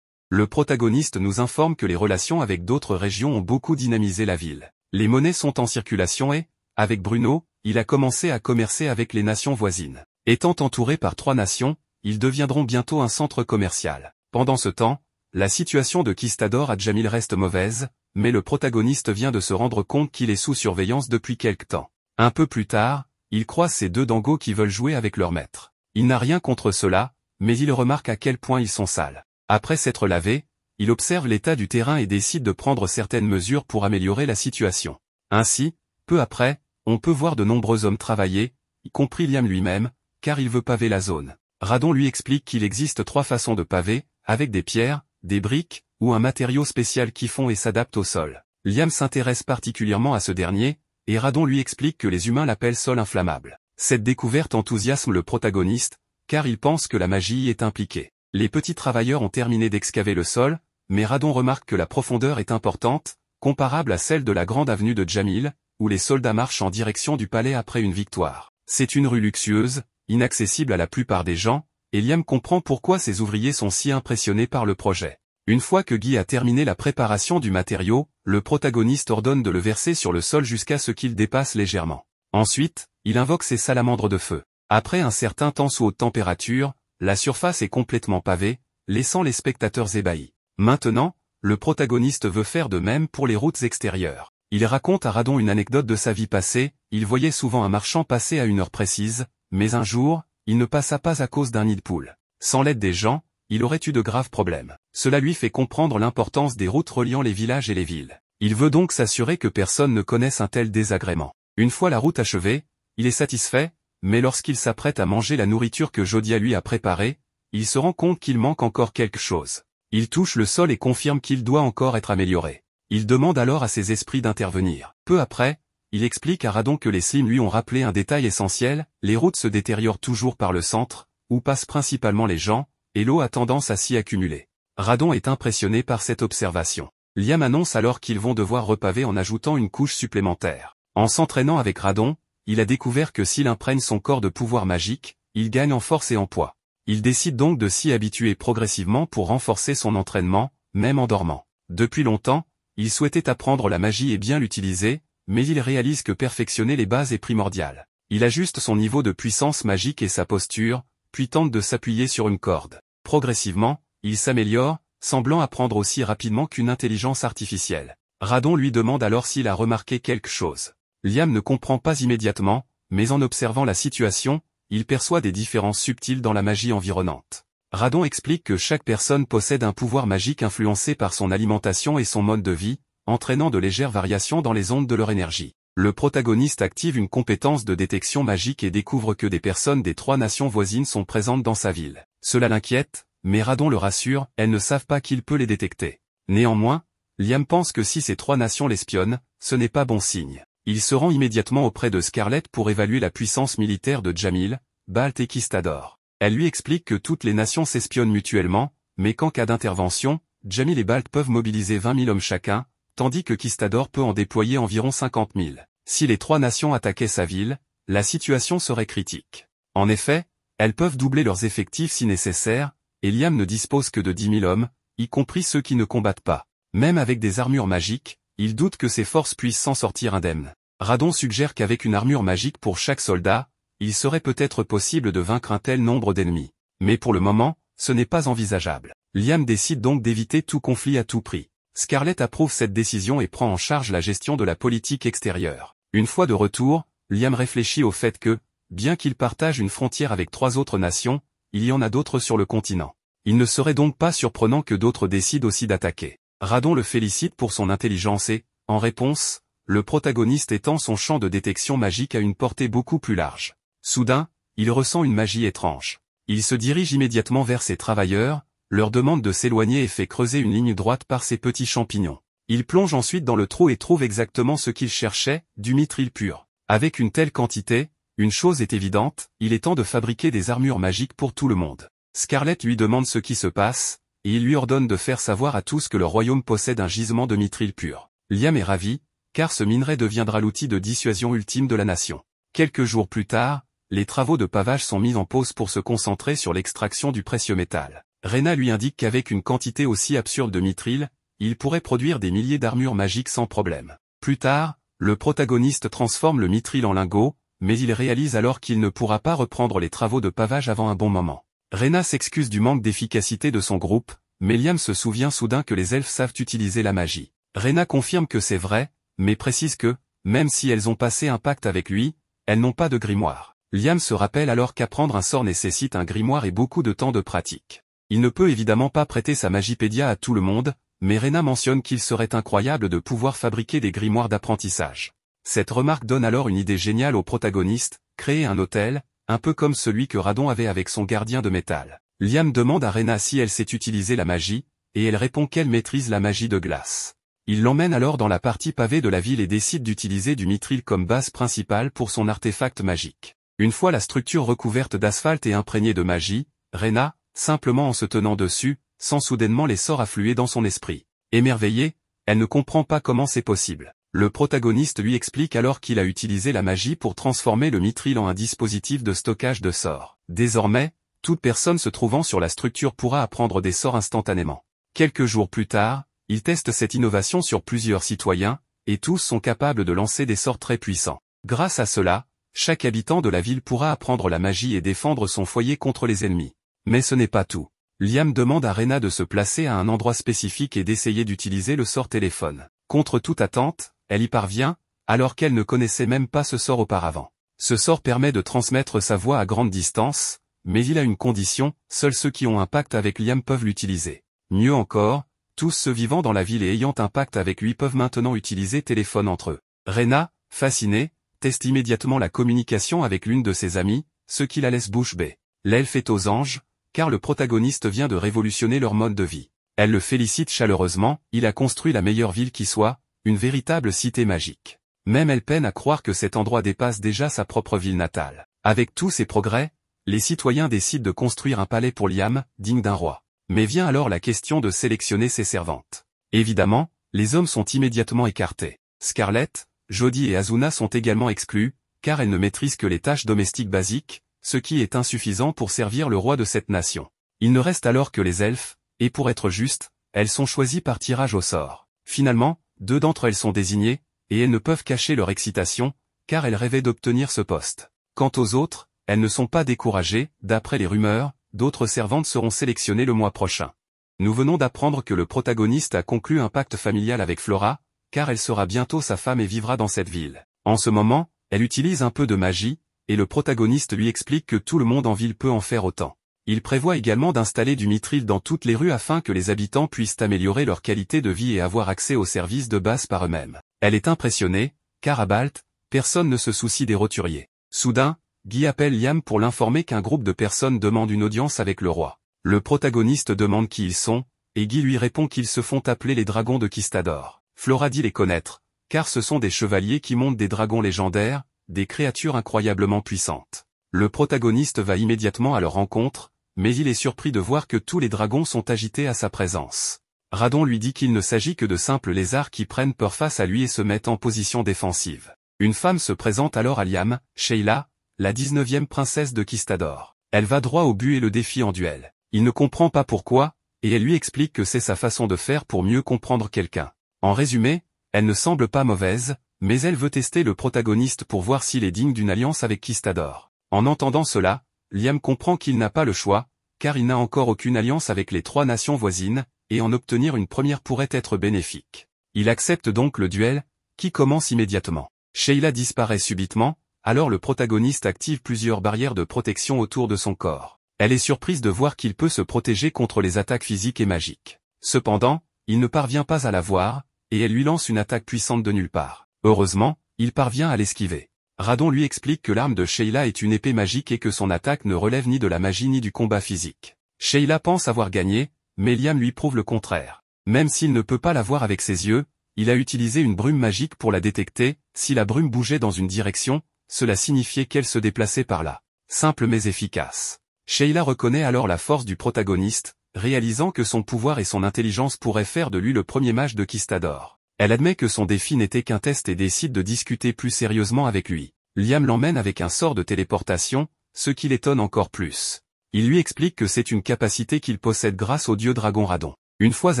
Le protagoniste nous informe que les relations avec d'autres régions ont beaucoup dynamisé la ville. Les monnaies sont en circulation et, avec Bruno, il a commencé à commercer avec les nations voisines. Étant entouré par 3 nations, ils deviendront bientôt un centre commercial. Pendant ce temps, la situation de Kistador à Jamil reste mauvaise, mais le protagoniste vient de se rendre compte qu'il est sous surveillance depuis quelque temps. Un peu plus tard, il croise ces 2 dangos qui veulent jouer avec leur maître. Il n'a rien contre cela, mais il remarque à quel point ils sont sales. Après s'être lavé, il observe l'état du terrain et décide de prendre certaines mesures pour améliorer la situation. Ainsi, peu après, on peut voir de nombreux hommes travailler, y compris Liam lui-même, car il veut paver la zone. Radon lui explique qu'il existe 3 façons de paver, avec des pierres, des briques, ou un matériau spécial qui fond et s'adapte au sol. Liam s'intéresse particulièrement à ce dernier, et Radon lui explique que les humains l'appellent sol inflammable. Cette découverte enthousiasme le protagoniste, car il pense que la magie y est impliquée. Les petits travailleurs ont terminé d'excaver le sol, mais Radon remarque que la profondeur est importante, comparable à celle de la grande avenue de Jamil, où les soldats marchent en direction du palais après une victoire. C'est une rue luxueuse, inaccessible à la plupart des gens, et Liam comprend pourquoi ces ouvriers sont si impressionnés par le projet. Une fois que Guy a terminé la préparation du matériau, le protagoniste ordonne de le verser sur le sol jusqu'à ce qu'il dépasse légèrement. Ensuite, il invoque ses salamandres de feu. Après un certain temps sous haute température, la surface est complètement pavée, laissant les spectateurs ébahis. Maintenant, le protagoniste veut faire de même pour les routes extérieures. Il raconte à Radon une anecdote de sa vie passée, il voyait souvent un marchand passer à une heure précise, mais un jour, il ne passa pas à cause d'un nid de poule. Sans l'aide des gens, il aurait eu de graves problèmes. Cela lui fait comprendre l'importance des routes reliant les villages et les villes. Il veut donc s'assurer que personne ne connaisse un tel désagrément. Une fois la route achevée, il est satisfait, mais lorsqu'il s'apprête à manger la nourriture que Jodia lui a préparée, il se rend compte qu'il manque encore quelque chose. Il touche le sol et confirme qu'il doit encore être amélioré. Il demande alors à ses esprits d'intervenir. Peu après, il explique à Radon que les Slim lui ont rappelé un détail essentiel, les routes se détériorent toujours par le centre, où passent principalement les gens, et l'eau a tendance à s'y accumuler. Radon est impressionné par cette observation. Liam annonce alors qu'ils vont devoir repaver en ajoutant une couche supplémentaire. En s'entraînant avec Radon, il a découvert que s'il imprègne son corps de pouvoir magique, il gagne en force et en poids. Il décide donc de s'y habituer progressivement pour renforcer son entraînement, même en dormant. Depuis longtemps, il souhaitait apprendre la magie et bien l'utiliser, mais il réalise que perfectionner les bases est primordial. Il ajuste son niveau de puissance magique et sa posture, puis tente de s'appuyer sur une corde. Progressivement, il s'améliore, semblant apprendre aussi rapidement qu'une intelligence artificielle. Radon lui demande alors s'il a remarqué quelque chose. Liam ne comprend pas immédiatement, mais en observant la situation, il perçoit des différences subtiles dans la magie environnante. Radon explique que chaque personne possède un pouvoir magique influencé par son alimentation et son mode de vie, entraînant de légères variations dans les ondes de leur énergie. Le protagoniste active une compétence de détection magique et découvre que des personnes des 3 nations voisines sont présentes dans sa ville. Cela l'inquiète, mais Radon le rassure, elles ne savent pas qu'il peut les détecter. Néanmoins, Liam pense que si ces 3 nations l'espionnent, ce n'est pas bon signe. Il se rend immédiatement auprès de Scarlett pour évaluer la puissance militaire de Jamil, Balt et Kistador. Elle lui explique que toutes les nations s'espionnent mutuellement, mais qu'en cas d'intervention, Jamil et Balt peuvent mobiliser 20 000 hommes chacun, tandis que Kistador peut en déployer environ 50 000. Si les 3 nations attaquaient sa ville, la situation serait critique. En effet, elles peuvent doubler leurs effectifs si nécessaire, et Liam ne dispose que de 10 000 hommes, y compris ceux qui ne combattent pas. Même avec des armures magiques, il doute que ses forces puissent s'en sortir indemnes. Radon suggère qu'avec une armure magique pour chaque soldat, il serait peut-être possible de vaincre un tel nombre d'ennemis. Mais pour le moment, ce n'est pas envisageable. Liam décide donc d'éviter tout conflit à tout prix. Scarlett approuve cette décision et prend en charge la gestion de la politique extérieure. Une fois de retour, Liam réfléchit au fait que, bien qu'il partage une frontière avec 3 autres nations, il y en a d'autres sur le continent. Il ne serait donc pas surprenant que d'autres décident aussi d'attaquer. Radon le félicite pour son intelligence et, en réponse, le protagoniste étend son champ de détection magique à une portée beaucoup plus large. Soudain, il ressent une magie étrange. Il se dirige immédiatement vers ses travailleurs, leur demande de s'éloigner et fait creuser une ligne droite par ses petits champignons. Il plonge ensuite dans le trou et trouve exactement ce qu'il cherchait, du mithril pur. Avec une telle quantité, une chose est évidente, il est temps de fabriquer des armures magiques pour tout le monde. Scarlett lui demande ce qui se passe, et il lui ordonne de faire savoir à tous que le royaume possède un gisement de mithril pur. Liam est ravi, car ce minerai deviendra l'outil de dissuasion ultime de la nation. Quelques jours plus tard, les travaux de pavage sont mis en pause pour se concentrer sur l'extraction du précieux métal. Rena lui indique qu'avec une quantité aussi absurde de mithril, il pourrait produire des milliers d'armures magiques sans problème. Plus tard, le protagoniste transforme le mithril en lingots, mais il réalise alors qu'il ne pourra pas reprendre les travaux de pavage avant un bon moment. Rena s'excuse du manque d'efficacité de son groupe, mais Liam se souvient soudain que les elfes savent utiliser la magie. Rena confirme que c'est vrai, mais précise que, même si elles ont passé un pacte avec lui, elles n'ont pas de grimoire. Liam se rappelle alors qu'apprendre un sort nécessite un grimoire et beaucoup de temps de pratique. Il ne peut évidemment pas prêter sa magipédia à tout le monde, mais Rena mentionne qu'il serait incroyable de pouvoir fabriquer des grimoires d'apprentissage. Cette remarque donne alors une idée géniale au protagoniste, créer un hôtel, un peu comme celui que Radon avait avec son gardien de métal. Liam demande à Rena si elle sait utiliser la magie, et elle répond qu'elle maîtrise la magie de glace. Il l'emmène alors dans la partie pavée de la ville et décide d'utiliser du mithril comme base principale pour son artefact magique. Une fois la structure recouverte d'asphalte et imprégnée de magie, Rena, simplement en se tenant dessus, sent soudainement les sorts affluer dans son esprit. Émerveillée, elle ne comprend pas comment c'est possible. Le protagoniste lui explique alors qu'il a utilisé la magie pour transformer le mithril en un dispositif de stockage de sorts. Désormais, toute personne se trouvant sur la structure pourra apprendre des sorts instantanément. Quelques jours plus tard, il teste cette innovation sur plusieurs citoyens, et tous sont capables de lancer des sorts très puissants. Grâce à cela, chaque habitant de la ville pourra apprendre la magie et défendre son foyer contre les ennemis. Mais ce n'est pas tout. Liam demande à Rena de se placer à un endroit spécifique et d'essayer d'utiliser le sort téléphone. Contre toute attente, elle y parvient, alors qu'elle ne connaissait même pas ce sort auparavant. Ce sort permet de transmettre sa voix à grande distance, mais il a une condition, seuls ceux qui ont un pacte avec Liam peuvent l'utiliser. Mieux encore, tous ceux vivant dans la ville et ayant un pacte avec lui peuvent maintenant utiliser téléphone entre eux. Rena, fascinée, teste immédiatement la communication avec l'une de ses amies, ce qui la laisse bouche bée. L'elfe est aux anges, car le protagoniste vient de révolutionner leur mode de vie. Elle le félicite chaleureusement, il a construit la meilleure ville qui soit, une véritable cité magique. Même elle peine à croire que cet endroit dépasse déjà sa propre ville natale. Avec tous ces progrès, les citoyens décident de construire un palais pour Liam, digne d'un roi. Mais vient alors la question de sélectionner ses servantes. Évidemment, les hommes sont immédiatement écartés. Scarlett, Jodie et Azuna sont également exclus, car elles ne maîtrisent que les tâches domestiques basiques, ce qui est insuffisant pour servir le roi de cette nation. Il ne reste alors que les elfes, et pour être juste, elles sont choisies par tirage au sort. Finalement, 2 d'entre elles sont désignées, et elles ne peuvent cacher leur excitation, car elles rêvaient d'obtenir ce poste. Quant aux autres, elles ne sont pas découragées, d'après les rumeurs, d'autres servantes seront sélectionnées le mois prochain. Nous venons d'apprendre que le protagoniste a conclu un pacte familial avec Flora, car elle sera bientôt sa femme et vivra dans cette ville. En ce moment, elle utilise un peu de magie, et le protagoniste lui explique que tout le monde en ville peut en faire autant. Il prévoit également d'installer du mithril dans toutes les rues afin que les habitants puissent améliorer leur qualité de vie et avoir accès aux services de base par eux-mêmes. Elle est impressionnée, car à Balt, personne ne se soucie des roturiers. Soudain, Guy appelle Liam pour l'informer qu'un groupe de personnes demande une audience avec le roi. Le protagoniste demande qui ils sont, et Guy lui répond qu'ils se font appeler les dragons de Kistador. Flora dit les connaître, car ce sont des chevaliers qui montent des dragons légendaires, des créatures incroyablement puissantes. Le protagoniste va immédiatement à leur rencontre, mais il est surpris de voir que tous les dragons sont agités à sa présence. Radon lui dit qu'il ne s'agit que de simples lézards qui prennent peur face à lui et se mettent en position défensive. Une femme se présente alors à Liam, Sheila, la 19e princesse de Kistador. Elle va droit au but et le défie en duel. Il ne comprend pas pourquoi, et elle lui explique que c'est sa façon de faire pour mieux comprendre quelqu'un. En résumé, elle ne semble pas mauvaise, mais elle veut tester le protagoniste pour voir s'il est digne d'une alliance avec Kistador. En entendant cela, Liam comprend qu'il n'a pas le choix, car il n'a encore aucune alliance avec les 3 nations voisines, et en obtenir une première pourrait être bénéfique. Il accepte donc le duel, qui commence immédiatement. Sheila disparaît subitement, alors le protagoniste active plusieurs barrières de protection autour de son corps. Elle est surprise de voir qu'il peut se protéger contre les attaques physiques et magiques. Cependant, il ne parvient pas à la voir, et elle lui lance une attaque puissante de nulle part. Heureusement, il parvient à l'esquiver. Radon lui explique que l'arme de Sheila est une épée magique et que son attaque ne relève ni de la magie ni du combat physique. Sheila pense avoir gagné, mais Liam lui prouve le contraire. Même s'il ne peut pas la voir avec ses yeux, il a utilisé une brume magique pour la détecter. Si la brume bougeait dans une direction, cela signifiait qu'elle se déplaçait par là. Simple mais efficace. Sheila reconnaît alors la force du protagoniste, réalisant que son pouvoir et son intelligence pourraient faire de lui le premier mage de Kistador. Elle admet que son défi n'était qu'un test et décide de discuter plus sérieusement avec lui. Liam l'emmène avec un sort de téléportation, ce qui l'étonne encore plus. Il lui explique que c'est une capacité qu'il possède grâce au dieu dragon Radon. Une fois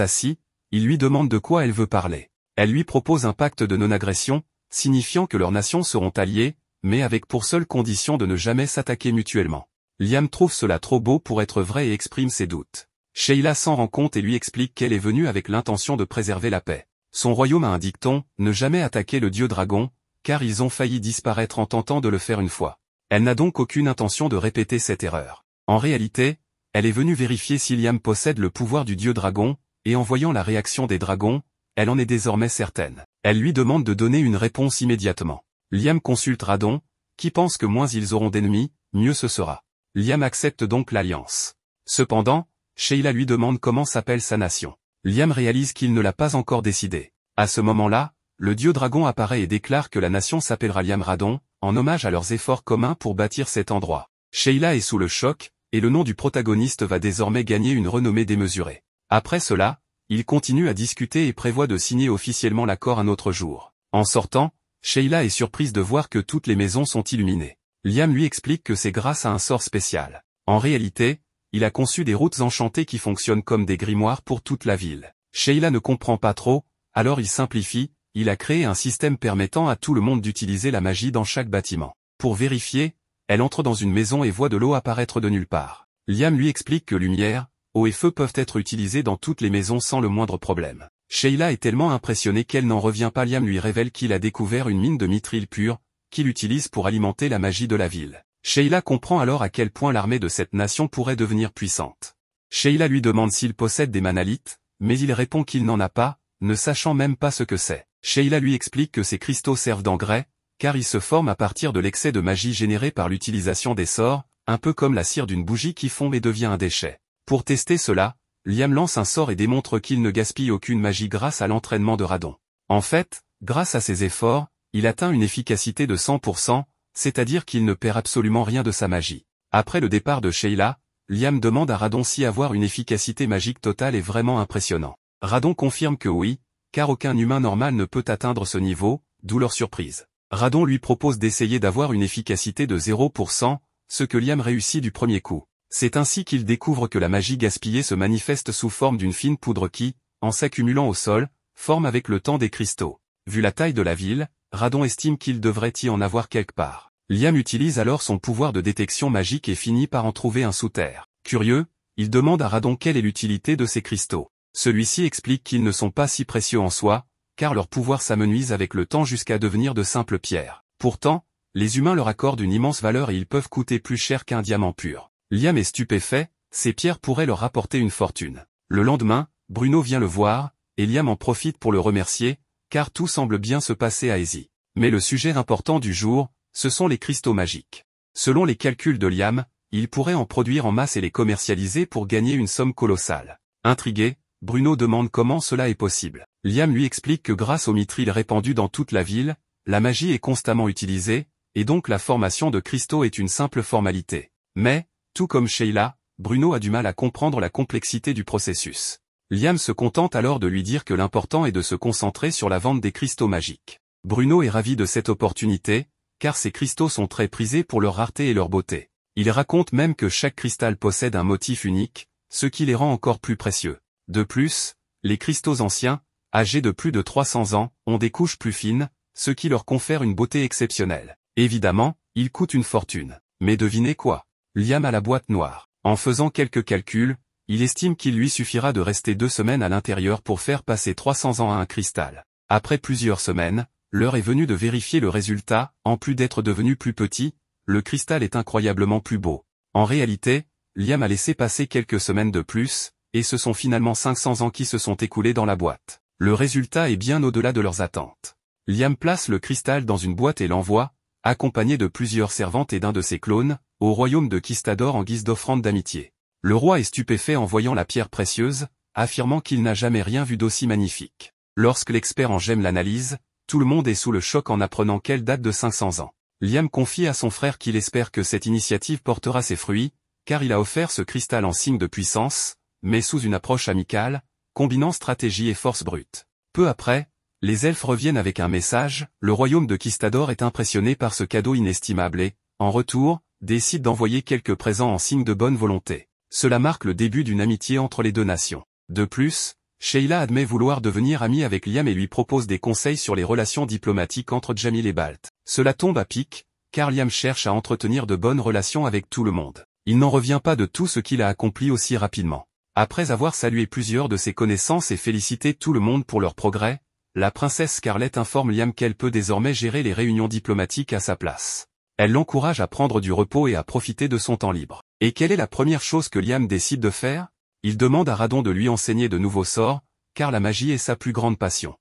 assis, il lui demande de quoi elle veut parler. Elle lui propose un pacte de non-agression, signifiant que leurs nations seront alliées, mais avec pour seule condition de ne jamais s'attaquer mutuellement. Liam trouve cela trop beau pour être vrai et exprime ses doutes. Sheila s'en rend compte et lui explique qu'elle est venue avec l'intention de préserver la paix. Son royaume a un dicton, ne jamais attaquer le dieu dragon, car ils ont failli disparaître en tentant de le faire une fois. Elle n'a donc aucune intention de répéter cette erreur. En réalité, elle est venue vérifier si Liam possède le pouvoir du dieu dragon, et en voyant la réaction des dragons, elle en est désormais certaine. Elle lui demande de donner une réponse immédiatement. Liam consulte Radon, qui pense que moins ils auront d'ennemis, mieux ce sera. Liam accepte donc l'alliance. Cependant, Sheila lui demande comment s'appelle sa nation. Liam réalise qu'il ne l'a pas encore décidé. À ce moment-là, le dieu dragon apparaît et déclare que la nation s'appellera Liam Radon, en hommage à leurs efforts communs pour bâtir cet endroit. Sheila est sous le choc, et le nom du protagoniste va désormais gagner une renommée démesurée. Après cela, ils continuent à discuter et prévoient de signer officiellement l'accord un autre jour. En sortant, Sheila est surprise de voir que toutes les maisons sont illuminées. Liam lui explique que c'est grâce à un sort spécial. En réalité, il a conçu des routes enchantées qui fonctionnent comme des grimoires pour toute la ville. Sheila ne comprend pas trop, alors il simplifie, il a créé un système permettant à tout le monde d'utiliser la magie dans chaque bâtiment. Pour vérifier, elle entre dans une maison et voit de l'eau apparaître de nulle part. Liam lui explique que lumière, eau et feu peuvent être utilisés dans toutes les maisons sans le moindre problème. Sheila est tellement impressionnée qu'elle n'en revient pas. Liam lui révèle qu'il a découvert une mine de mithril pur, qu'il utilise pour alimenter la magie de la ville. Sheila comprend alors à quel point l'armée de cette nation pourrait devenir puissante. Sheila lui demande s'il possède des manalites, mais il répond qu'il n'en a pas, ne sachant même pas ce que c'est. Sheila lui explique que ces cristaux servent d'engrais, car ils se forment à partir de l'excès de magie généré par l'utilisation des sorts, un peu comme la cire d'une bougie qui fond et devient un déchet. Pour tester cela, Liam lance un sort et démontre qu'il ne gaspille aucune magie grâce à l'entraînement de Radon. En fait, grâce à ses efforts, il atteint une efficacité de 100%, c'est-à-dire qu'il ne perd absolument rien de sa magie. Après le départ de Sheila, Liam demande à Radon si avoir une efficacité magique totale est vraiment impressionnant. Radon confirme que oui, car aucun humain normal ne peut atteindre ce niveau, d'où leur surprise. Radon lui propose d'essayer d'avoir une efficacité de 0%, ce que Liam réussit du premier coup. C'est ainsi qu'il découvre que la magie gaspillée se manifeste sous forme d'une fine poudre qui, en s'accumulant au sol, forme avec le temps des cristaux. Vu la taille de la ville, Radon estime qu'il devrait y en avoir quelque part. Liam utilise alors son pouvoir de détection magique et finit par en trouver un sous terre. Curieux, il demande à Radon quelle est l'utilité de ces cristaux. Celui-ci explique qu'ils ne sont pas si précieux en soi, car leur pouvoir s'amenuise avec le temps jusqu'à devenir de simples pierres. Pourtant, les humains leur accordent une immense valeur et ils peuvent coûter plus cher qu'un diamant pur. Liam est stupéfait, ces pierres pourraient leur rapporter une fortune. Le lendemain, Bruno vient le voir, et Liam en profite pour le remercier, car tout semble bien se passer à Easy. Mais le sujet important du jour, ce sont les cristaux magiques. Selon les calculs de Liam, il pourrait en produire en masse et les commercialiser pour gagner une somme colossale. Intrigué, Bruno demande comment cela est possible. Liam lui explique que grâce au mithril répandu dans toute la ville, la magie est constamment utilisée, et donc la formation de cristaux est une simple formalité. Mais, tout comme Sheila, Bruno a du mal à comprendre la complexité du processus. Liam se contente alors de lui dire que l'important est de se concentrer sur la vente des cristaux magiques. Bruno est ravi de cette opportunité, car ces cristaux sont très prisés pour leur rareté et leur beauté. Il raconte même que chaque cristal possède un motif unique, ce qui les rend encore plus précieux. De plus, les cristaux anciens, âgés de plus de 300 ans, ont des couches plus fines, ce qui leur confère une beauté exceptionnelle. Évidemment, ils coûtent une fortune. Mais devinez quoi? Liam a la boîte noire. En faisant quelques calculs, il estime qu'il lui suffira de rester 2 semaines à l'intérieur pour faire passer 300 ans à un cristal. Après plusieurs semaines, l'heure est venue de vérifier le résultat. En plus d'être devenu plus petit, le cristal est incroyablement plus beau. En réalité, Liam a laissé passer quelques semaines de plus, et ce sont finalement 500 ans qui se sont écoulés dans la boîte. Le résultat est bien au-delà de leurs attentes. Liam place le cristal dans une boîte et l'envoie, accompagné de plusieurs servantes et d'un de ses clones, au royaume de Kistador en guise d'offrande d'amitié. Le roi est stupéfait en voyant la pierre précieuse, affirmant qu'il n'a jamais rien vu d'aussi magnifique. Lorsque l'expert en gemmes l'analyse, tout le monde est sous le choc en apprenant qu'elle date de 500 ans. Liam confie à son frère qu'il espère que cette initiative portera ses fruits, car il a offert ce cristal en signe de puissance, mais sous une approche amicale, combinant stratégie et force brute. Peu après, les elfes reviennent avec un message, le royaume de Kistador est impressionné par ce cadeau inestimable et, en retour, décide d'envoyer quelques présents en signe de bonne volonté. Cela marque le début d'une amitié entre les deux nations. De plus, Sheila admet vouloir devenir amie avec Liam et lui propose des conseils sur les relations diplomatiques entre Jamil et Balt. Cela tombe à pic, car Liam cherche à entretenir de bonnes relations avec tout le monde. Il n'en revient pas de tout ce qu'il a accompli aussi rapidement. Après avoir salué plusieurs de ses connaissances et félicité tout le monde pour leur progrès, la princesse Scarlett informe Liam qu'elle peut désormais gérer les réunions diplomatiques à sa place. Elle l'encourage à prendre du repos et à profiter de son temps libre. Et quelle est la première chose que Liam décide de faire? Il demande à Radon de lui enseigner de nouveaux sorts, car la magie est sa plus grande passion.